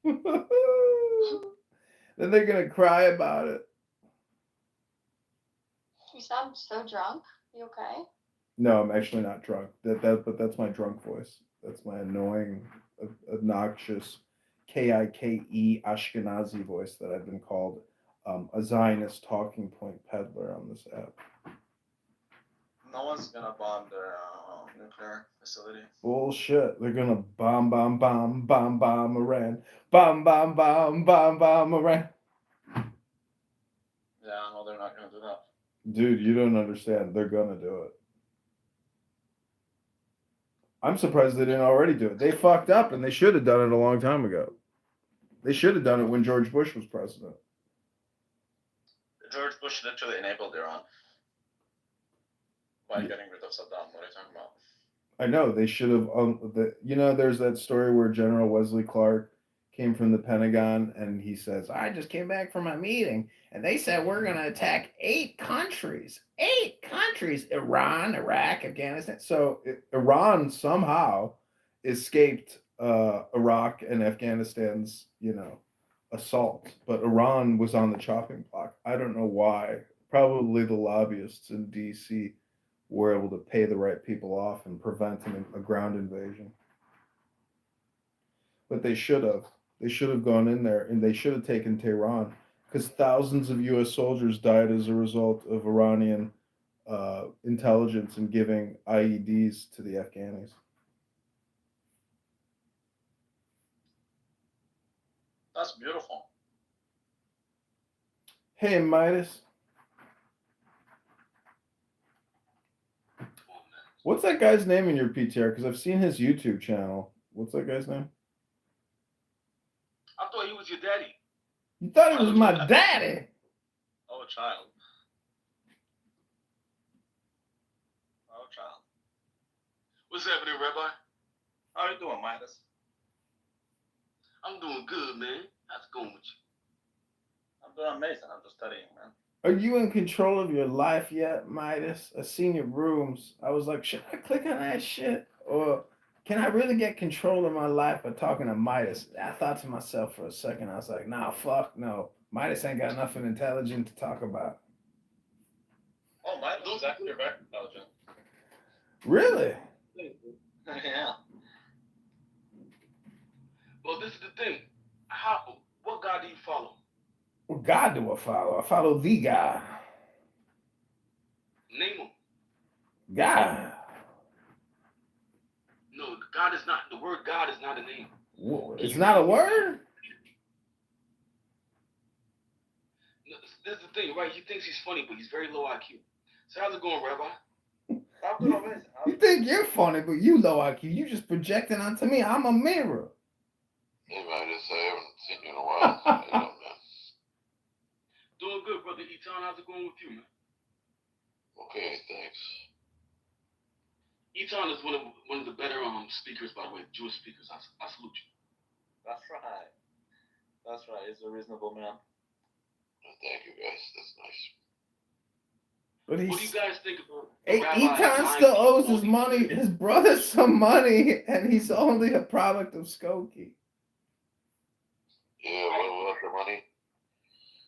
Then they're going to cry about it. You sound so drunk. You okay? No, I'm actually not drunk. But that's my drunk voice. That's my annoying, obnoxious, K-I-K-E Ashkenazi voice that I've been called a Zionist talking point peddler on this app. No one's gonna bomb their nuclear facility. Bullshit. They're gonna bomb Iran. Bomb Iran. Yeah, no, they're not gonna do that. Dude, you don't understand. They're gonna do it. I'm surprised they didn't already do it. They fucked up and they should have done it a long time ago. They should have done it when George Bush was president. George Bush literally enabled Iran by getting rid of Saddam. What are you talking about? I know they should have. There's that story where General Wesley Clark came from the Pentagon and he says, "I just came back from a meeting and they said we're going to attack 8 countries. 8 countries: Iran, Iraq, Afghanistan." So Iran somehow escaped Iraq and Afghanistan's, assault, but Iran was on the chopping block. I don't know why. Probably the lobbyists in D.C. were able to pay the right people off and prevent a ground invasion. But they should have. They should have gone in there and they should have taken Tehran, because thousands of U.S. soldiers died as a result of Iranian intelligence and giving IEDs to the Afghanis. That's beautiful. Hey, Midas. What's that guy's name in your PTR? Because I've seen his YouTube channel. What's that guy's name? I thought he was your daddy. You thought he was my daddy? Oh, child. Oh, child. What's happening, Rabbi? How are you doing, Midas? I'm doing good, man. How's it going with you? I'm doing amazing. I'm just studying, man. Are you in control of your life yet, Midas? I seen your rooms. I was like, should I click on that shit? Or can I really get control of my life by talking to Midas? I thought to myself for a second. I was like, nah, fuck no. Midas ain't got nothing intelligent to talk about. Oh, Midas is actually very intelligent. Really? Yeah. Well, this is the thing. What God do you follow? What God do I follow? I follow the guy. Name him. God. No, God is not. The word God is not a name. Whoa, it's not a word? No, this is the thing, right? He thinks he's funny, but he's very low IQ. So how's it going, Rabbi? You think you're funny, but you low IQ. You just projecting onto me. I'm a mirror. Hey, man, I haven't seen you in a while. How you doing, man? Doing good, brother Eton. How's it going with you, man? Okay, thanks. Eton is one of the better speakers, by the way, Jewish speakers. I salute you. That's right. That's right. He's a reasonable man. Thank you, guys. That's nice. But What do you he's guys think about Eton still owes his money, his brother some money, and he's only a product of Skokie. Yeah, what the money?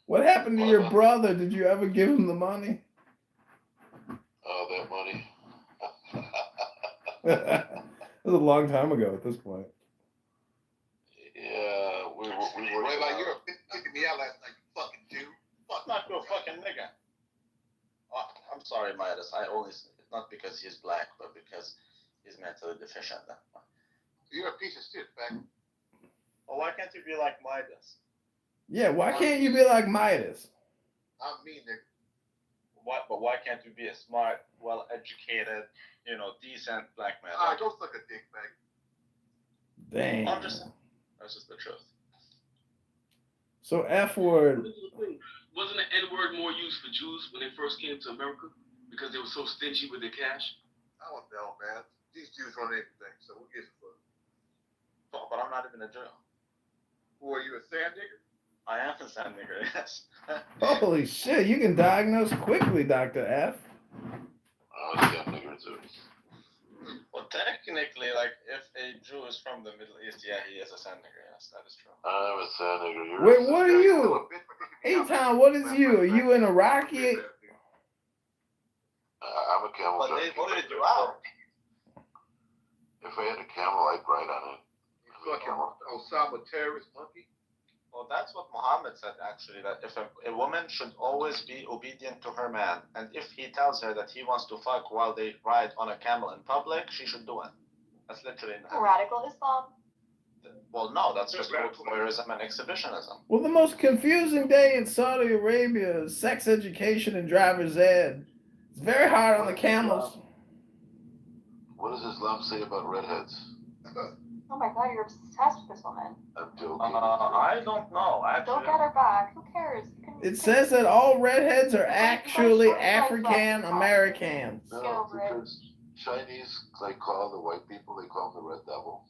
What happened to your brother? Did you ever give him the money? Oh, that money. That was a long time ago at this point. Yeah, we were. Wait, like you're kicking me out last night, you fucking Jew. Fuck not no fucking nigga. Oh, I'm sorry, Midas. I always not because he's black, but because he's mentally deficient. You're a piece of shit, fact. Well, why can't you be like Midas? Yeah, why can't you be like Midas? I'm mean, nigga. What? But why can't you be a smart, well-educated, decent black man? Go suck a dick, fact. Dang. That's just the truth. So F word. Wasn't the N-word more used for Jews when they first came to America because they were so stingy with their cash? I don't know, man. These Jews run everything, so who gives a fuck? But I'm not even a Jew. Who are you, a sand nigger? I am a sand nigger, yes. Holy shit, you can diagnose quickly, Dr. F. I was a nigger too. Well, technically, like, if a Jew is from the Middle East, yeah, he is a sand nigger, yes, that is true. I'm a sand nigger. You're Wait, what are you? Eton, what is you? Are you an Iraqi? I'm a camel. But they voted you out. If I had a camel, I'd ride on it. You fucking Osama terrorist monkey? Well, that's what Muhammad said, actually, that if a woman should always be obedient to her man, and if he tells her that he wants to fuck while they ride on a camel in public, she should do it. That's literally in the Radical Islam. Well, no, that's just voyeurism and exhibitionism. Well, the most confusing day in Saudi Arabia is sex education and driver's ed. It's very hard on the camels. What does Islam say about redheads? Oh my god, you're obsessed with this woman. I'm joking. I don't know. Actually, Go get her back. Who cares? It says that all redheads are actually African Americans. No, because Chinese call the white people, they call them the red devil.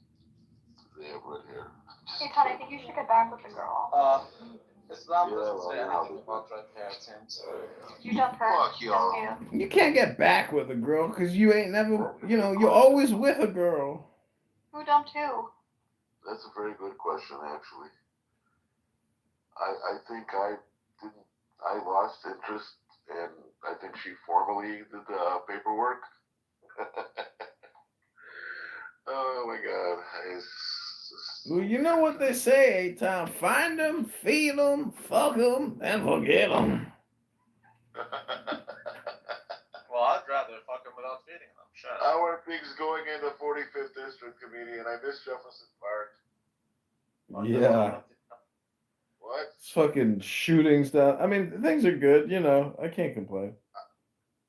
They have red hair. Hey, Todd, I think you should get back with the girl. Islam doesn't say anything about red hair, Tim. You dump her. Fuck y'all. You can't get back with a girl because you ain't never, you're always with a girl. Who dumped who? That's a very good question, actually. I think I lost interest, and I think she formally did the paperwork. Oh my God. Well, you know what they say, Tom. Find them, feed them, fuck them, and forget them. Well, I'd rather fuck him without feeding them. Shut up. How are things going in the 45th District, comedian? I miss Jefferson Park. Yeah. What? It's fucking shootings down. I mean, things are good, I can't complain.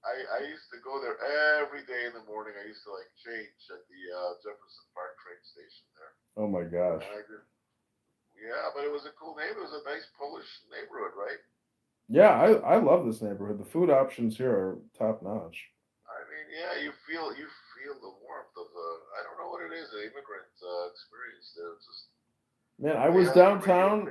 I used to go there every day in the morning. I used to change at the Jefferson Park train station there. Oh my gosh. Yeah, but it was a cool neighborhood. It was a nice Polish neighborhood, right? Yeah, I love this neighborhood. The food options here are top notch. I mean, yeah, you feel the warmth of I don't know what it is, the immigrant experience there. It's just Man, I was downtown.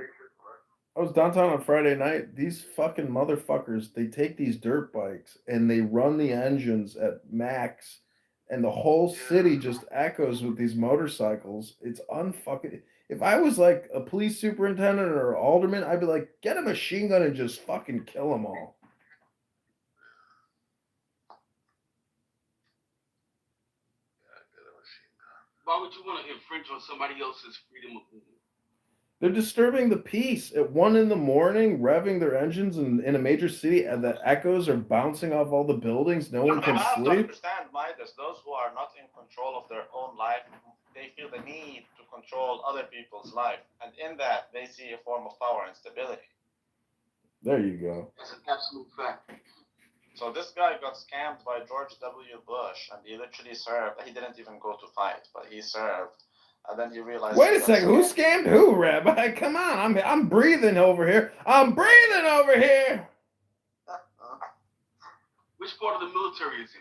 I was downtown on Friday night. These fucking motherfuckers, they take these dirt bikes and they run the engines at max, and the whole city just echoes with these motorcycles. It's unfucking. If I was like a police superintendent or alderman, I'd be like, get a machine gun and just fucking kill them all. Why would you want to infringe on somebody else's freedom of movement? They're disturbing the peace at 1 a.m, revving their engines in a major city, and the echoes are bouncing off all the buildings. No one can I have to sleep. understand, Midas, those who are not in control of their own life, they feel the need to control other people's life. And in that, they see a form of power and stability. There you go. It's an absolute fact. So this guy got scammed by George W. Bush, and he literally served. He didn't even go to fight, but he served. And then he realized. Wait a second, who scammed who, Rabbi? Come on, I'm breathing over here. I'm breathing over here. Which part of the military is he?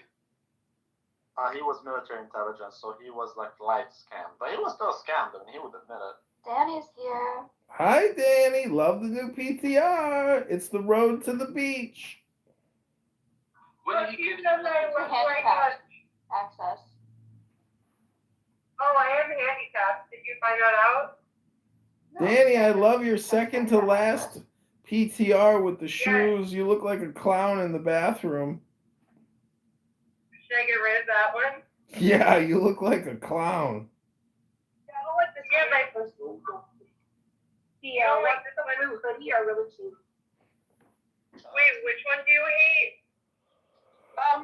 He was military intelligence, so he was light scammed. But he was still scammed, I mean, he would admit it. Danny's here. Hi, Danny. Love the new PTR. It's the road to the beach. When did he get Handicap access. Oh, I am handicapped. Did you find that out? Danny, I love your second to last PTR with the shoes. You look like a clown in the bathroom. Should I get rid of that one? Yeah, you look like a clown. Yeah, I don't like this. Yeah, my first one. You don't like this one? Hoodie are really cute. Wait, which one do you hate?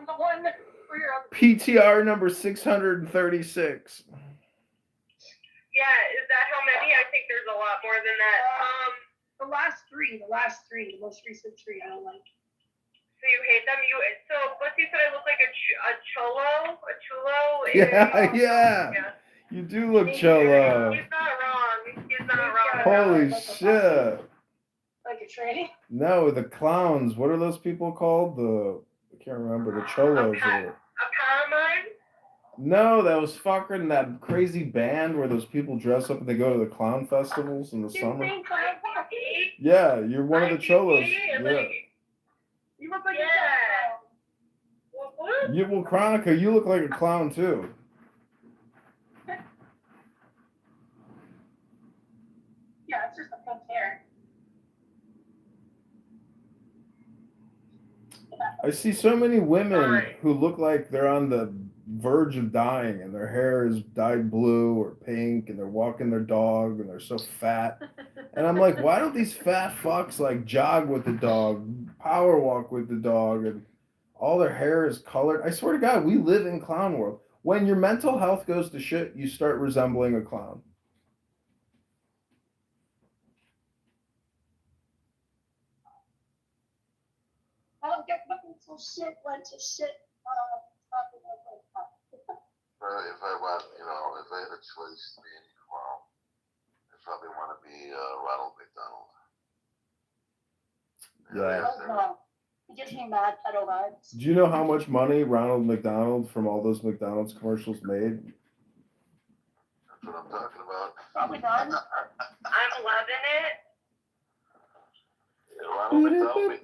The one for your other. PTR number 636. Yeah, is that how many? I think there's a lot more than that. The last three, the most recent three, I don't like. So you hate them? So Bussy said I look like a chulo. Yeah, yeah. You do look cholo. He's not wrong. He's not wrong. Holy shit. Like a tranny? No, the clowns. What are those people called? I can't remember. The cholos. A pantomime? No, that was fucking that crazy band where those people dress up and they go to the clown festivals in the summer. Yeah, you're one of the cholos. Yeah. You look like Well, Chronica, you look like a clown too. Yeah, it's just a pink hair. I see so many women who look like they're on the verge of dying and their hair is dyed blue or pink and they're walking their dog and they're so fat. And I'm like, why don't these fat fucks like jog with the dog, power walk with the dog, and all their hair is colored? I swear to God, we live in clown world. When your mental health goes to shit, you start resembling a clown. I don't get looking for shit when to shit. If I want, if I had a choice to be any clown, I probably want to be Ronald McDonald. Yeah. No, he gives me mad pedo vibes. Do you know how much money Ronald McDonald from all those McDonald's commercials made? That's what I'm talking about. Probably none. I'm loving it. Ronald McDonald.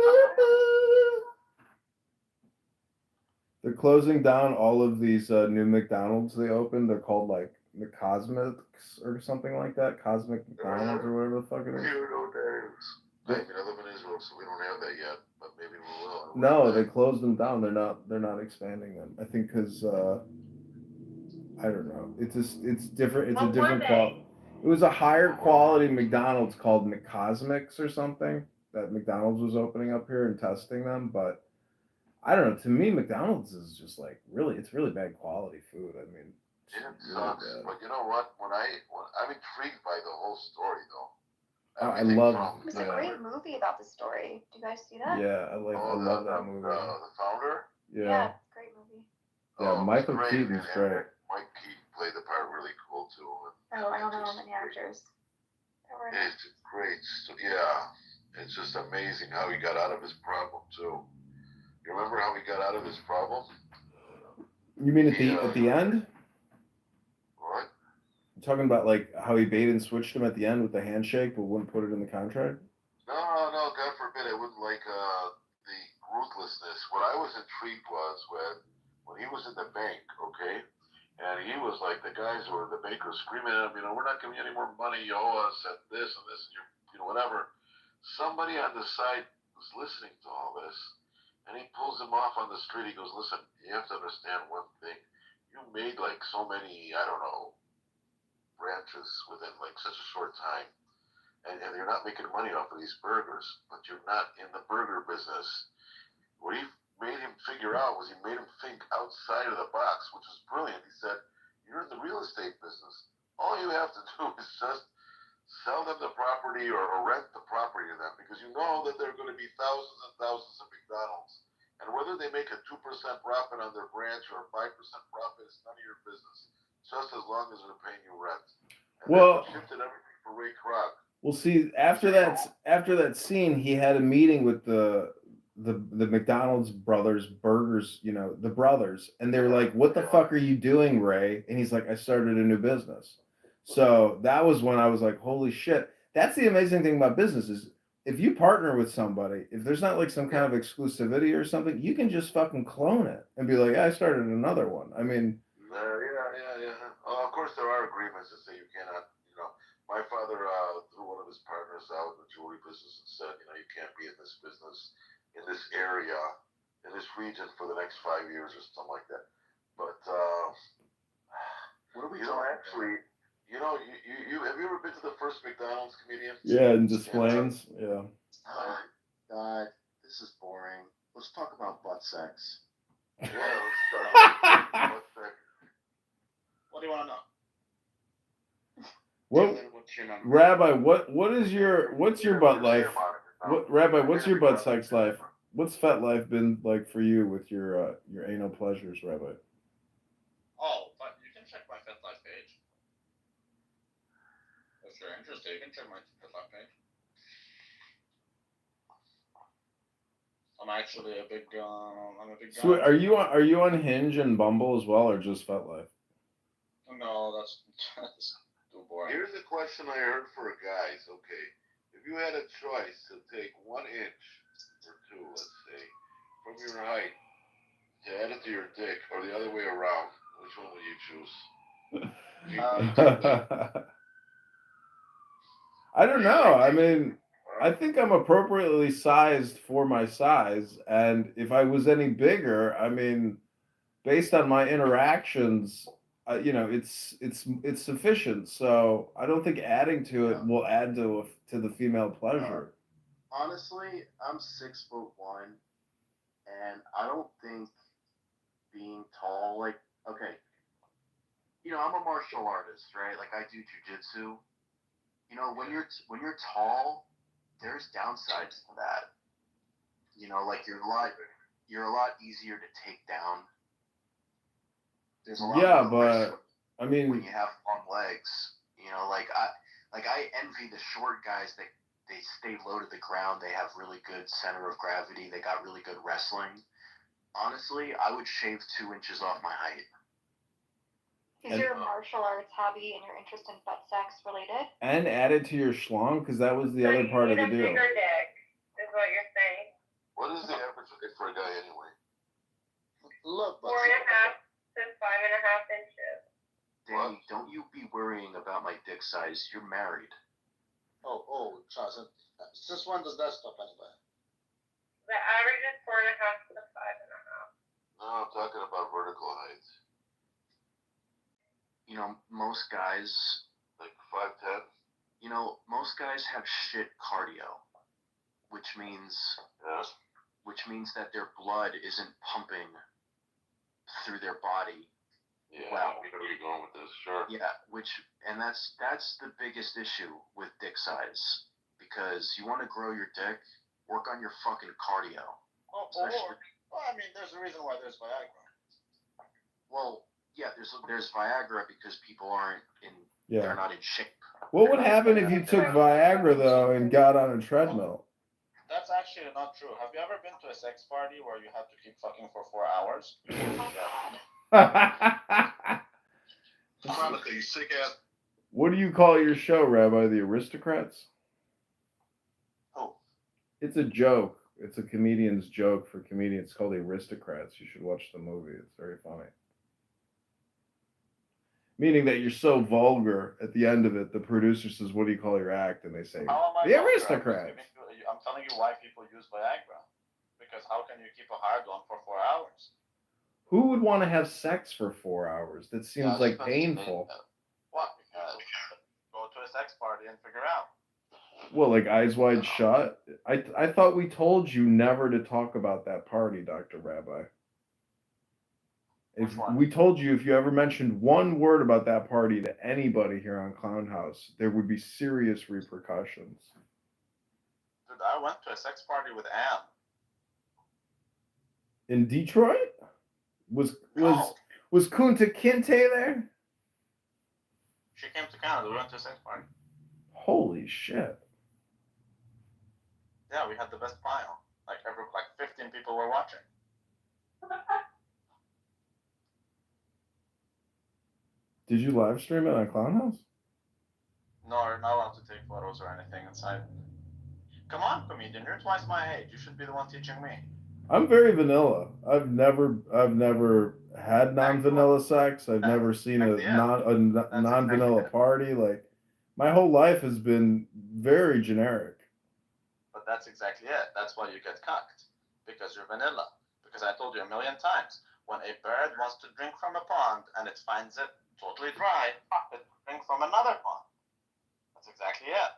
They're closing down all of these new McDonald's they opened. They're called like McCosmics or something like that. Cosmic McDonald's or whatever the fuck it is. You know what that is. I mean, I live in Israel, so we don't have that yet, but maybe we will. No, they closed them down. They're not expanding them. I think because I don't know. It's different. It's a different quality. It was a higher quality McDonald's called McCosmics or something that McDonald's was opening up here and testing them, but I don't know. To me, McDonald's is just like it's really bad quality food. I mean, it sucks. Really, but you know what? I'm intrigued by the whole story, though. I love. It's a great movie about the story. Do you guys see that? Yeah, I love that movie. The Founder. Yeah, it's a great movie. Yeah, Michael Keaton's great. Mike Keaton played the part really cool too. Oh, I don't know many actors. It's great. Yeah, it's just amazing how he got out of his problem too. You remember how he got out of his problem? You mean at the end? What? You're talking about like how he bait and switched him at the end with the handshake, but wouldn't put it in the contract? No, God forbid. I wouldn't like the ruthlessness. What I was intrigued was when he was in the bank, okay, and he was like the guys who were the bankers screaming at him, we're not giving you any more money, you owe us, and this and this, and whatever. Somebody on the side was listening to all this. And he pulls him off on the street. He goes, listen, you have to understand one thing. You made like so many, I don't know, branches within like such a short time. And you're not making money off of these burgers, but you're not in the burger business. What he made him figure out was he made him think outside of the box, which was brilliant. He said, you're in the real estate business. All you have to do is just sell them the property or rent the property to them, because you know that there are going to be thousands and thousands of McDonald's. And whether they make a 2% profit on their branch or a 5% profit is none of your business, just as long as they're paying you rent. And well, that shifted everything for Ray Kroc. Well, see, after that scene, he had a meeting with the McDonald's brothers, burgers, the brothers, and they were like, "What the fuck are you doing, Ray?" And he's like, "I started a new business." So that was when I was like, holy shit. That's the amazing thing about business is if you partner with somebody, if there's not like some kind of exclusivity or something, you can just fucking clone it and be like, I started another one. I mean, Yeah. Of course, there are agreements that say you cannot. My father threw one of his partners out in the jewelry business and said, you can't be in this business, in this area, in this region for the next 5 years or something like that. But what are we actually, you have you ever been to the first McDonald's, comedian? yeah, in Des Plaines, yeah. God, this is boring. Let's talk about butt sex. Yeah, let's start with butt sex. What do you want to know? Rabbi, what's your butt life? Rabbi, what's your butt sex life? What's fat life been like for you with your anal pleasures, Rabbi? Oh, but you can check my FetLife page. If you're interested, you can check my FetLife page. I'm actually a big guy. So are you on Hinge and Bumble as well, or just FetLife? No, that's too boring. Here's a question I heard for guys. Okay, if you had a choice to take 1 inch or 2, let's say, from your height to add it to your dick, or the other way around, which one would you choose? I don't know. I mean, I think I'm appropriately sized for my size, and if I was any bigger, I mean, based on my interactions, it's sufficient. So I don't think adding to it will add to the female pleasure. Honestly, I'm 6'1", and I don't think being tall, like, okay, I'm a martial artist, right? Like, I do jujitsu. When you're tall, there's downsides to that. Like you're a lot easier to take down. There's a lot more risk I mean, when you have long legs. I envy the short guys that they stay low to the ground. They have really good center of gravity. They got really good wrestling. Honestly, I would shave 2 inches off my height. Is your martial arts hobby and your interest in butt sex related? And add it to your schlong, because that was the other part of the deal. Bigger dick is what you're saying. What is the average for a guy anyway? Look, 4.5 to 5.5 inches. Danny, don't you be worrying about my dick size. You're married. Oh, Charles. Since when does that stop anyway? The average is 4.5 to 5.5. No, I'm talking about vertical height. Most guys, like 5'10". Most guys have shit cardio, which means that their blood isn't pumping through their body. Yeah, well. I know where you're going with this, sure. Yeah, that's the biggest issue with dick size, because you want to grow your dick, work on your fucking cardio. There's a reason why there's Viagra. Well, yeah, there's Viagra because people they're not in shape. What would happen if you took Viagra though and got on a treadmill? That's actually not true. Have you ever been to a sex party where you have to keep fucking for 4 hours? Monica, you sick ass. What do you call your show, Rabbi? The Aristocrats? Oh. It's a joke. It's a comedian's joke for comedians. It's called The Aristocrats. You should watch the movie. It's very funny. Meaning that you're so vulgar, at the end of it, the producer says, what do you call your act? And they say, The Aristocrats. I'm telling you why people use Viagra. Because how can you keep a hard on for 4 hours? Who would want to have sex for 4 hours? That seems like painful. What? Go to a sex party and figure out. Well, like Eyes Wide Shut? I thought we told you never to talk about that party, Dr. Rabbi. We told you if you ever mentioned one word about that party to anybody here on Clown House, there would be serious repercussions. Dude, I went to a sex party with Anne. In Detroit? Was Kunta Kinte there? She came to Canada. We went to a sex party. Holy shit. Yeah, we had the best pile. Like 15 people were watching. Did you live stream it on Clown House? No, you're not allowed to take photos or anything inside. Come on, comedian. You're twice my age. You should be the one teaching me. I'm very vanilla. I've never had non-vanilla sex. I've never seen a non-vanilla party. Like my whole life has been very generic. But that's exactly it. That's why you get cucked. Because you're vanilla. Because I told you a million times, when a bird wants to drink from a pond and it finds it totally dry, it drink from another pond. That's exactly it.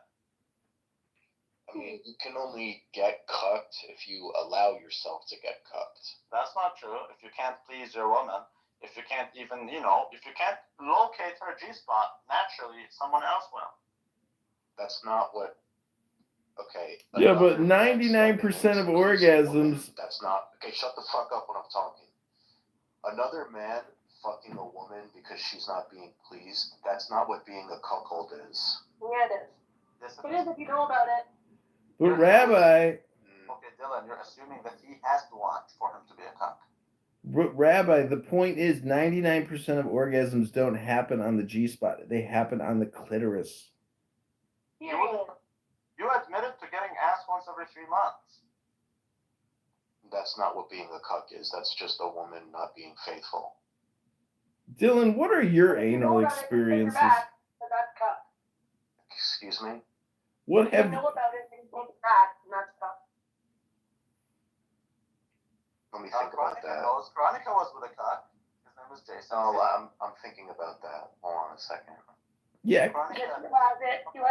I mean, you can only get cucked if you allow yourself to get cucked. That's not true. If you can't please your woman, if you can't even, if you can't locate her G-spot, naturally, someone else will. That's not what. Okay. Yeah, but 99% of orgasms. That's not. Okay, shut the fuck up when I'm talking. Another man fucking a woman because she's not being pleased, that's not what being a cuckold is. Yeah, it is. It is if you know about it. But Rabbi. Okay, Dylan, you're assuming that he has to want for him to be a cuck. Rabbi, the point is 99% of orgasms don't happen on the G-spot. They happen on the clitoris. You admitted to getting ass once every 3 months. That's not what being a cuck is. That's just a woman not being faithful. Dylan, what are your anal experiences? Excuse me? What have you know about it, and you think it's bad, and that's cuck. Let me think about that. Veronica was with a cuck. His name was Jason. Oh, I'm thinking about that. Hold on a second. Yeah.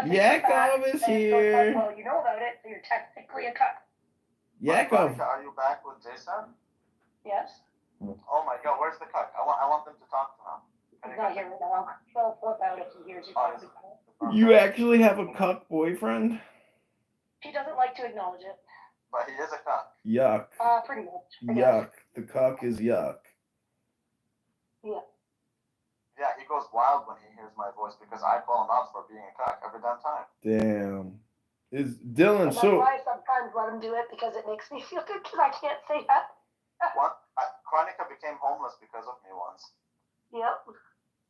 Yakov is here. Well, you know about it, so you're technically a cuck. Yakov. Veronica, are you back with Jason? Yes. Oh my God, where's the cuck? I want them to talk to him. He's not here right now. He'll flip out if he hears you talking. You actually have a cuck boyfriend? He doesn't like to acknowledge it. But he is a cuck. Yuck. Pretty much. Yuck. The cuck is yuck. Yeah. Yeah, he goes wild when he hears my voice because I call him out for being a cuck every damn time. Damn. Is Dylan and that's why I sometimes let him do it because it makes me feel good because I can't say that. Chronica became homeless because of me once. Yep.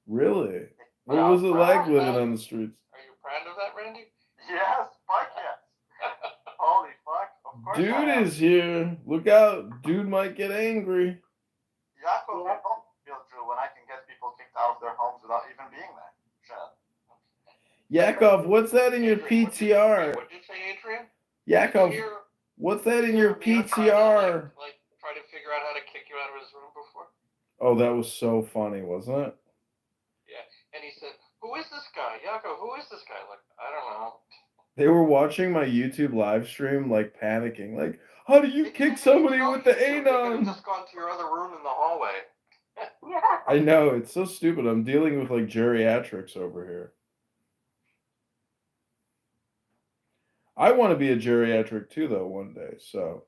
Really? What was it like living on the streets? Are you proud of that, Randy? Yes, fuck yes. Holy fuck. Of course Dude is here. Look out. Dude might get angry. Yaakov, you don't feel true when I can get people kicked out of their homes without even being there. Shut. Yakov, what's that in your PTR? What did you say, Adrian? Yakov, what's that in your PTR? Like, try to figure out how to kick you out of his room before? Oh, that was so funny, wasn't it? Yeah. And he said, who is this guy? Yakov, who is this guy? Like, I don't know. They were watching my YouTube live stream, like panicking. Like, how do you kick somebody with the You could have anon? just gone to your other room in the hallway. Yeah. I know, it's so stupid. I'm dealing with like geriatrics over here. I want to be a geriatric too, though, one day. So.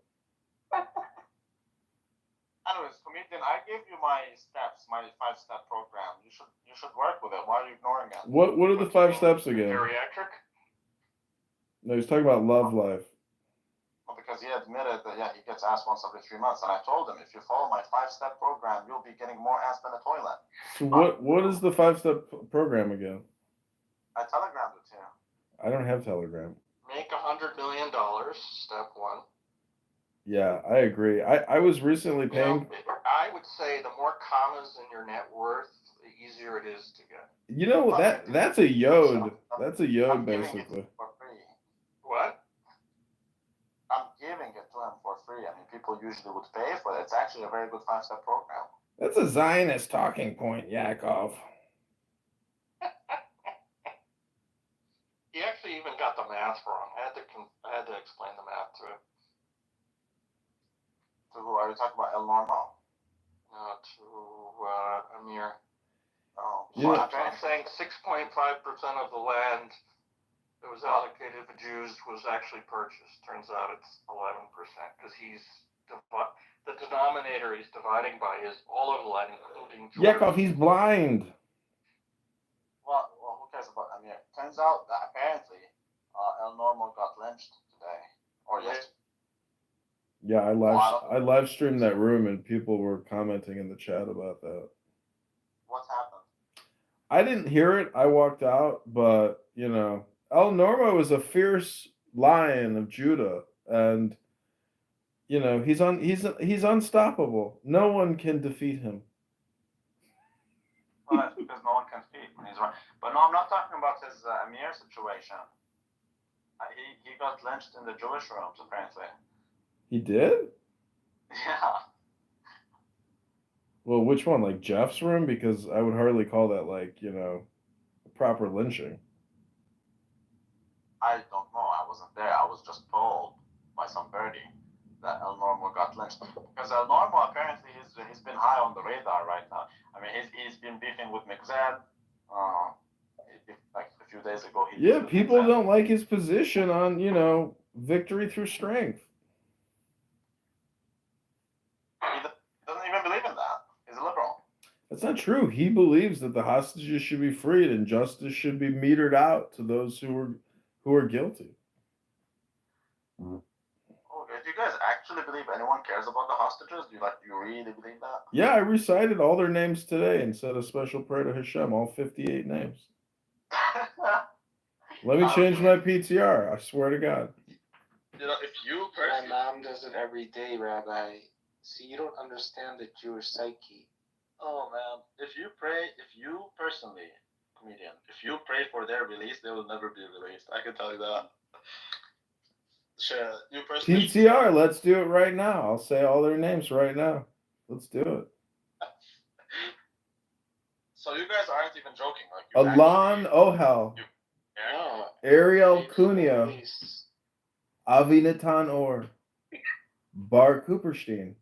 Anyways, comedian, I gave you my steps, my 5-step program. You should work with it. Why are you ignoring it? What are the 5 steps again? Geriatric? No, he's talking about love life. Well, because he admitted that he gets ass once every 3 months, and I told him if you follow my 5-step program, you'll be getting more ass than a toilet. So what is the 5-step program again? I telegrammed it to you. I don't have Telegram. Make $100 million, step 1. Yeah, I agree. I was recently paying. I would say the more commas in your net worth, the easier it is to get. You know that's a yod. That's a yod basically. For free. What? I'm giving it to him for free. I mean, people usually would pay for it. It's actually a very good 5-step program. That's a Zionist talking point, Yakov. He actually even got the math wrong. I had to explain the math to him. To who are you talking about? El Normo? To Amir. Oh, yeah. I'm saying 6.5% of the land that was allocated to Jews was actually purchased. Turns out it's 11% because the denominator he's dividing by is all of the land, including Jordan. Yakov, he's blind. Well, who cares about Amir? Turns out that apparently El Normo got lynched today or yesterday. Yeah, I live streamed that room and people were commenting in the chat about that. What happened? I didn't hear it. I walked out, but El Normo is a fierce Lion of Judah, and you know he's unstoppable. No one can defeat him. Well, that's because no one can speak. He's right. But no, I'm not talking about his Amir situation. He got lynched in the Jewish rooms, apparently. He did? Yeah. Well, which one? Like Jeff's room? Because I would hardly call that like, you know, proper lynching. I don't know. I wasn't there. I was just told by some birdie that El Normo got lynched. Because El Normo apparently he's been high on the radar right now. I mean, he's been beefing with McZed. Like a few days ago, he Yeah, people don't like his position on, you know, victory through strength. He doesn't even believe in that. He's a liberal. That's not true. He believes that the hostages should be freed and justice should be metered out to those who are guilty. Oh, do you guys actually believe anyone cares about the hostages? Do you really believe that? Yeah, I recited all their names today and said a special prayer to Hashem, all 58 names. Let me change my PTR. I swear to God. You know, if you My mom does it every day, Rabbi. See, you don't understand the Jewish psyche. Oh man, if you personally, comedian, if you pray for their release, they will never be released. I can tell you that. Sure, you personally. PTR, let's do it right now. I'll say all their names right now. Let's do it. So you guys aren't even joking, like you Alon Ohel, No. Ariel Cuneo, Avi Natan Or, Bar Cooperstein,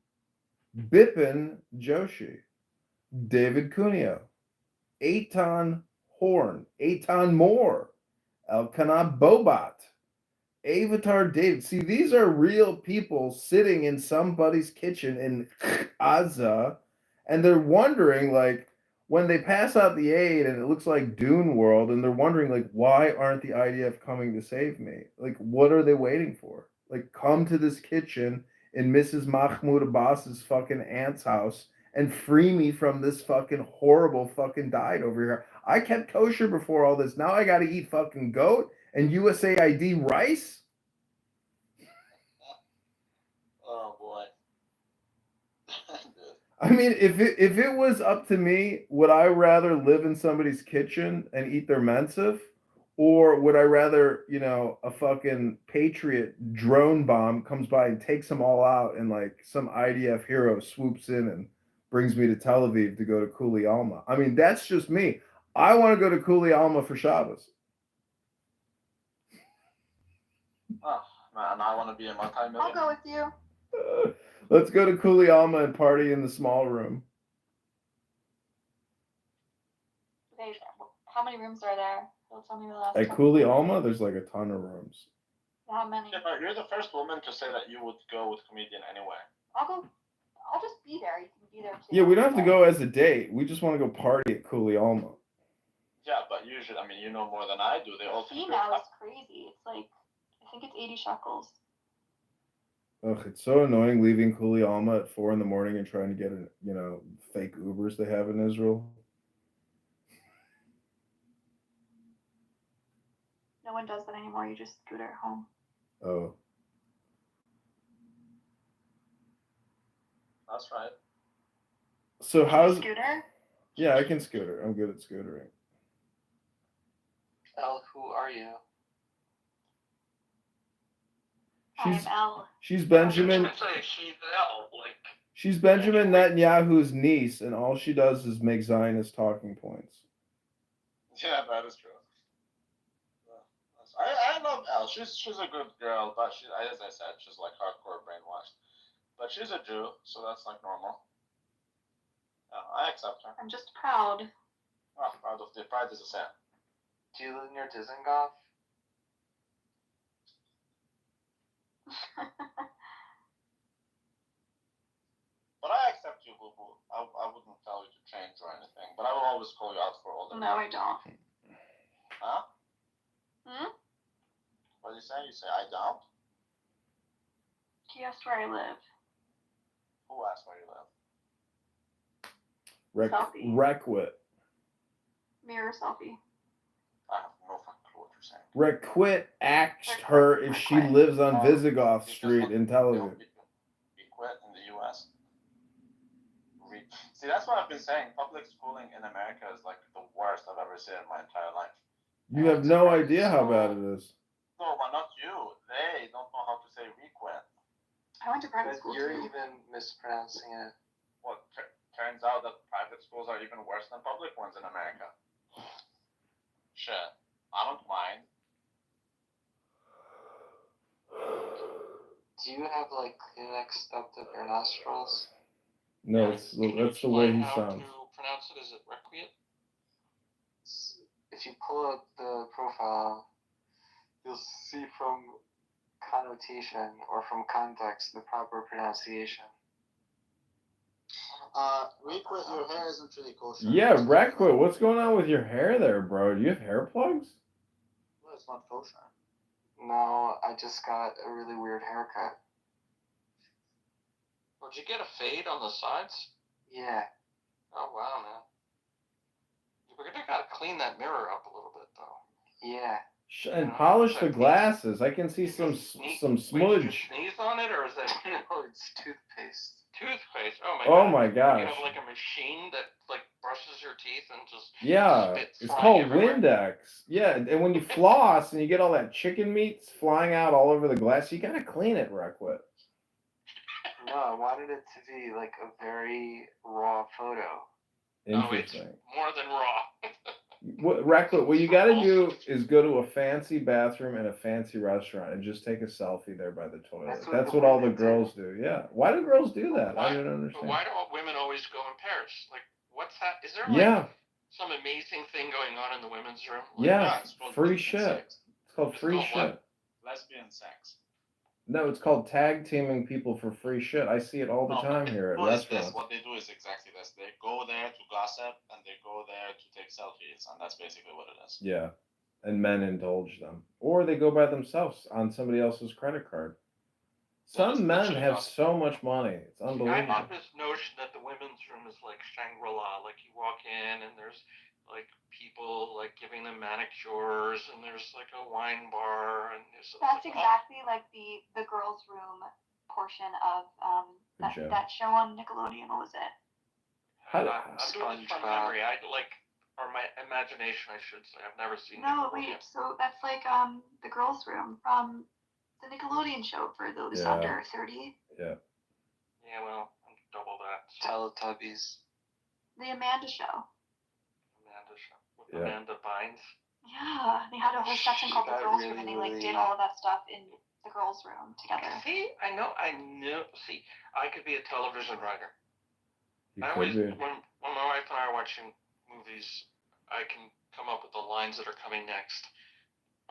Bipin Joshi, David Cuneo, Eitan Horn, Eitan Moore, Elkanah Bobat, Avatar David. See, these are real people sitting in somebody's kitchen in Gaza, and they're wondering, like, when they pass out the aid and it looks like Dune World, and they're wondering, like, why aren't the IDF coming to save me? Like, what are they waiting for? Like, come to this kitchen in Mrs. Mahmoud Abbas's fucking aunt's house and free me from this fucking horrible fucking diet over here. I kept kosher before all this. Now I got to eat fucking goat and USAID rice? Oh boy. I mean, if it was up to me, would I rather live in somebody's kitchen and eat their mensiv? Or would I rather, you know, a fucking Patriot drone bomb comes by and takes them all out and like some IDF hero swoops in and brings me to Tel Aviv to go to Kuli Alma? I mean, that's just me. I want to go to Kuli Alma for Shabbos. Oh man, I want to be a multi-millionaire. I'll go with you. Let's go to Kuli Alma and party in the small room. Okay, how many rooms are there? You'll tell me the last At time. Kuli Alma, there's like a ton of rooms. How many? Yeah, but you're the first woman to say that you would go with comedian anyway. I'll just be there. You can be there too. Yeah, we don't have to go as a date. We just want to go party at Kuli Alma. Yeah, but usually, I mean, you know more than I do. They all Fee now is crazy. It's like, I think it's 80 shekels. Ugh, it's so annoying leaving Kuli Alma at 4 a.m. and trying to get fake Ubers they have in Israel. No one does that anymore. You just scooter home. Oh. That's right. So how's Scooter? Yeah, I can scooter. I'm good at scootering. Elle, who are you? She's Elle. She's Benjamin. She's Benjamin Netanyahu's niece, and all she does is make Zionist talking points. Yeah, that is true. I love Elle. She's a good girl, but as I said, she's like hardcore brainwashed. But she's a Jew, so that's like normal. I accept her. I'm just proud. Oh, pride is a sin. Do you live near Dizengoff? But I accept you, Boo Boo. I wouldn't tell you to change or anything, but I will always call you out for all the. No, I don't. Huh? Hmm? What do you say? You say I don't? He asked where I live. Who asked where you live? Selfie. Reckwit. Mirror selfie. I have no fucking clue what you're Requit axed her if she lives on Visigoth Street in Tel Aviv. Requit in the U.S. See, that's what I've been saying. Public schooling in America is like the worst I've ever seen in my entire life. You have no idea how bad it is. No, but not you. They don't know how to say requit. I went to private school. You're too. even mispronouncing it. Well, turns out that private schools are even worse than public ones in America. Shit, I don't mind. Do you have like Kleenex stuffed up your nostrils? No, that's the way he sounds. How to pronounce it? Is it requiet? If you pull up the profile, you'll see from connotation or from context the proper pronunciation. Requit, your hair isn't really kosher. Yeah, Requit, what's going on with your hair there, bro? Do you have hair plugs? No, it's not kosher. No, I just got a really weird haircut. Did you get a fade on the sides? Yeah. Oh wow, man. We're gonna gotta clean that mirror up a little bit though. Yeah. And polish the glasses. I can see some smudge. Sneeze on it, or is that no? It's toothpaste. Toothpaste. Oh my. Oh God. my gosh. You have like a machine that like brushes your teeth and just Yeah, spits it's flying called everywhere. Windex. Yeah, and when you floss and you get all that chicken meat flying out all over the glass, you gotta clean it, Requit. No, I wanted it to be like a very raw photo. Interesting. More than raw. What you gotta do is go to a fancy bathroom and a fancy restaurant and just take a selfie there by the toilet. That's what all the girls do. Yeah. Why do girls do that? I don't understand. Why do all women always go in pairs? Like, what's that? Is there Yeah. some amazing thing going on in the women's room? Like, Yeah. it's called Free lesbian shit. sex. It's called free called shit. what? Lesbian sex. No, it's called tag teaming people for free shit. I see it all the time here at restaurants. What they do is exactly this. They go there to gossip and they go there to take selfies, and that's basically what it is. Yeah. And men indulge them. Or they go by themselves on somebody else's credit card. Some men have so much money. It's I unbelievable. have this notion that the women's room is like Shangri-La. Like, you walk in and there's like people like giving them manicures, and there's like a wine bar, and there's That's exactly like the girls' room portion of that show on Nickelodeon. What was it? I'm doing this from memory. Or my imagination, I should say. I've never seen. No, wait. So that's like the girls' room from the Nickelodeon show for those under 30. Yeah. Yeah, well, I'm double that. Teletubbies. The Amanda show. With Amanda Bynes. Yeah, they had a whole section called the girls' room, and they like did all of that stuff in the girls' room together. See, I know. See, I could be a television writer. You I could always, be. when my wife and I are watching movies, I can come up with the lines that are coming next.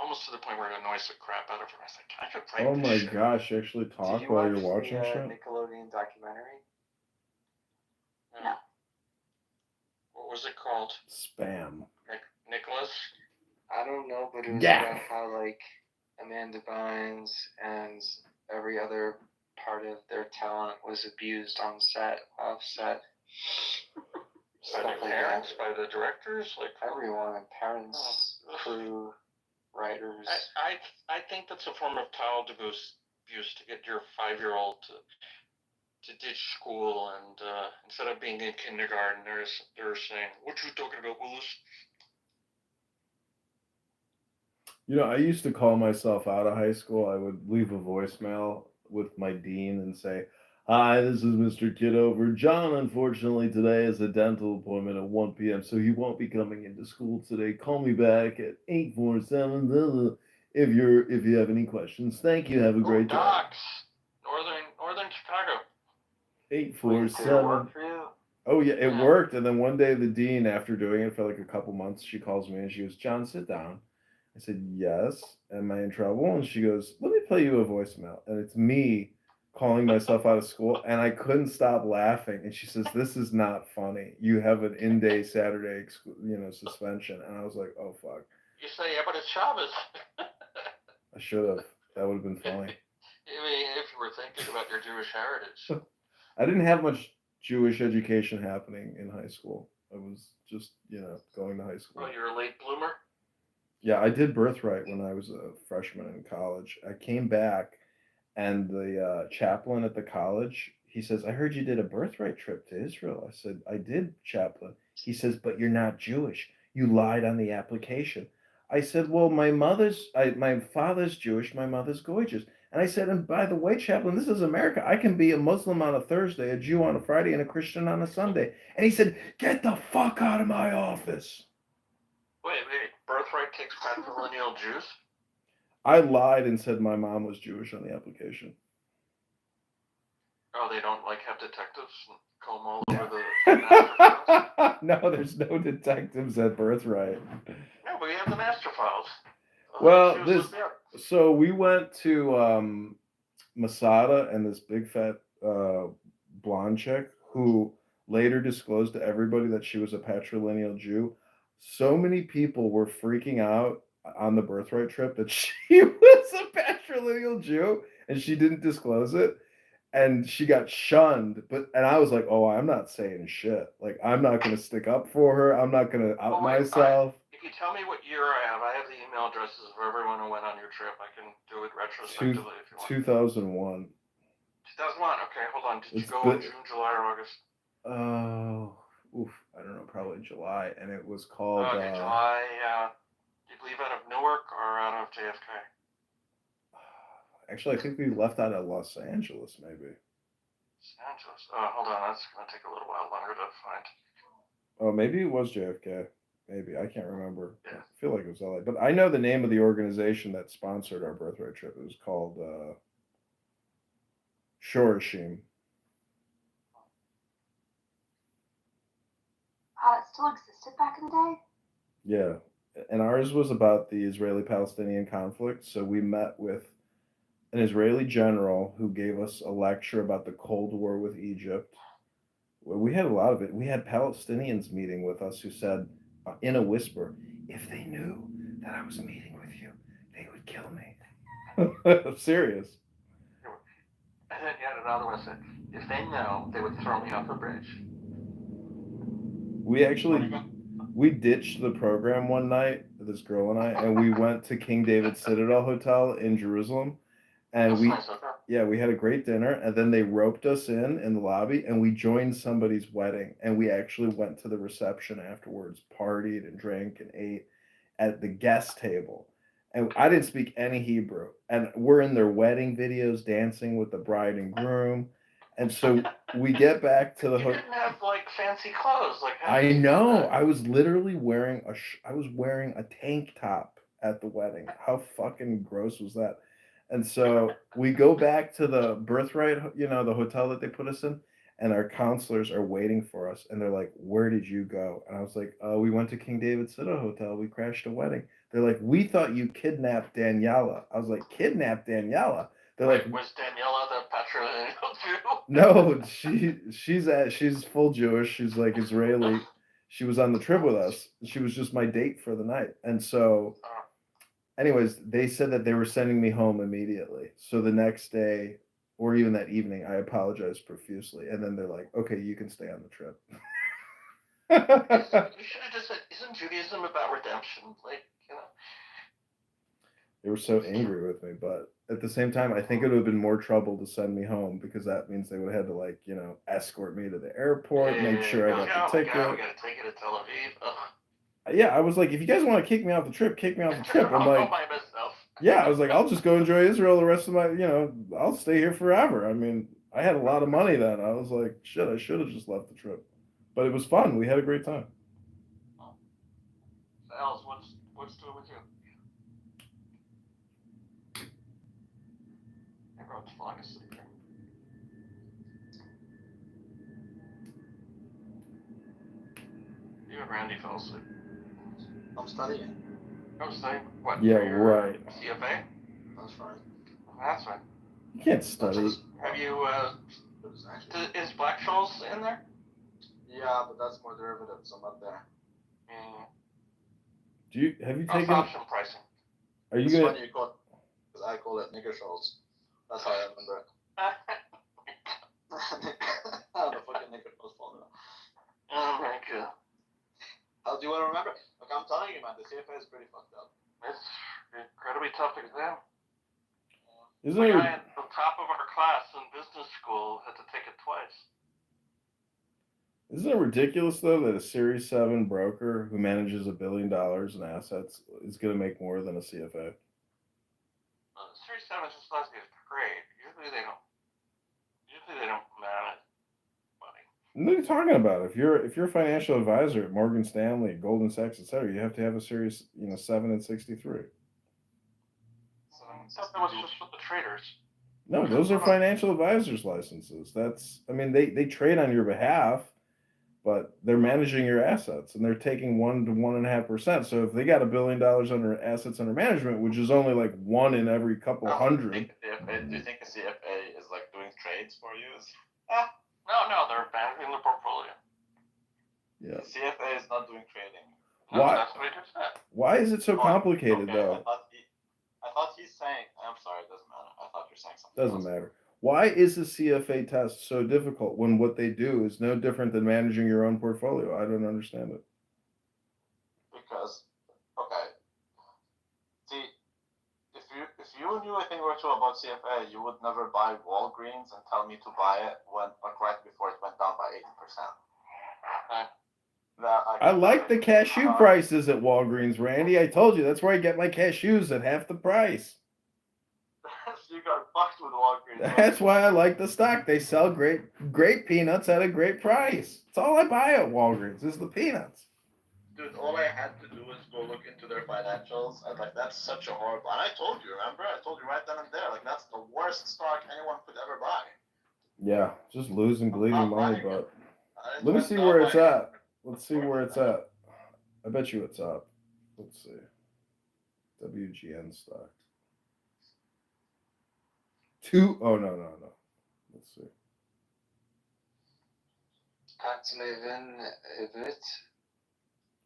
Almost to the point where it annoys the crap out of her. I was like, I could write Oh this my shit. gosh, you actually talk Did you while watch you're watching the shit? Nickelodeon documentary? No. What was it called? Spam. Nicholas? I don't know, but it was Yeah. about how like Amanda Bynes and every other part of their talent was abused on set, off set. By the parents, by the directors, like everyone, parents, crew, writers. I think that's a form of child abuse to get your 5-year-old to ditch school, and instead of being in kindergarten, they're saying, "What you talking about, Willis?" You know, I used to call myself out of high school. I would leave a voicemail with my dean and say, "Hi, this is Mr. Kitover. John, unfortunately, today has a dental appointment at 1 p.m., so he won't be coming into school today. Call me back at 847 if you have any questions. Thank you. Have a great day." Docs, Northern Chicago. 847. Oh yeah, it worked. And then one day the dean, after doing it for like a couple months, she calls me and she goes, "John, sit down." I said, "Yes. Am I in trouble?" And she goes, "Let me play you a voicemail." And it's me calling myself out of school, and I couldn't stop laughing. And she says, "This is not funny. You have an in-day Saturday, suspension." And I was like, "Oh fuck." You say, "Yeah, but it's Shabbos." I should have. That would have been funny. I mean, if you were thinking about your Jewish heritage. I didn't have much Jewish education happening in high school. I was just, going to high school. Oh, you're a late bloomer? Yeah, I did birthright when I was a freshman in college. I came back, and the chaplain at the college, he says, "I heard you did a birthright trip to Israel." I said, "I did, chaplain." He says, "But you're not Jewish. You lied on the application." I said, "Well, my father's Jewish, my mother's gorgeous." And I said, "And by the way, chaplain, this is America. I can be a Muslim on a Thursday, a Jew on a Friday, and a Christian on a Sunday." And he said, "Get the fuck out of my office." Wait, birthright takes patrilineal Jews? I lied and said my mom was Jewish on the application. Oh, they don't like have detectives and comb all over the master files? No, there's no detectives at birthright. No, but we have the master files. Well, so we went to Masada and this big fat blonde chick who later disclosed to everybody that she was a patrilineal Jew. So many people were freaking out on the birthright trip that she was a patrilineal Jew and she didn't disclose it. And she got shunned, and I was like, "Oh, I'm not saying shit. Like, I'm not gonna stick up for her. I'm not gonna out myself." If you tell me what year I have the email addresses of everyone who went on your trip. I can do it retrospectively if you want. 2001. 2001. Okay, hold on. Did you go in June, July, or August? I don't know, probably July, and it was called. Okay, July. Did you leave out of Newark or out of JFK? Actually, I think we left out of Los Angeles, maybe. Los Angeles. Oh, hold on. That's gonna take a little while longer to find. Oh, maybe it was JFK. Maybe I can't remember. Yeah. I feel like it was LA, but I know the name of the organization that sponsored our birthright trip. It was called Shorashim. It still existed back in the day? Yeah, and ours was about the Israeli-Palestinian conflict. So we met with an Israeli general who gave us a lecture about the Cold War with Egypt. We had a lot of it. We had Palestinians meeting with us who said, in a whisper, "If they knew that I was meeting with you, they would kill me." I'm serious. And then you had another one that said, "If they know, they would throw me off a bridge." We ditched the program one night, this girl and I, and we went to King David Citadel Hotel in Jerusalem. And we had a great dinner, and then they roped us in the lobby, and we joined somebody's wedding, and we actually went to the reception afterwards, partied and drank and ate at the guest table. And I didn't speak any Hebrew, and we're in their wedding videos dancing with the bride and groom. And so we get back to the hotel. You didn't have like fancy clothes, like. I know. I was literally wearing a tank top at the wedding. How fucking gross was that? And so we go back to the birthright, the hotel that they put us in, and our counselors are waiting for us. And they're like, "Where did you go?" And I was like, "We went to King David Citadel Hotel. We crashed a wedding." They're like, "We thought you kidnapped Daniela." I was like, "Kidnapped Daniela?" They're like, "Was Daniela the patrilineal Jew?" No, she's full Jewish. She's like Israeli. She was on the trip with us. She was just my date for the night. And so anyways, they said that they were sending me home immediately. So the next day, or even that evening, I apologized profusely. And then they're like, "Okay, you can stay on the trip." You should have just said, "Isn't Judaism about redemption?" They were so angry with me, but at the same time, I think it would have been more trouble to send me home because that means they would have had to escort me to the airport, make sure I got the ticket. We got to take it to Tel Aviv. Ugh. Yeah, I was like, if you guys want to kick me off the trip, kick me off the trip. I'm like, by myself. Yeah, I was like, I'll just go enjoy Israel the rest of my, I'll stay here forever. I mean, I had a lot of money then. I was like, shit, I should have just left the trip. But it was fun. We had a great time. So, Alice, what's doing with you? Everyone's falling asleep here. You and Randy fell asleep. I'm studying. I'm studying? What? Yeah, for your right. CFA? That's fine. That's fine. You can't study. Have you, is Black Scholes in there? Yeah, but that's more derivatives. I'm not there. Have you taken option pricing? Are you it's gonna? Funny you call it, because I call it nigger Scholes. That's how I remember it. The fucking nigger Scholes formula. Oh my god. How do you want to remember? Look, I'm telling you, man, the CFA is pretty fucked up. It's incredibly tough exam. Isn't The it? guy at the top of our class in business school had to take it twice. Isn't it ridiculous though that a Series 7 broker who manages $1 billion in assets is going to make more than a CFA? Series 7 just allows you to trade. Usually they don't manage money. What are you talking about? If you're a financial advisor at Morgan Stanley, Goldman Sachs, etc., you have to have a Series 7 and 63. So I thought that was just for the traders. No, those are financial advisors licenses. They trade on your behalf, but they're managing your assets and they're taking 1 to 1.5%. So if they got $1 billion under assets under management, which is only like one in every couple hundred. Do you think a CFA is like doing trades for you? No, they're managing the portfolio. Yeah. The CFA is not doing trading. No, Why? that's what he just said. Why is it so complicated Okay, though? I thought he's saying. I'm sorry, it doesn't matter. I thought you're saying something. Doesn't matter. Why is the CFA test so difficult when what they do is no different than managing your own portfolio? I don't understand it. Because, okay, see, if you knew a thing or two about CFA, you would never buy Walgreens and tell me to buy it right before it went down by 80%. I like the cashew prices at Walgreens, Randy. I told you that's where I get my cashews at half the price. You got fucked with Walgreens. That's why I like the stock. They sell great peanuts at a great price. That's all I buy at Walgreens is the peanuts. Dude, all I had to do was go look into their financials, and like that's such a horrible. And I told you, remember? I told you right then and there, like that's the worst stock anyone could ever buy. Yeah, just losing, bleeding money. But let me see where it's at. Let's see where it's at. I bet you it's up. Let's see. WGN stock. Oh no. Let's see. That's living it.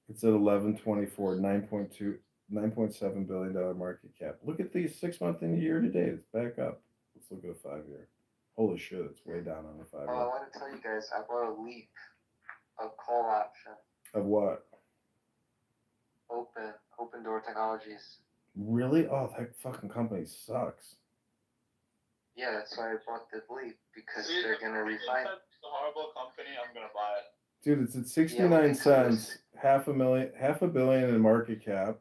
It's at 1124, 9.7 billion dollar market cap. Look at these 6 month and year to date. It's back up. Let's look at a 5 year. Holy shit, it's way down on the 5 year. Oh, I want to tell you guys, I bought a leap, a call option. Of what? Open Door Technologies. Really? Oh, that fucking company sucks. Yeah, that's why I bought the leap, because they're gonna refine. It's a horrible company. I'm gonna buy it. Dude, it's at 69 cents, half a billion in market cap.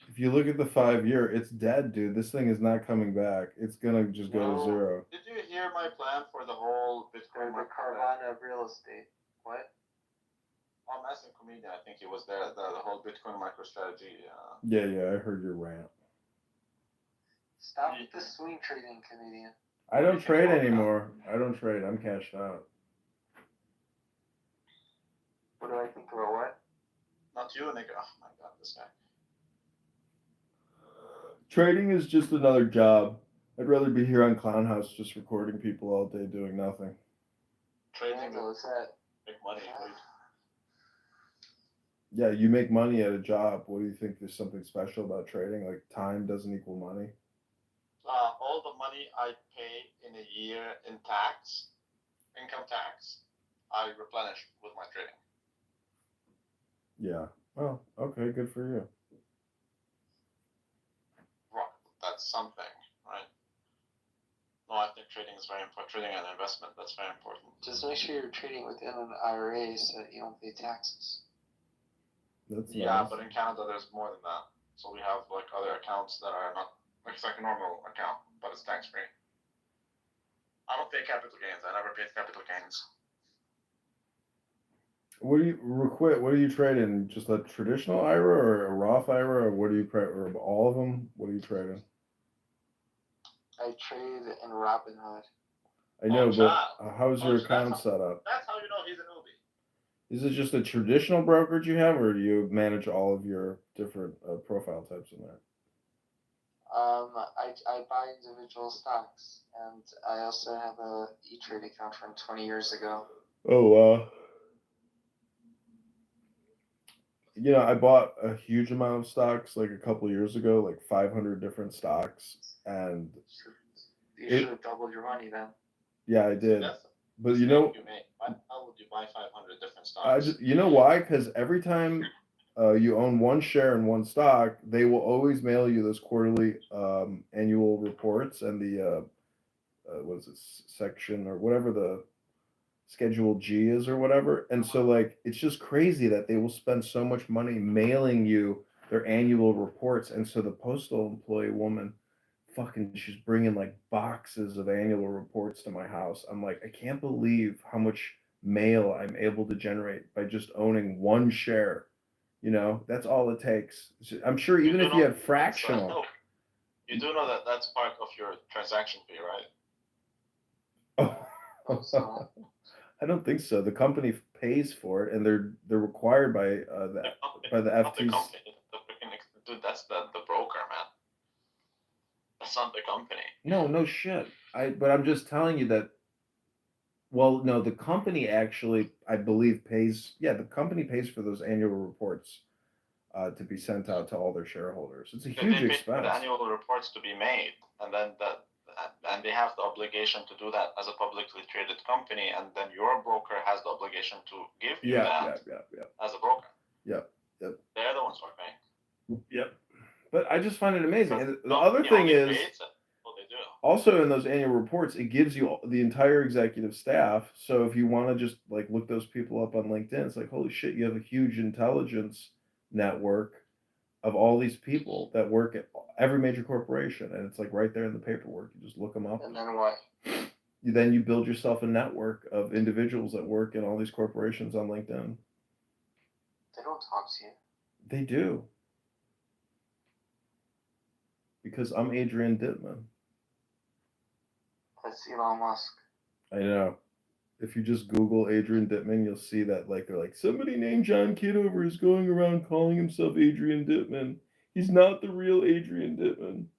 If you look at the 5 year, it's dead, dude. This thing is not coming back. It's gonna just go to zero. Did you hear my plan for the whole Bitcoin The Carvana real estate. What? I'm asking comedian. I think he was there. The whole Bitcoin MicroStrategy. Yeah, I heard your rant. Stop with the swing trading, comedian. I don't trade anymore. I'm cashed out. What do I think about what? Not you, nigga. Oh my god, this guy. Trading is just another job. I'd rather be here on Clown House just recording people all day doing nothing. Trading is that? Make money. Yeah, you make money at a job. What do you think? There's something special about trading? Like time doesn't equal money? All the money I pay in a year in income tax, I replenish with my trading. Yeah. Well, okay, good for you. Right, that's something, right? No, I think trading is very important. Trading and investment, that's very important. Just make sure you're trading within an IRA so that you don't pay taxes. That's yeah, nice. but in Canada, there's more than that. So we have like other accounts that are not. It's like a normal account, but it's tax free. I don't pay capital gains. I never paid capital gains. What do you trade in? Just a traditional IRA or a Roth IRA, or what do you trade? Or all of them? What do you trade in? I trade in Robinhood. I know, but how's your account set up? That's how you know he's an newbie. Is it just a traditional brokerage you have, or do you manage all of your different profile types in there? I buy individual stocks, and I also have a E-Trade account from 20 years ago. Oh, wow. You know, I bought a huge amount of stocks like a couple of years ago, like 500 different stocks, and you should have doubled your money then. Yeah, I did. But you know, How would you buy 500 different stocks? you know why? Because every time you own one share in one stock, they will always mail you those quarterly annual reports and the what is it, section or whatever the Schedule G is or whatever. And so like it's just crazy that they will spend so much money mailing you their annual reports. And so the postal employee woman, fucking, she's bringing like boxes of annual reports to my house. I'm like, I can't believe how much mail I'm able to generate by just owning one share. You know, that's all it takes. I'm sure even if you had fractional. You do know that that's part of your transaction fee, right? I don't think so. The company pays for it, and they're required by the FTC. Dude, that's the broker, man. That's not the company. No shit. But I'm just telling you that. Well, no, the company actually, I believe, pays. Yeah, the company pays for those annual reports to be sent out to all their shareholders. It's a huge They pay expense. for the annual reports to be made, and then and they have the obligation to do that as a publicly traded company, and then your broker has the obligation to give you that as a broker. Yep. They're the ones who are paying. Yep. But I just find it amazing. And the other thing is, also in those annual reports, it gives you the entire executive staff. So if you want to just like look those people up on LinkedIn, it's like, holy shit, you have a huge intelligence network of all these people that work at every major corporation, and it's like right there in the paperwork. You just look them up. And then what? Then you build yourself a network of individuals that work in all these corporations on LinkedIn. They don't talk to you. They do. Because I'm Adrian Dittman. That's Elon Musk. I know. If you just Google Adrian Dittman, you'll see that like they're like, somebody named John Kitover is going around calling himself Adrian Dittman. He's not the real Adrian Dittman.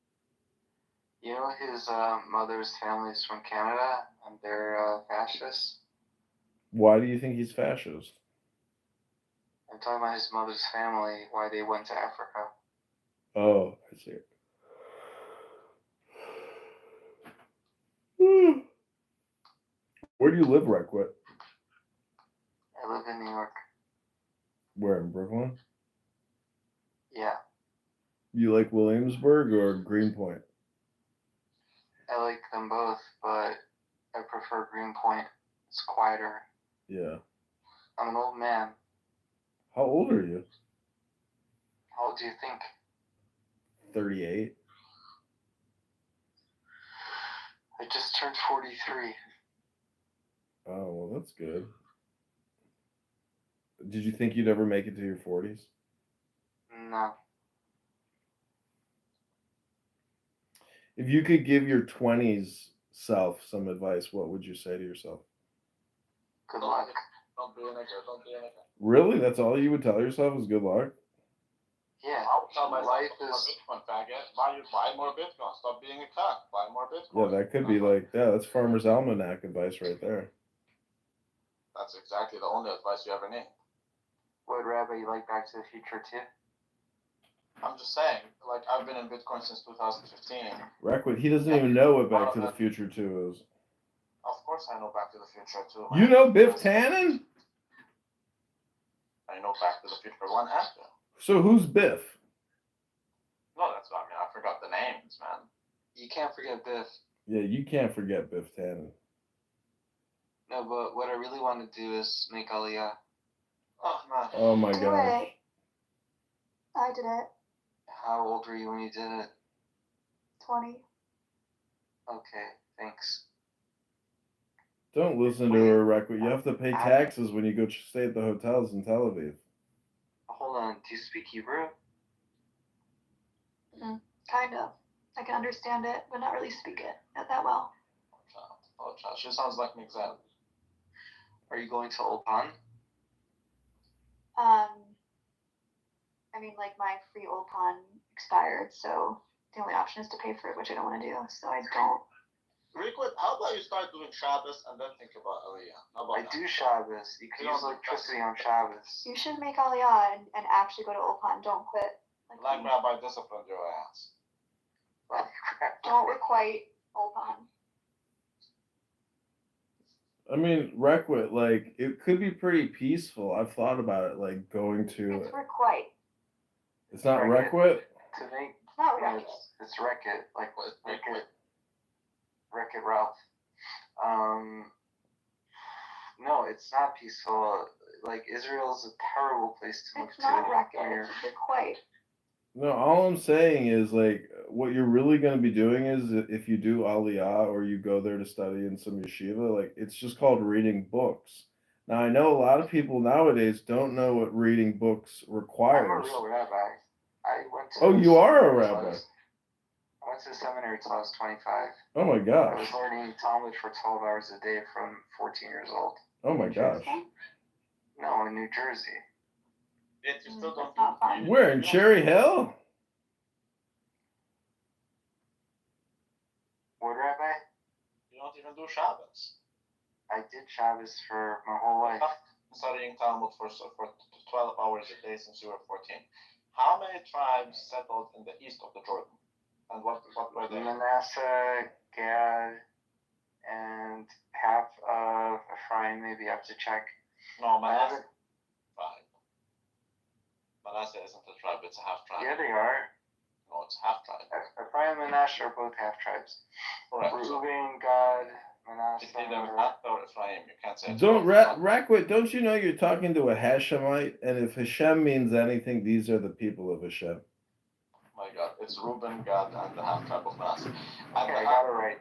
You know his mother's family is from Canada and they're fascists? Why do you think he's fascist? I'm talking about his mother's family, why they went to Africa. Oh, I see it. Where do you live, Requit? I live in New York. Where, in Brooklyn? Yeah. You like Williamsburg or Greenpoint? I like them both, but I prefer Greenpoint. It's quieter. Yeah. I'm an old man. How old are you? How old do you think? 38. I just turned 43. Oh, well, that's good. Did you think you'd ever make it to your 40s? No. If you could give your 20s self some advice, what would you say to yourself? Good luck. Don't be a nigger. Don't be a nigger. Really? That's all you would tell yourself is good luck? Yeah. I would tell myself, Bitcoin faggot. Buy more Bitcoin. Stop being a cuck. Buy more Bitcoin. Yeah, that could be like, yeah, that's Farmer's Almanac advice right there. That's exactly the only advice you ever need. Would Rabbi, you like Back to the Future too? I'm just saying, like, I've been in Bitcoin since 2015. Requit, he doesn't even know what Back to the Future 2 is. Of course I know Back to the Future 2. You know Biff Tannen? I know Back to the Future 1 and 2. So who's Biff? No, that's what I mean. I forgot the names, man. You can't forget Biff. Yeah, you can't forget Biff Tannen. No, but what I really want to do is make Aliyah. Oh, man. Oh, my Do gosh. it. I did it. How old were you when you did it? 20. Okay, thanks. Don't listen to her, Requit. You have to pay taxes when you go stay at the hotels in Tel Aviv. Hold on, do you speak Hebrew? Kind of. I can understand it, but not really speak it not that well. Oh, she sounds like an exam. Are you going to Ulpan? I mean, like, my free Ulpan expired, so the only option is to pay for it, which I don't want to do, so I don't. Real how about you start doing Shabbos and then think about Aliyah? How about I do Shabbos. You can use electricity on Shabbos. You should make Aliyah and actually go to Ulpan. Don't quit. Like Rabbi disciplined your ass. Don't requite Ulpan. I mean, Requit, like, it could be pretty peaceful. I've thought about it, like, going to. It's Requite. It's not Requit. Requit? To make It's not yeah, Requite. it's Wreck-It, like Wreck-It Ralph. No, it's not peaceful. Like Israel's a terrible place to move It's to. not Requite. when you're- It's Requite. No, all I'm saying is, like, what you're really going to be doing is if you do Aliyah or you go there to study in some yeshiva, like, it's just called reading books. Now, I know a lot of people nowadays don't know what reading books I'm a requires. real rabbi. I went to Oh, you are a seminary till I rabbi. was- I went to seminary till I was 25. Oh my I gosh. was learning Talmud for 12 hours a day from 14 years old. Oh my gosh. No, in New Jersey. Yet you still don't Not fun. Where, in Cherry Hill? What, Rabbi? You don't even do Shabbos. I did Shabbos for my whole life. Studying Talmud for 12 hours a day since you were 14. How many tribes settled in the east of the Jordan? And what were they? Manasseh, Gad, and half of Ephraim. Maybe I have to check. No, Manasseh. Tribe. Manasseh isn't a tribe; it's a half tribe. Yeah, they are. No, it's half tribe. Ephraim and Manasseh are both half tribes. Correct. Reuben, Gad, Manasseh. It's either Manasseh or Ephraim. You can't say. Don't Raquit, don't you know you're talking to a Hashemite? And if Hashem means anything, these are the people of Hashem. My God, it's Reuben, Gad, and the half tribe of Manasseh. Okay, I got it right.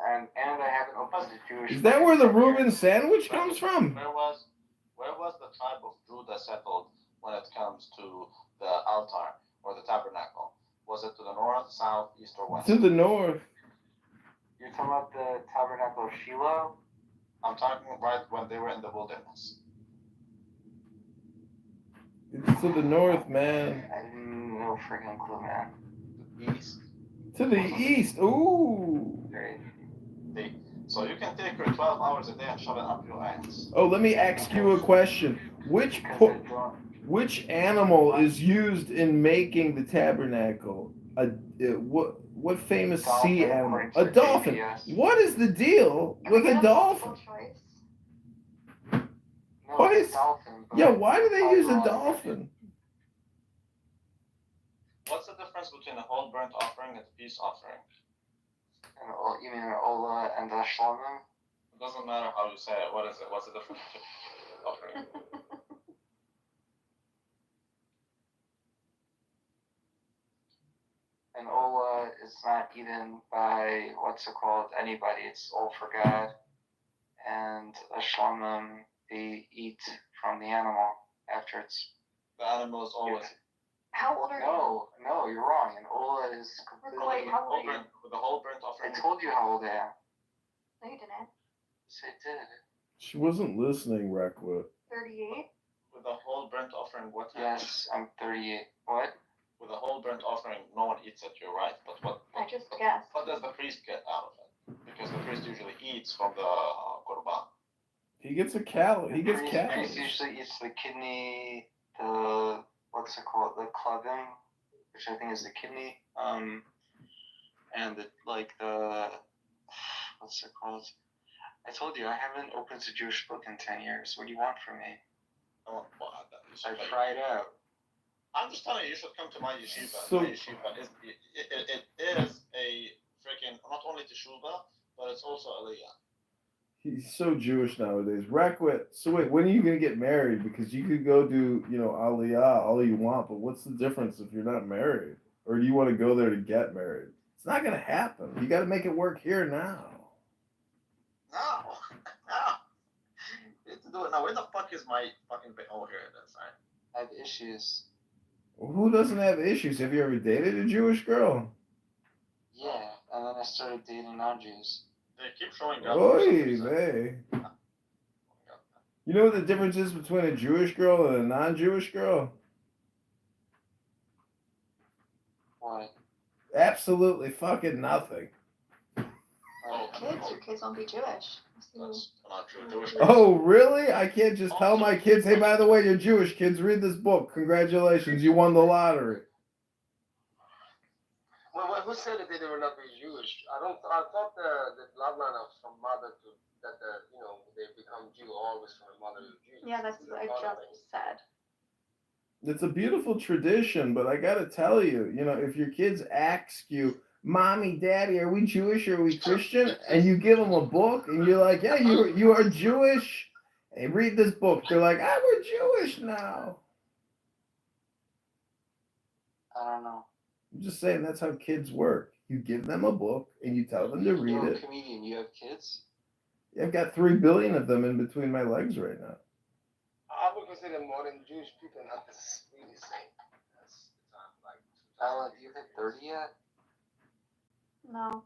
And I haven't opened the Jewish. Is that where the Reuben sandwich comes from? Where was the tribe of Judah settled when it comes to the altar or the tabernacle? Was it to the north, south, east, or west? To the north. You're talking about the tabernacle of Shiloh? I'm talking right when they were in the wilderness. It's to the north, man. I didn't know freaking clue, man. East. To the east. Ooh. So you can take your 12 hours a day and shove it up your ass. Oh, let me ask you a question. Which animal is used in making the tabernacle? What famous sea animal? A dolphin. What is the deal with a dolphin? What is? Yeah, why do they use a dolphin? What's the difference between a whole burnt offering and a peace offering? You mean an Ola and a Shlomim? It doesn't matter how you say it. What is it? What's the difference between offering? An Ola is not eaten by, anybody. It's all for God. And a Shlomim, they eat from the animal after it's... The animal is always... How old are you? No, you're wrong. An Ola is Wait, how old are you? With the whole burnt offering. I told you how old I am. No, you didn't. Yes, I did. She wasn't listening, Requit. 38? With the whole burnt offering, what? Yes, I'm 38. What? With the whole burnt offering, no one eats it. You're right. But what? I just guessed. What does the priest get out of it? Because the priest usually eats from the korban. He gets a calorie. He gets The calories. priest usually eats the kidney, the the klavim, which I think is the kidney, and the I told you I haven't opened a Jewish book in 10 years. What do you want from me? I tried out. I'm just telling you, you should come to my yeshiva. So- My yeshiva it is a freaking not only teshuva, but it's also aliyah. He's so Jewish nowadays. Requit. So wait, when are you gonna get married? Because you could go do, Aliyah all you want, but what's the difference if you're not married? Or do you want to go there to get married? It's not gonna happen. You got to make it work here now. No. You have to do it now. Where the fuck is my fucking here it is, right? I have issues. Well, who doesn't have issues? Have you ever dated a Jewish girl? Yeah, and then I started dating non-Jews. They keep showing up. Oy vey. You know what the difference is between a Jewish girl and a non-Jewish girl? What? Absolutely fucking nothing. Your kids won't be Jewish. That's not true. Jewish Oh, really? I can't just tell my kids, hey, by the way, you're Jewish. Kids, read this book. Congratulations, you won the lottery. Wait, who said that they were not very Jewish? I thought the bloodline of from mother to that they become Jew always from a mother to Jew. Yeah, that's what I just said. It's a beautiful tradition, but I gotta tell you, if your kids ask you, "Mommy, Daddy, are we Jewish or are we Christian?" and you give them a book and you're like, "Yeah, you are Jewish. Hey, read this book." They're like, "Ah, we're Jewish now." I don't know. I'm just saying that's how kids work. You give them a book and you tell them to read You're a it. comedian. You have kids? I've got 3 billion of them in between my legs right now. I would consider modern Jewish people not this really same. That's like. Alan, you hit 30 yet? No.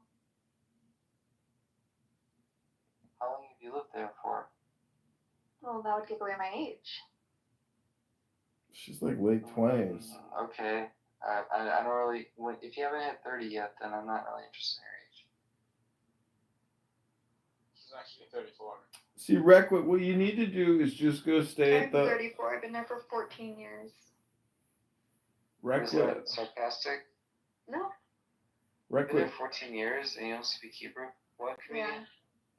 How long have you lived there for? Well, that would give away my age. She's like late 20s. Okay. I don't really. If you haven't hit 30 yet, then I'm not really interested in your age. She's actually 34. See, Rec, what you need to do is just go stay I'm at the. 34. I've been there for 14 years. Rec, Is that sarcastic? No. Rec, You've been there 14 years and you don't speak Hebrew? What comedian? Yeah.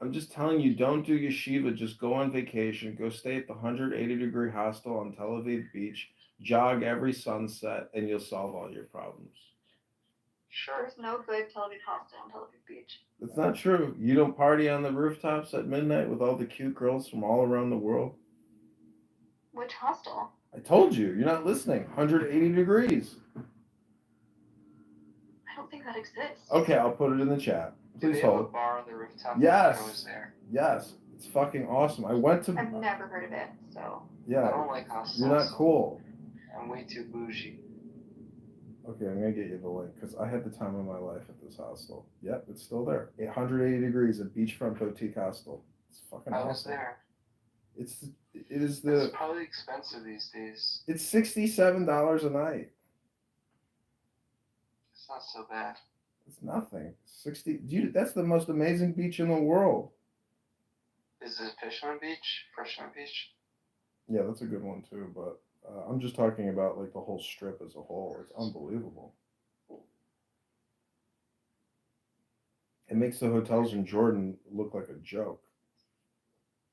I'm just telling you, don't do yeshiva. Just go on vacation. Go stay at the 180-degree hostel on Tel Aviv Beach. Jog every sunset, and you'll solve all your problems. Sure. There's no good Tel Aviv hostel on Tel Aviv Beach. That's not true. You don't party on the rooftops at midnight with all the cute girls from all around the world. Which hostel? I told you. You're not listening. 180 degrees. I don't think that exists. Okay, I'll put it in the chat. Do Please they have a hold. bar on the rooftop? Yes. I was there. Yes. It's fucking awesome. I went to. I've never heard of it, so. Yeah. I don't like hostels. You're not cool. I'm way too bougie. Okay, I'm gonna get you the link because I had the time of my life at this hostel. Yep, it's still there. 180 degrees at beachfront boutique hostel. It's fucking I was awesome. there. It is the. It's probably expensive these days. It's $67 a night. It's not so bad. It's nothing. 60. Dude, that's the most amazing beach in the world. Is it Fisherman Beach? Freshman Beach? Yeah, that's a good one too. But I'm just talking about like the whole strip as a whole. It's unbelievable. It makes the hotels in Jordan look like a joke.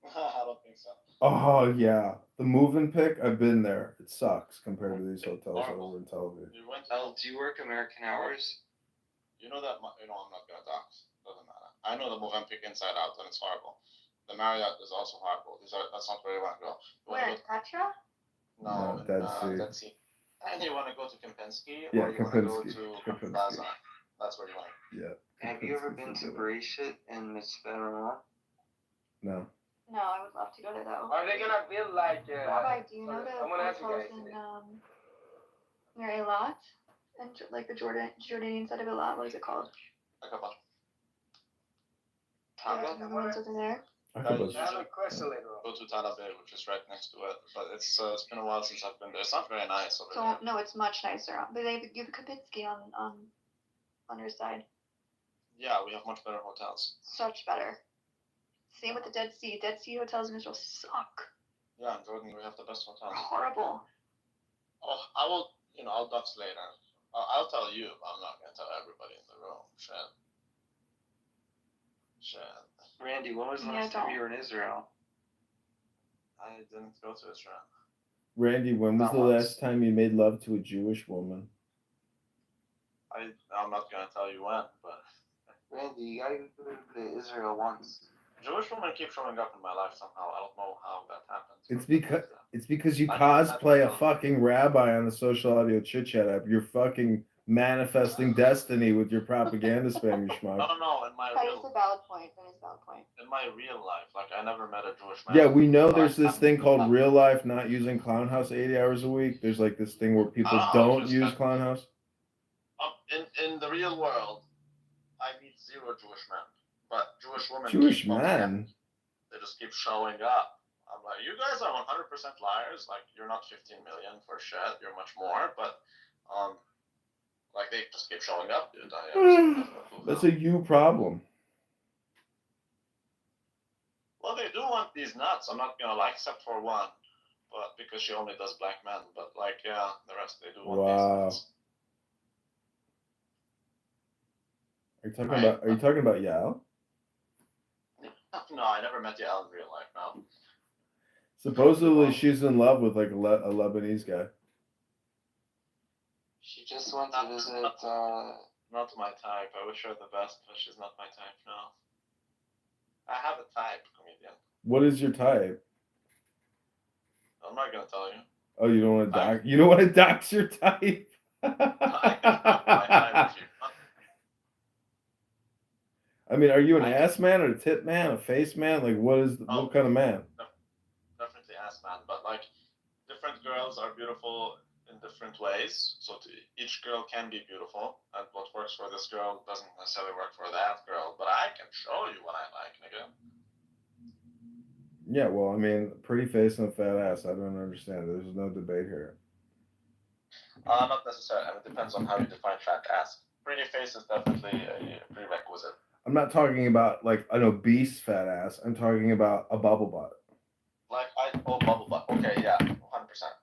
I don't think so. Oh yeah, the move-in pick. I've been there. It sucks compared to these hotels over in Tel Aviv. You went Do you work American hours? You know that, I'm not gonna dox. Doesn't matter. I know the Movenpick inside out, and it's horrible. The Marriott is also horrible. That's not where you want to go. Where, in Katya? No, Dead Sea. Dead Sea. And you want to go to Kempinski, Yeah, or you want to go Kempinski. to Plaza. That's where you want to go. Yeah. Have you ever been to Bereshit in Mitzvah Ramah? No. No, I would love to go there though. Are they gonna build like? Rabbi, do you know the I'm gonna ask you hotels guys. near Eilat? And like the Jordanian side of Eilat, what is it called? Aqaba. Yeah, the ones over there. I have a question later on. Go to Tel Aviv, which is right next to it. But it's been a while since I've been there. It's not very nice over there. So no, it's much nicer. But you have Kapitsky on your side. Yeah, we have much better hotels. Such better. Same with the Dead Sea. Dead Sea hotels in Israel suck. Yeah, in Jordan we have the best hotels. Horrible. Oh, I will. I'll dox later. I'll tell you. I'm not gonna tell everybody in the room. Shit. Randy, when was the last time you were in Israel? I didn't go to Israel. Randy, when was Not the once. last time you made love to a Jewish woman? I'm not gonna tell you when, but Randy, you gotta go to Israel once. Jewish women keep showing up in my life somehow. I don't know how that happens. It's because you I think cosplay a that's- fucking rabbi on the social audio chit chat app. You're fucking manifesting destiny with your propaganda spam, you schmuck. No, in my That is a valid point. That is a valid point. in my real life, like I never met a Jewish man. Yeah, we know there's this thing called real life not using Clown House 80 hours a week. There's like this thing where people don't use Clown House. In the real world, I meet 0 Jewish men, but Jewish women. Jewish keep popping up. men? They just keep showing up. I'm like, you guys are 100% liars. Like, you're not 15 million for shit. You're much more, but like they just keep showing up, dude. That's a you problem. Well, they do want these nuts. I'm not gonna lie, except for one, but because she only does black men. But like, yeah, the rest they do want these Wow. nuts. Are you talking about Yao? No, I never met Yael in real life. No. Supposedly she's in love with like a Lebanese guy. She just went to visit. Not my type. I wish her the best, but she's not my type. No. I have a type, comedian. What is your type? I'm not gonna tell you. Oh, you don't want to dox? You don't want to dox your type? I mean, are you an ass man or a tit man, a face man? Like, what kind of man? Definitely ass man, but like, different girls are beautiful in different ways. So each girl can be beautiful, and what works for this girl doesn't necessarily work for that girl. But I can show you what I like, nigga. Yeah, well, I mean, pretty face and a fat ass. I don't understand. There's no debate here. Not necessarily. I mean, it depends on how you define fat ass. Pretty face is definitely a prerequisite. I'm not talking about like an obese fat ass. I'm talking about a bubble butt. Bubble butt. Okay, yeah, 100%.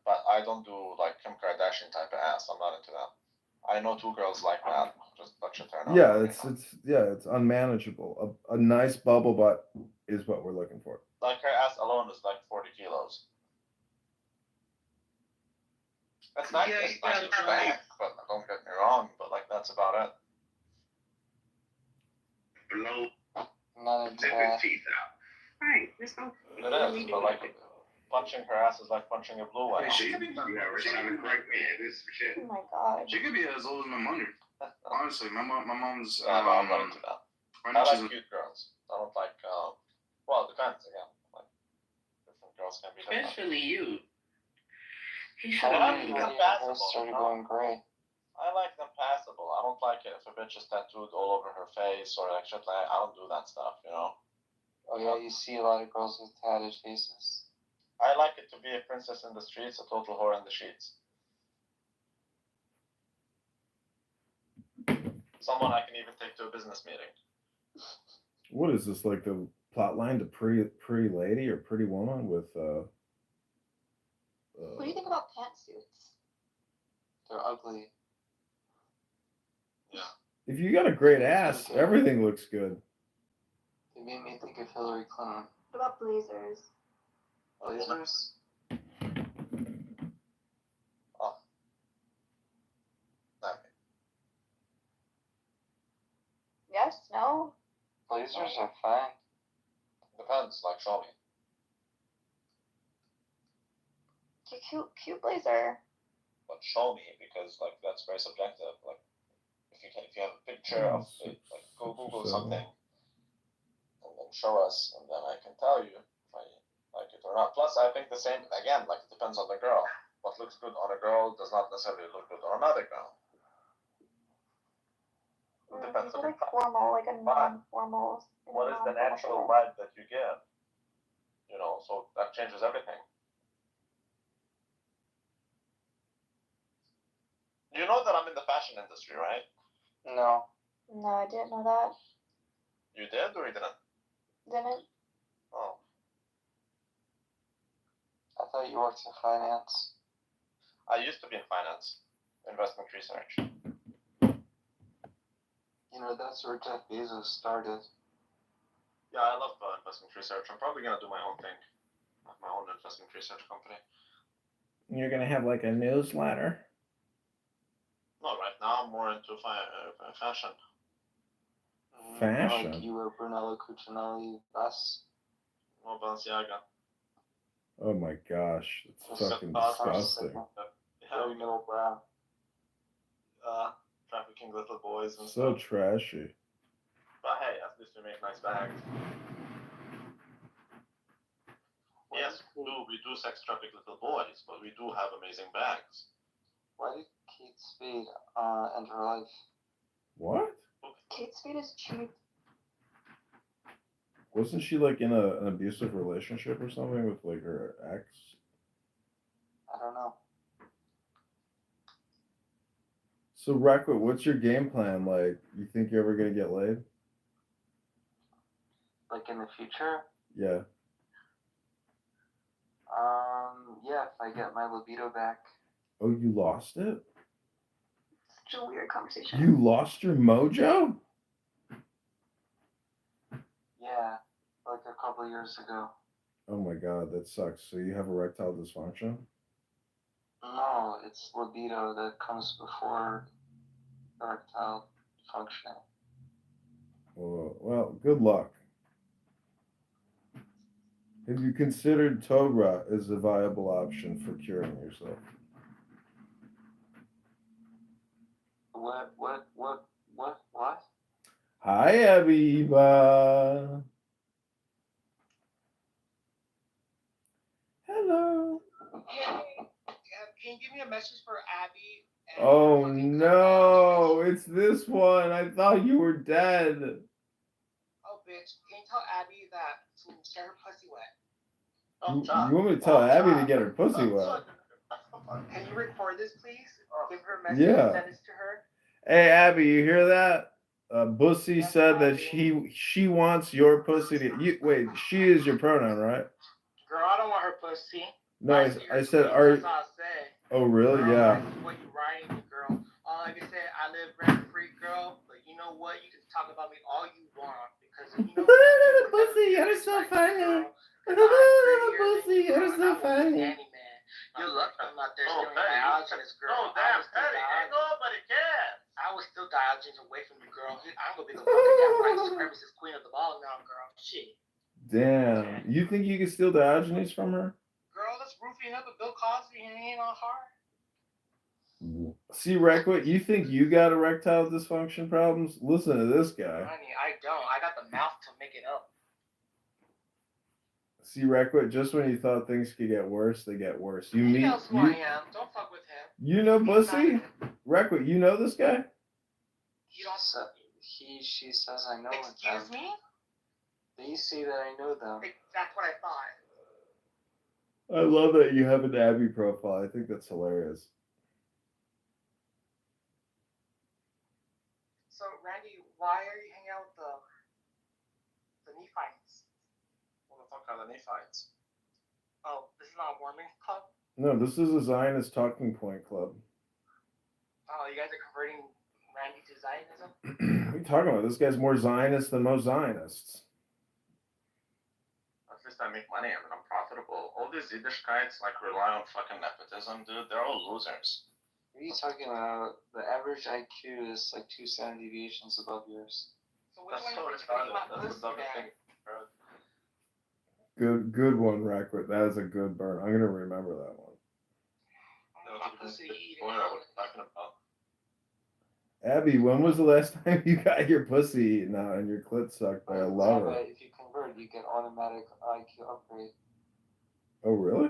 But I don't do like Kim Kardashian type of ass. I'm not into that. I know two girls like that. Just that should turn out. Yeah, it's unmanageable. A nice bubble butt is what we're looking for. Like her ass alone is like 40 kilos. That's nice. Yeah, it's nice to spank, but don't get me wrong. But like that's about it. Blow. Not into that. Teeth out. Right. Let's go. It is, but like punching her ass is like punching a blue one. She could be trying to correct me. This shit. Oh my god. She could be as old as my mother. Honestly, my mom's. I'm not into that. I like cute girls. I don't like. Well, it depends again. Like different girls can be different. Especially you. He should have been passable. Started going gray. I like them passable. I don't like it if a bitch is tattooed all over her face or like shit like I don't do that stuff, you know. Oh yeah, you see a lot of girls with tatted faces. I like it to be a princess in the streets, a total whore in the sheets. Someone I can even take to a business meeting. What is this, like the plot line to Pretty Lady or Pretty Woman with what do you think about pantsuits? They're ugly. Yeah. If you got a great ass, everything looks good. They made me think of Hillary Clinton. What about blazers? Blazers? Oh. Okay. Yes? No? Blazers are fine. Depends, like show me. Cute blazer. But show me, because like that's very subjective. Like if you have a picture of it, like go Google something and then show us, and then I can tell you if I like it or not. Plus, I think the same again. Like it depends on the girl. What looks good on a girl does not necessarily look good on another girl. It depends on like formal, like a non-formal. What is the natural vibe that you give? You know, so that changes everything. You know that I'm in the fashion industry, right? No. No, I didn't know that. You did or you didn't? Didn't. Oh. I thought you worked in finance. I used to be in finance, investment research. You know, that's where Jeff Bezos started. Yeah, I love investment research. I'm probably gonna do my own thing, my own investment research company. You're gonna have like a newsletter. No, right now I'm more into fashion. Fashion? Like you wear Brunello Cucinelli vests? No, Balenciaga. Oh my gosh, it's fucking disgusting. Very middle brow. Trafficking little boys and so stuff. Trashy. But hey, at least we make nice bags. Yes, we do sex traffic little boys, but we do have amazing bags. Why did Kate Spade end her life? What? Kate Spade is cheap. Wasn't she like in an abusive relationship or something with like her ex? I don't know. So Raquel, what's your game plan? Like, you think you're ever gonna get laid? Like in the future? Yeah. Yeah, if I get my libido back. Oh, you lost it? Such a weird conversation. You lost your mojo? couple of years ago. Oh my god, that sucks. So you have erectile dysfunction? No, it's libido that comes before erectile functioning. Well, good luck. Have you considered Togra as a viable option for curing yourself? What? Hi, Abiba. Hello. Hey, can you give me a message for Abby? Oh no, it's this one. I thought you were dead. Oh, bitch, can you tell Abby that to get her pussy wet? You want me to tell Abby to get her pussy wet? Can you record this, please? Give her a message Yeah. and send this to her. Hey, Abby, you hear that? Bussy said that she wants your pussy to. Wait, she is your pronoun, right? Girl, I don't want her pussy. No, I said are. That's all I say. Oh, really? Girl, Yeah. like what you writing, girl. Like I said, I live rent free, girl. But you know what? You can talk about me all you want because you know what? Pussy, you're so funny. Pussy, you're so funny. You're lucky I'm not there stealing Diogenes, girl. Oh, damn, Petty. Ain't nobody cares. I was still Diogenes away from you, girl. I'm gonna be the fucking damn white supremacist queen of the ball now, girl. Shit. Damn. You think you can steal Diogenes from her? Girl, that's roofing up with Bill Cosby and it ain't all hard. See, Requit, you think you got erectile dysfunction problems? Listen to this guy. Honey, I don't. I got the mouth to make it up. See, Requit, just when you thought things could get worse, they get worse. You He meet knows who I am. Don't fuck with him. You know Bussy? Requit, you know this guy? You don't. She says I know them. Excuse me? They say that I know them. That's what I thought. I love that you have an Abby profile. I think that's hilarious. So, Randy, why are you hanging out with the Nephites? What the fuck are the Nephites? Oh, this is not a Mormon club? No, this is a Zionist talking point club. Oh, you guys are converting Randy to Zionism? What are you talking about? This guy's more Zionist than most Zionists. At least I make money and I'm profitable. All these Yiddish guys like rely on fucking nepotism, dude. They're all losers. What are you talking about? The average IQ is like 2 standard deviations above yours. So That's so retarded. That's the dumbest thing. Good one, Requit. That is a good burn. I'm gonna remember that one. Abby, when was the last time you got your pussy eaten out and your clit sucked by a lover? If you convert, you get automatic IQ upgrade. Oh, really?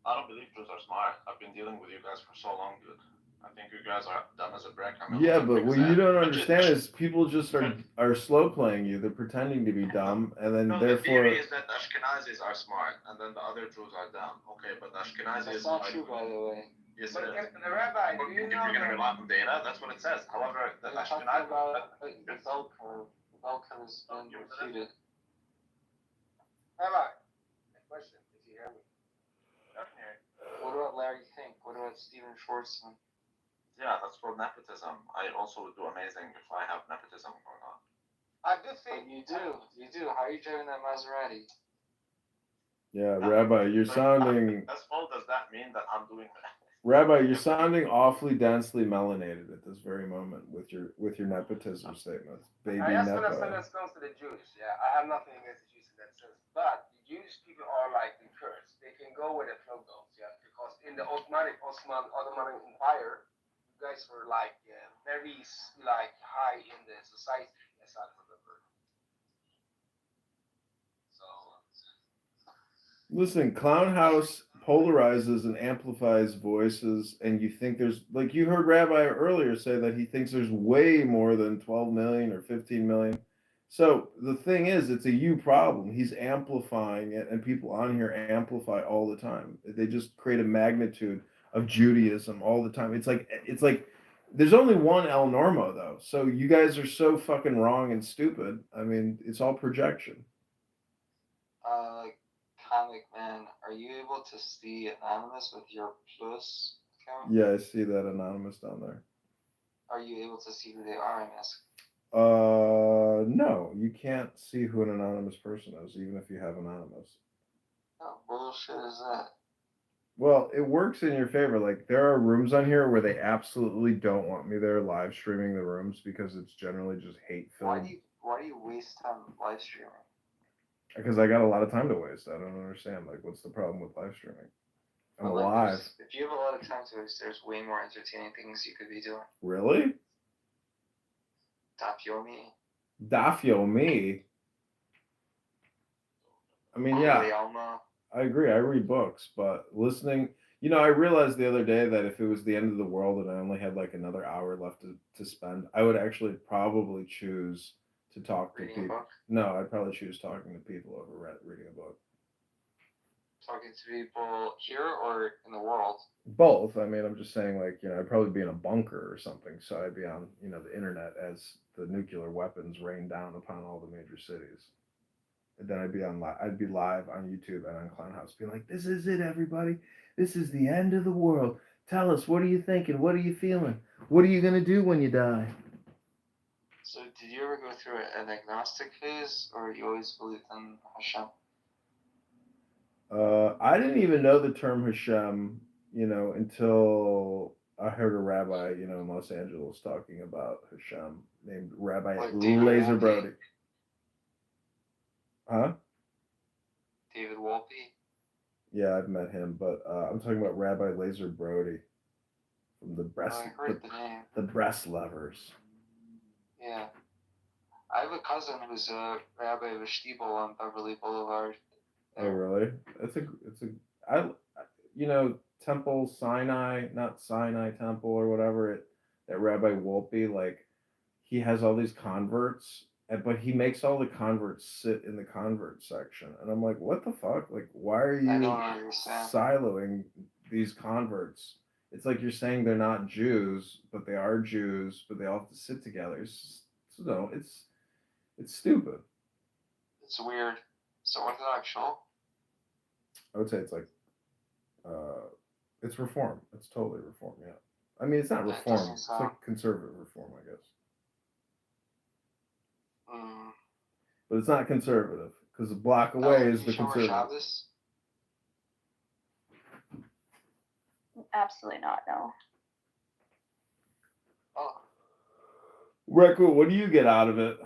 I don't believe Jews are smart. I've been dealing with you guys for so long, dude. I think you guys are dumb as a brick. Yeah, but what you don't understand is people just are slow playing you. They're pretending to be dumb, and then No, therefore. the theory is that the Ashkenazis are smart, and then the other Jews are dumb. Okay, but the Ashkenazis. That's not true, by the way. Yes, But it is. the rabbi, do you If know you're going to rely on data, that's what it says. However, the We're talking Ashkenazis. about the bell curve. The bell curve has been refuted. Rabbi, question, if you hear me. What about Larry Fink? What about Steven Schwartzman? Yeah, that's called nepotism. I also would do amazing if I have nepotism or not. I do think you do. How are you driving that Maserati? Yeah, Rabbi, you're sounding. As full does that mean that I'm doing that? Rabbi, you're sounding awfully densely melanated at this very moment with your nepotism statements. Baby I just nepo. want to say this goes to the Jews. Yeah, I have nothing against the Jews in that sense. But the Jewish people are like the Kurds. They can go where the flow goes. Yeah, because in the Ottoman Empire, you guys were like very like high in the society as I remember. So. Listen, Clown House polarizes and amplifies voices, and you think there's, like you heard Rabbi earlier say that he thinks there's way more than 12 million or 15 million. So the thing is, it's a you problem. He's amplifying it, and people on here amplify all the time. They just create a magnitude of Judaism all the time. It's like there's only one El Normo though. So you guys are so fucking wrong and stupid. I mean, it's all projection. Comic Man, are you able to see Anonymous with your Plus account? Yeah, I see that Anonymous down there. Are you able to see who they are, I'm asking? No, you can't see who an anonymous person is, even if you have anonymous. What bullshit is that? Well, it works in your favor. Like there are rooms on here where they absolutely don't want me there live streaming the rooms because it's generally just hate Why filled. do you waste time live streaming? Because I got a lot of time to waste. I don't understand. Like, what's the problem with live streaming? I'm But, like, alive. if you have a lot of time to waste, there's way more entertaining things you could be doing. Really? Dafyomi. Dafyo me. I mean, yeah, Alma. I agree. I read books, but listening, I realized the other day that if it was the end of the world and I only had like another hour left to spend, I would actually probably choose to talk to Reading a people. book? No, I'd probably choose talking to people over reading a book. Talking to people here or in the world? Both. I mean, I'm just saying, like, I'd probably be in a bunker or something, so I'd be on, the internet as the nuclear weapons rain down upon all the major cities. And then I'd be live on YouTube and on Clownhouse, being like, "This is it, everybody. This is the end of the world. Tell us, what are you thinking? What are you feeling? What are you gonna do when you die?" So, did you ever go through an agnostic phase, or you always believed in Hashem? I didn't even know the term Hashem, until I heard a rabbi, in Los Angeles talking about Hashem named Rabbi Like David Laser Wolpe? Brody. Huh? David Wolpe? Yeah, I've met him, but I'm talking about Rabbi Laser Brody from the I heard the name. the breast lovers. Yeah. I have a cousin who's a rabbi of a shtibel on Beverly Boulevard. Oh, really? Temple Sinai, not Sinai Temple or whatever, that Rabbi Wolpe, like, he has all these converts, but he makes all the converts sit in the convert section. And I'm like, what the fuck? Like, why are I you don't understand. siloing these converts? It's like you're saying they're not Jews, but they are Jews, but they all have to sit together. It's stupid. It's weird. So orthodox. I would say it's like, it's reform. It's totally reform. Yeah. I mean, it's not reform. It's like conservative reform, I guess. But it's not conservative because a block away is the conservative. Shabbos? Absolutely not. No. Oh. Reku, what do you get out of it?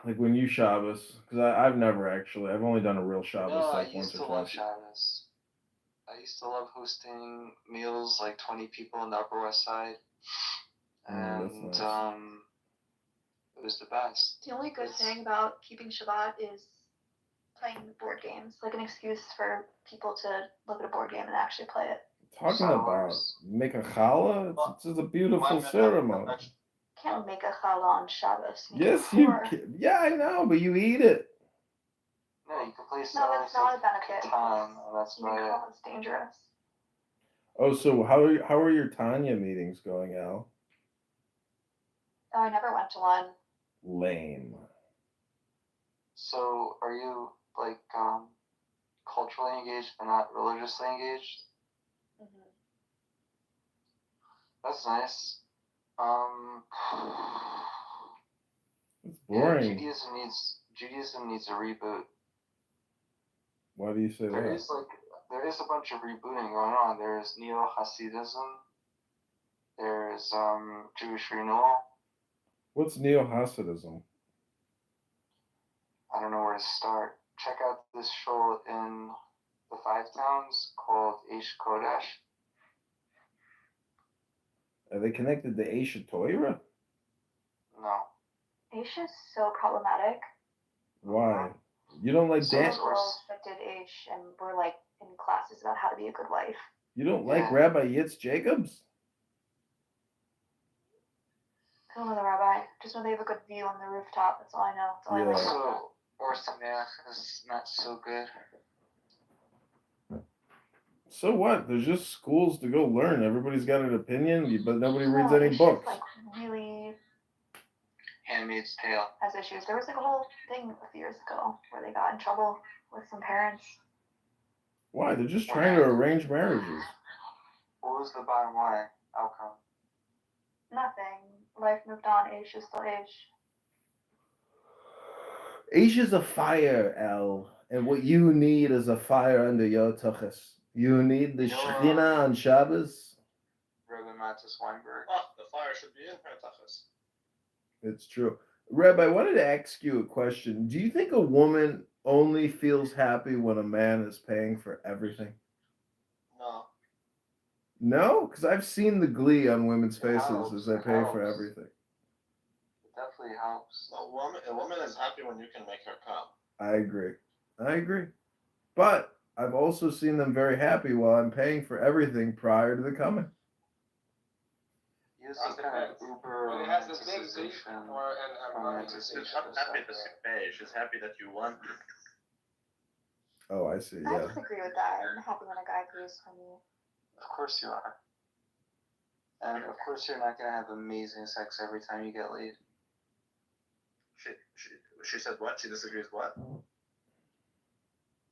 Like when you Shabbos? Because I've never actually. I've only done a real Shabbos like once or twice. Love Shabbos. I used to love hosting meals, like 20 people in the Upper West Side. And that's nice. It was the best. The only good thing about keeping Shabbat is playing board games, like an excuse for people to look at a board game and actually play it. Talking about make a challah, it's just a beautiful ceremony. Can't make a challah on Shabbos. Yes, you can. Yeah, I know, but you eat it. No, you can play No, that's not a benefit. That's right. It's dangerous. Oh, so how are your Tanya meetings going, Al? Oh, I never went to one. Lame. So, are you like culturally engaged but not religiously engaged? Mm-hmm. That's nice. It's boring. Yeah, Judaism needs a reboot. Why do you say that? There is a bunch of rebooting going on. There's neo-Hasidism. There's Jewish renewal. What's neo-Hasidism? I don't know where to start. Check out this show in the Five Towns called Eish Kodesh. Are they connected to Aisha Torah? No. Aish is so problematic. Why? You don't like Some dance? girls that did Aish and were like in classes about how to be a good wife. You don't like Rabbi Yitz Jacobs? I don't know the rabbi. Just know they have a good view on the rooftop. That's all I know. That's all I know. So, Orsameach is not so good. So what? There's just schools to go learn. Everybody's got an opinion, but nobody reads any it's books. Just, like, really Handmaid's Tale has issues. There was like a whole thing a few years ago where they got in trouble with some parents. Why? They're just trying to arrange marriages. What was the bottom line outcome? Nothing. Life moved on. Aish is still Aish. Ish is a fire, El. And what you need is a fire under your tuchus. You need the Shechina on Shabbos. Rabbi Matis Weinberg. Oh, the fire should be in her tachas. It's true. Rabbi, I wanted to ask you a question. Do you think a woman only feels happy when a man is paying for everything? No. No? Because I've seen the glee on women's faces helps, as they it pay for helps. everything. It definitely helps. A woman is happy when you can make her come. I agree. But I've also seen them very happy while I'm paying for everything prior to the coming. Use this kind of Uber But it has this big Z romanticization. or and romanticization She's not of happy sex, that she right? pays. She's happy that you want her. Oh, I see. I Yeah. disagree with that. I'm happy when a guy pays for me. Of course you are. And of course you're not gonna have amazing sex every time you get laid. She said what? She disagrees what?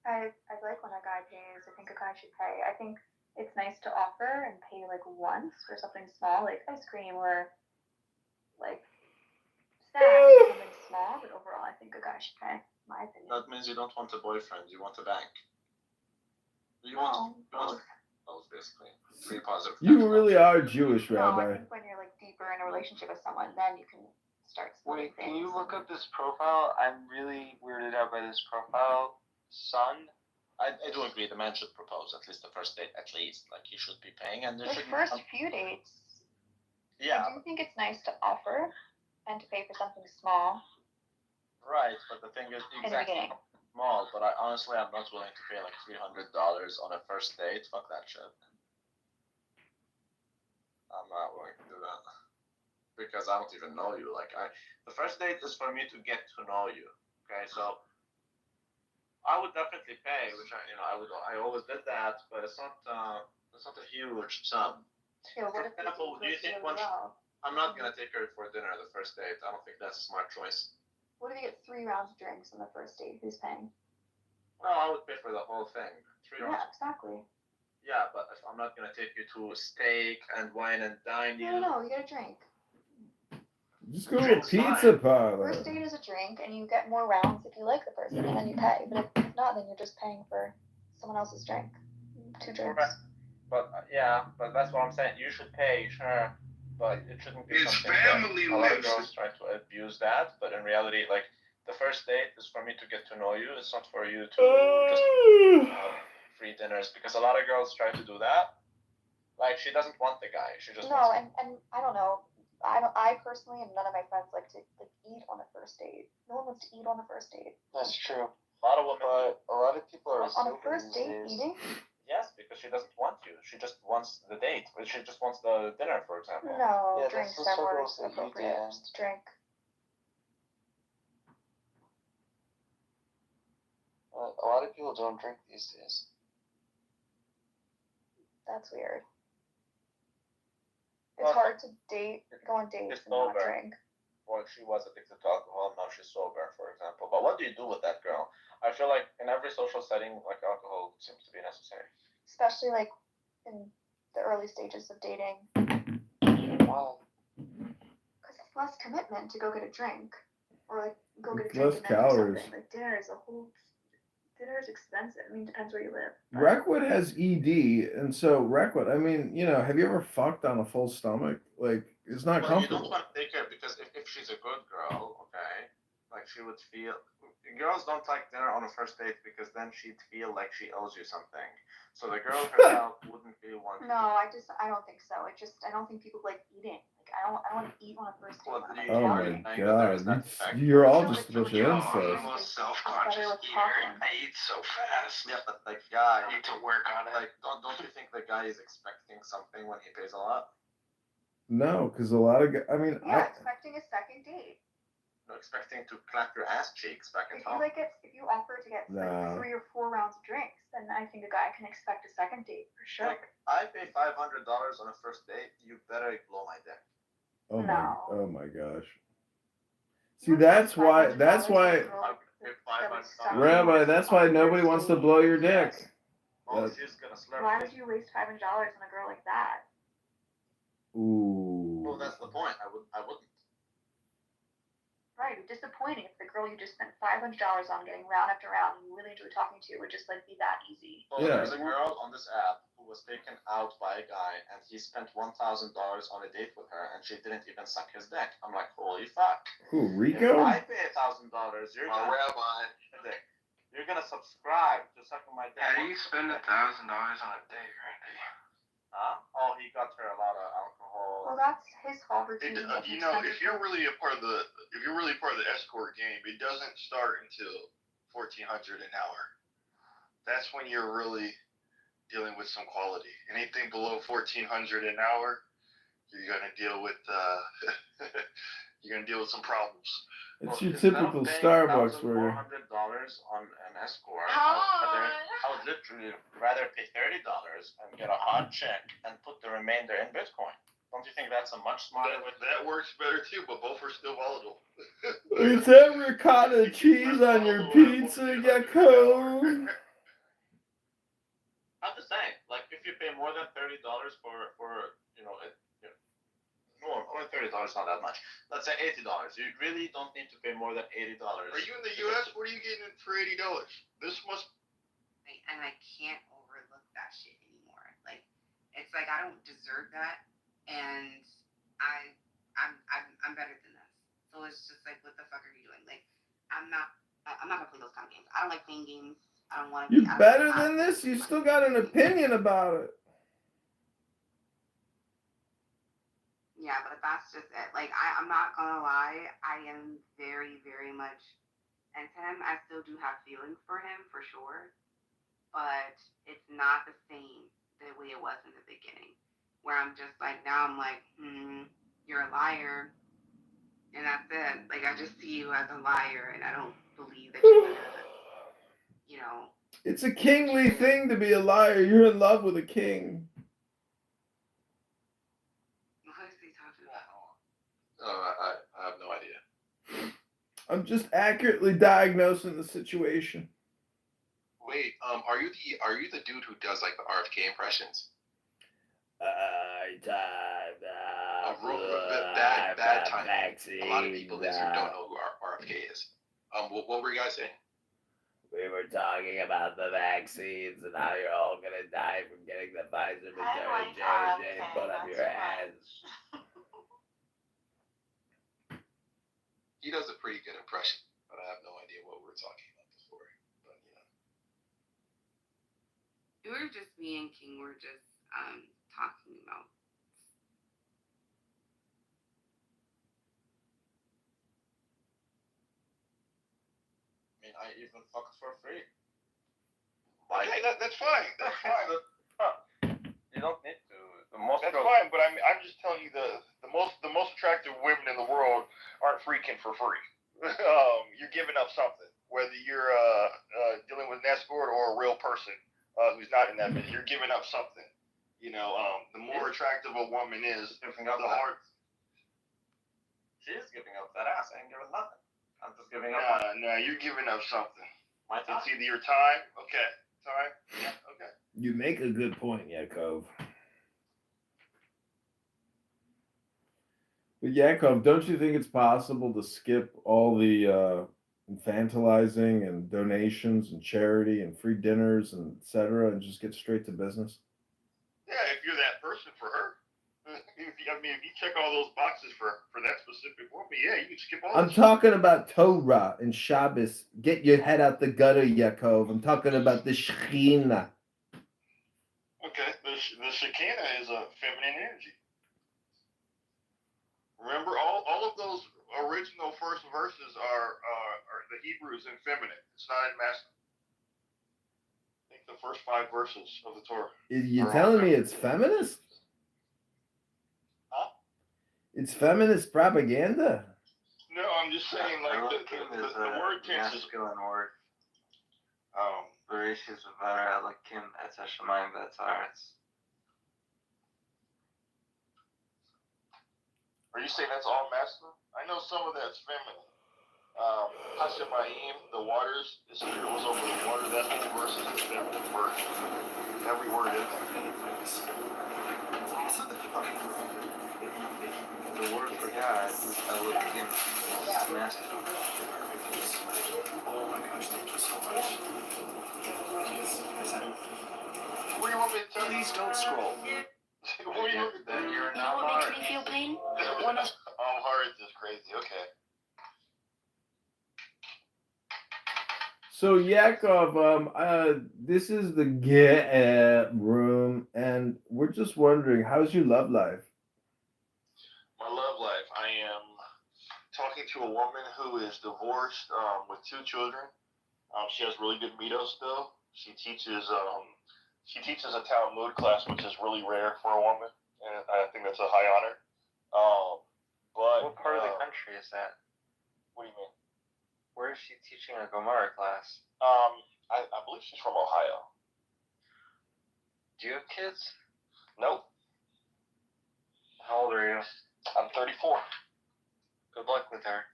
I like when a guy pays. I think a guy should pay. I think it's nice to offer and pay like once for something small, like ice cream or like snacks or something small. But overall, I think a guy should pay. In my opinion. That means you don't want a boyfriend. You want a bank. You want both, basically. Three positive. You really are Jewish, No, I Rabbi. think when you're like deeper in a relationship with someone, then you can start splitting Wait, things. can you look up this profile? I'm really weirded out by this profile. Son? I do agree. The man should propose at least the first date, at least. Like he should be paying, and there The should first few dates, Yeah, I do think it's nice to offer and to pay for something small right. But the thing is, in the exactly beginning. small. But I'm not willing to pay like $300 on a first date. Fuck that shit. I'm not willing to do that because I don't even know you. The first date is for me to get to know you. Okay, so I would definitely pay, which I always did that, but it's not a huge sum. Yeah, For what if example, do you think really well? I'm not gonna take her for dinner the first date? I don't think that's a smart choice. What if you get 3 rounds of drinks on the first date? Who's paying? No, I would pay for the whole thing. Yeah, exactly. Yeah, but if I'm not gonna take you to steak and wine and dine you. No, you get a drink. Just go to a pizza parlor. First date is a drink, and you get more rounds if you like the person, and then you pay. But if not, then you're just paying for someone else's drink. 2 drinks. But but that's what I'm saying. You should pay, sure, but it shouldn't be His something family that a lot of lives. girls try to abuse that. But in reality, like the first date is for me to get to know you. It's not for you to just free dinners because a lot of girls try to do that. Like she doesn't want the guy. She just No, wants and I don't know. I personally and none of my friends like to eat on a first date. No one wants to eat on a first date. That's true. a lot of women. But a lot of people are On a sober first these date, days. eating? Yes, because she doesn't want you. She just wants the date. She just wants the dinner, for example. No, Yeah, drinks that's the are more circles that you appropriate. did. Just drink. A lot of people don't drink these days. That's weird. Well, It's hard to go on dates it's and not over. drink. Well, she was addicted to alcohol. Now she's sober, for example. But what do you do with that girl? I feel like in every social setting, like alcohol seems to be necessary. Especially like in the early stages of dating. Wow. Because it's less commitment to go get a drink. Or like go get a It's drink less and then do calories. something. Like dinner is expensive. I mean, it depends where you live. Reckwood has ED, and so Reckwood, I mean, have you ever fucked on a full stomach? Like, it's not Well, you comfortable. don't want to take her because if she's a good girl, okay, like she would feel. Girls don't like dinner on a first date because then she'd feel like she owes you something. So the girl herself wouldn't feel wanted. No, I don't think so. I don't think people like eating. Like I don't want to eat on a first date. Well, when I'm Oh like, my partying. god, you're all just a bunch of incels. I'm a self-conscious eater. I eat so fast. Yeah, but the guy. I need to work on it. Like, don't you think the guy is expecting something when he pays a lot? No, because a lot of guys, I mean, Yeah, expecting a second date. No, expecting to clap your ass cheeks back at If home. you offer to get Nah. 3 or 4 rounds of drinks, then I think a guy can expect a second date for sure. Like, I pay $500 on a first date. You better blow my dick. oh my gosh. See, that's why, I pay $500. Rabbi, that's why nobody wants to blow your dick. Oh, she's gonna slurp. Why would you waste $500 on a girl like that? Ooh. Well, that's the point. I wouldn't. Right, it'd be disappointing if the girl you just spent $500 on getting round after round and you really enjoy talking to would just like be that easy. So there's a girl on this app who was taken out by a guy, and he spent $1,000 on a date with her, and she didn't even suck his dick. I'm like, holy fuck! Who, If Rico? I pay $1,000, you're gonna subscribe to sucking my dick. How do you spend $1,000 on a date, Randy? Huh? Oh, he got her a lot of alcohol. Well, that's his fault for It, choosing you know, if you're really a part of the escort game, it doesn't start until $1,400 an hour. That's when you're really dealing with some quality. Anything below $1,400 an hour, you're gonna deal with some problems. It's your typical Starbucks burger. $400 on an escort. I would literally rather pay $30 and get a hot chick and put the remainder in Bitcoin. Don't you think that's a much smarter way? That works better too, but both are still volatile. It's that ricotta cheese on your pizza, Yakko. I'm just saying, like, if you pay more than $30 for only $30 not that much. Let's say $80. You really don't need to pay more than $80. Are you in the U.S.? What are you getting for $80? This must. And I can't overlook that shit anymore. Like, it's like I don't deserve that, and I'm better than this. So it's just like, what the fuck are you doing? Like, I'm not gonna play those kind of games. I don't like playing games. I don't want to. You better than this? You still got an opinion about it. Yeah, but that's just it. Like, I'm not gonna lie, I am very, very much into him. I still do have feelings for him, for sure. But it's not the same the way it was in the beginning. Where I'm just like, now I'm like, you're a liar. And that's it. Like, I just see you as a liar, and I don't believe that you're gonna, you know. It's a kingly thing to be a liar. You're in love with a king. I have no idea. I'm just accurately diagnosing the situation. Wait, are you the dude who does like the RFK impressions? Bad time. A lot of people listening don't know who RFK is. What were you guys saying? We were talking about the vaccines and how you're all gonna die from getting the Pfizer, Moderna, J&J. Put up your hands. He does a pretty good impression, but I have no idea what we're talking about before. But We're just, me and King were just talking about. I mean, I even fucked for free. Okay, that's fine. That's fine. You don't need to. That's fine, but I'm just telling you the most attractive women in the world aren't freaking for free. You're giving up something, whether you're dealing with an escort or a real person who's not in that business. You're giving up something. You know, the more attractive a woman is, the harder. She is giving up that ass. I ain't giving nothing. I'm just giving up. No, you're giving up something. My time. It's either your time. Okay. Time. Yeah. Okay. You make a good point, Yakov. But Yakov, don't you think it's possible to skip all the infantilizing and donations and charity and free dinners and etc. and just get straight to business? Yeah, if you're that person for her. If you check all those boxes for that specific woman, yeah, you can skip all. I'm talking about Torah and Shabbos. Get your head out the gutter, Yakov. I'm talking about the Shekhinah. Okay, the Shekinah is a feminine energy. Remember, all of those original first verses are the Hebrews in feminine. It's not in masculine. I think the first 5 verses of the Torah. You're telling me it's feminist? Huh? It's feminist propaganda? No, I'm just saying, like, the word tense is masculine word. Bereshit v'vara Elokim et hashamayim v'et haaretz. Are you saying that's all masculine? I know some of that's feminine. Hashemayim, the waters, the spirit was over the water. That whole verse is the feminine word. Every word in there. The word for God, Elohim, masculine. Oh my gosh, thank you so much. What do you want me to tell you? Please don't scroll. What do you want me to tell you? You're not what hard. makes me feel pain? Hard is crazy. Okay. So Yakov, this is the get room, and we're just wondering, how's your love life? My love life. I am talking to a woman who is divorced with 2 children. She has really good mitos still. She teaches a Talmud class, which is really rare for a woman, and I think that's a high honor. But What part of the country is that? What do you mean? Where is she teaching a Gemara class? I believe she's from Ohio. Do you have kids? Nope. How old are you? I'm 34. Good luck with her.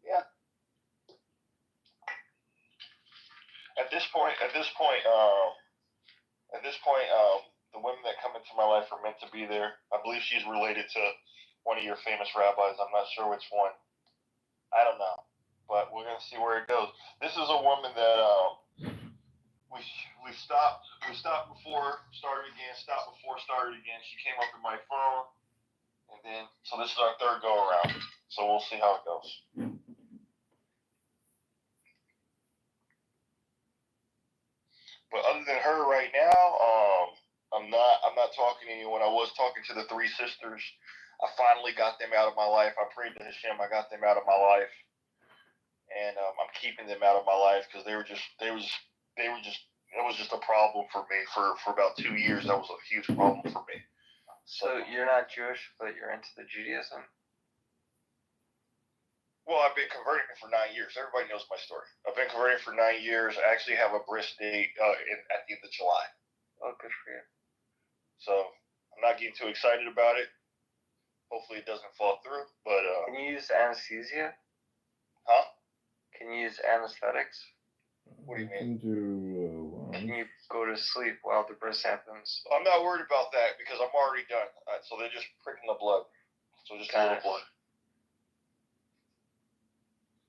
Yeah. At this point, the women that come into my life are meant to be there. I believe she's related to one of your famous rabbis. I'm not sure which one. I don't know, but we're gonna see where it goes. This is a woman that we stopped before started again. Stopped before started again. She came up in my phone, and then so this is our 3rd go around. So we'll see how it goes. But other than her right now, I'm not talking to anyone. I was talking to the 3 sisters. I finally got them out of my life. I prayed to Hashem. I got them out of my life, and I'm keeping them out of my life because it was just a problem for me for about 2 years. That was a huge problem for me. So you're not Jewish, but you're into the Judaism? Well, I've been converting for 9 years. Everybody knows my story. I've been converting for 9 years. I actually have a bris date at the end of July. Oh, good for you. So I'm not getting too excited about it. Hopefully it doesn't fall through. But can you use anesthesia? Huh? Can you use anesthetics? What do you mean? Can you go to sleep while the bris happens? I'm not worried about that because I'm already done. So they're just pricking the blood. So just a little blood.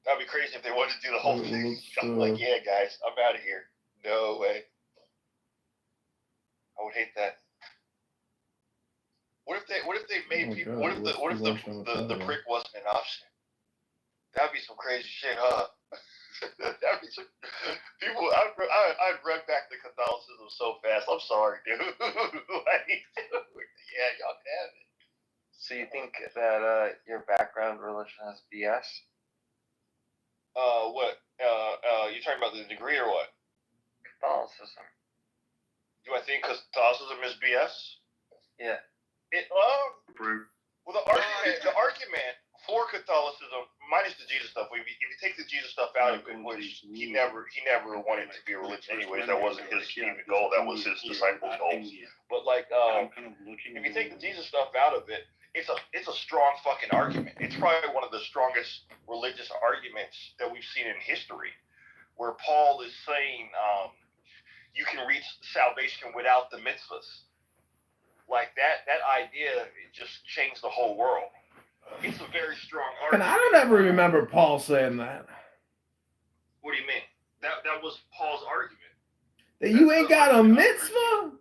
That'd be crazy if they wanted to do the whole thing. I'm like, yeah, guys, I'm out of here. No way. I would hate that. What if they made people? What if the prick wasn't an option? That'd be some crazy shit, huh? That'd be some people. I'd run back to Catholicism so fast. I'm sorry, dude. Like, yeah, y'all can have it. So you think that your background religion is BS? What? You talking about the degree or what? Catholicism. Do I think Catholicism is BS? Yeah. Well, the argument for Catholicism, minus the Jesus stuff. If you take the Jesus stuff out of it, which he never wanted to be a religion anyways. That wasn't his goal. That was his disciples' goals. But like, if you take the Jesus stuff out of it, it's a strong fucking argument. It's probably one of the strongest religious arguments that we've seen in history, where Paul is saying you can reach salvation without the mitzvahs. Like that idea, it just changed the whole world. It's a very strong And argument. I don't ever remember Paul saying that. What do you mean? That was Paul's argument. That you ain't got a mitzvah?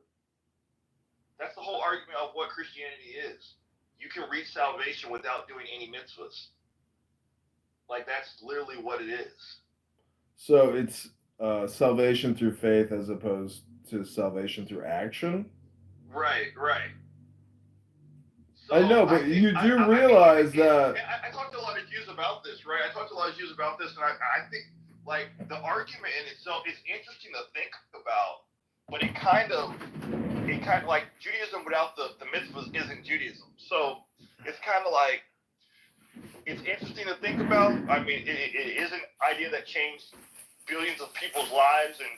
That's the whole argument of what Christianity is. You can reach salvation without doing any mitzvahs. Like, that's literally what it is. So it's salvation through faith as opposed to salvation through action? Right. So I know, but you do realize that... I talked to a lot of Jews about this, right? And I think, like, the argument in itself is interesting to think about, but it kind of like Judaism without the mitzvahs isn't Judaism. So it's kind of like, it's interesting to think about. I mean, it is an idea that changed billions of people's lives, and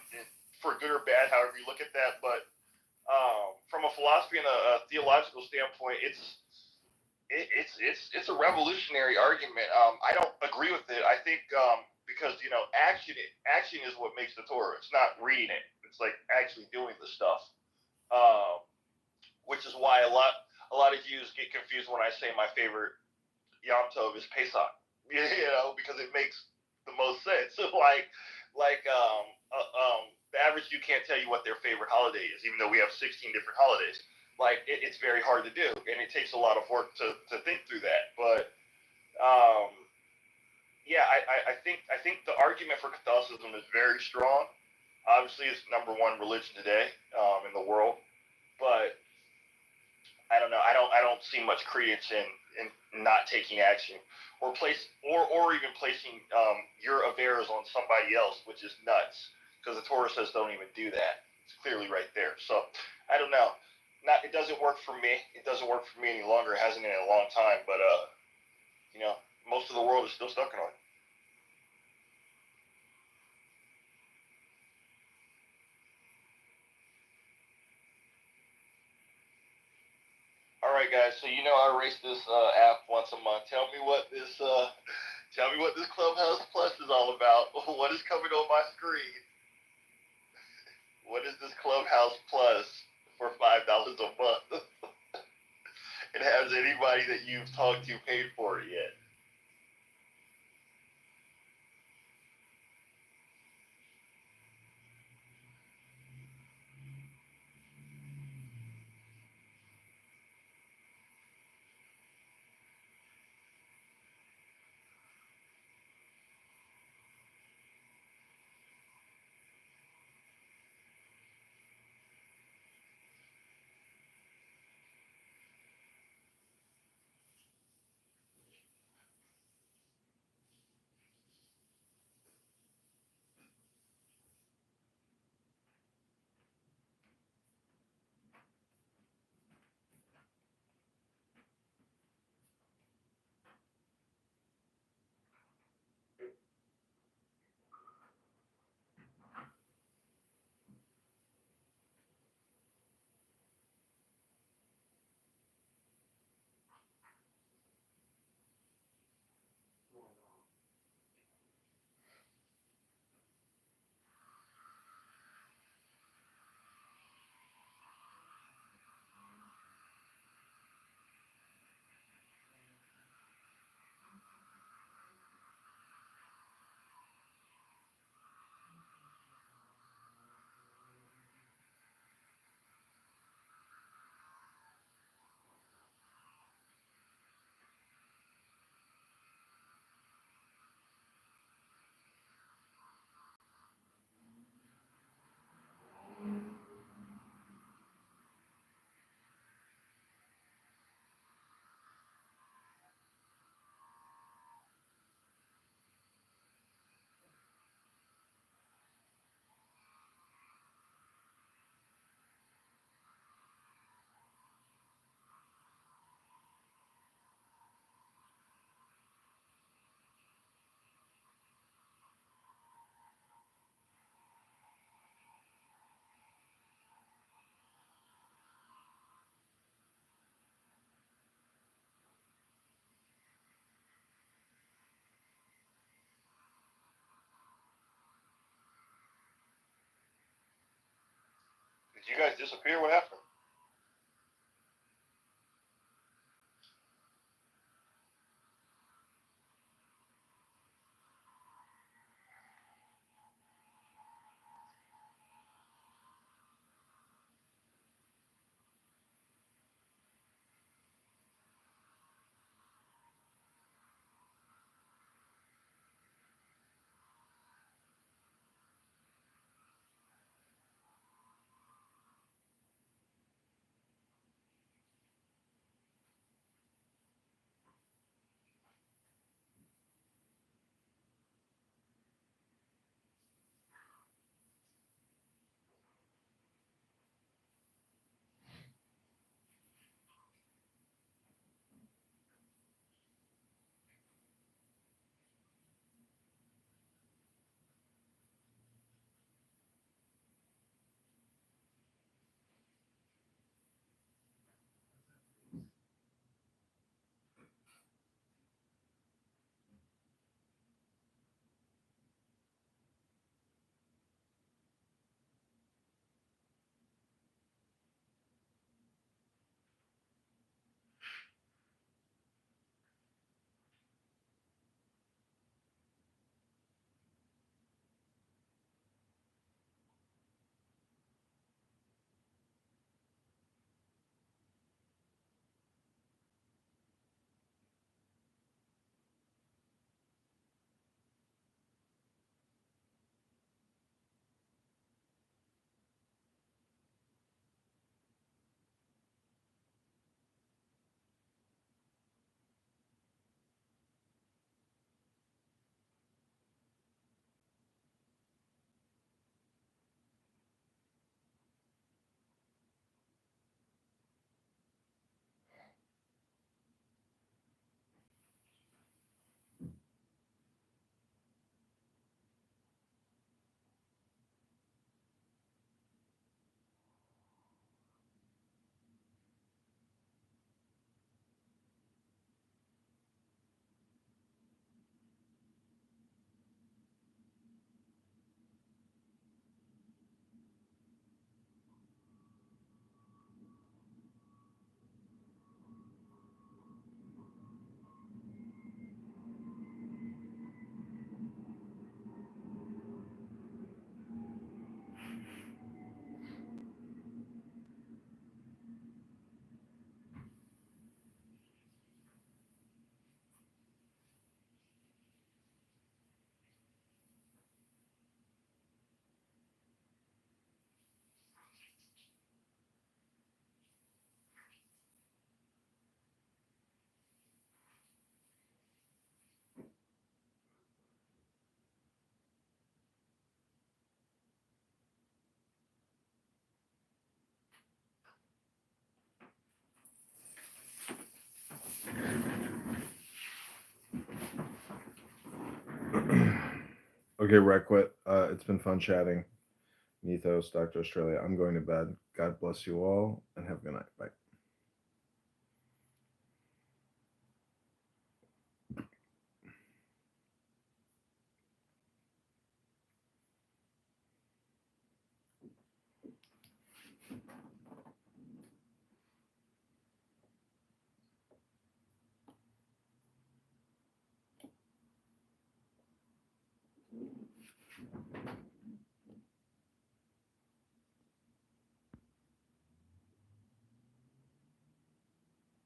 for good or bad, however you look at that. But from a philosophy and a theological standpoint, it's a revolutionary argument. I don't agree with it. I think because action is what makes the Torah. It's not reading it. It's like actually doing the stuff. Um, which is why a lot of Jews get confused when I say my favorite Yom Tov is Pesach. Because it makes the most sense. The average Jew can't tell you what their favorite holiday is, even though we have 16 different holidays. It's very hard to do, and it takes a lot of work to think through that. But yeah, I think the argument for Catholicism is very strong. Obviously, it's number one religion today in the world, but I don't know. I don't see much credence in not taking action or even placing your affairs on somebody else, which is nuts because the Torah says don't even do that. It's clearly right there. So I don't know. It doesn't work for me. It doesn't work for me any longer. It hasn't in a long time. But most of the world is still stuck on it. All right, guys. So I race this app once a month. Tell me what this Clubhouse Plus is all about. What is coming on my screen? What is this Clubhouse Plus for $5 a month? And has anybody that you've talked to paid for it yet? Did you guys disappear? What happened? Okay, Requit. It's been fun chatting. Mythos, Dr. Australia. I'm going to bed. God bless you all and have a good night. Bye.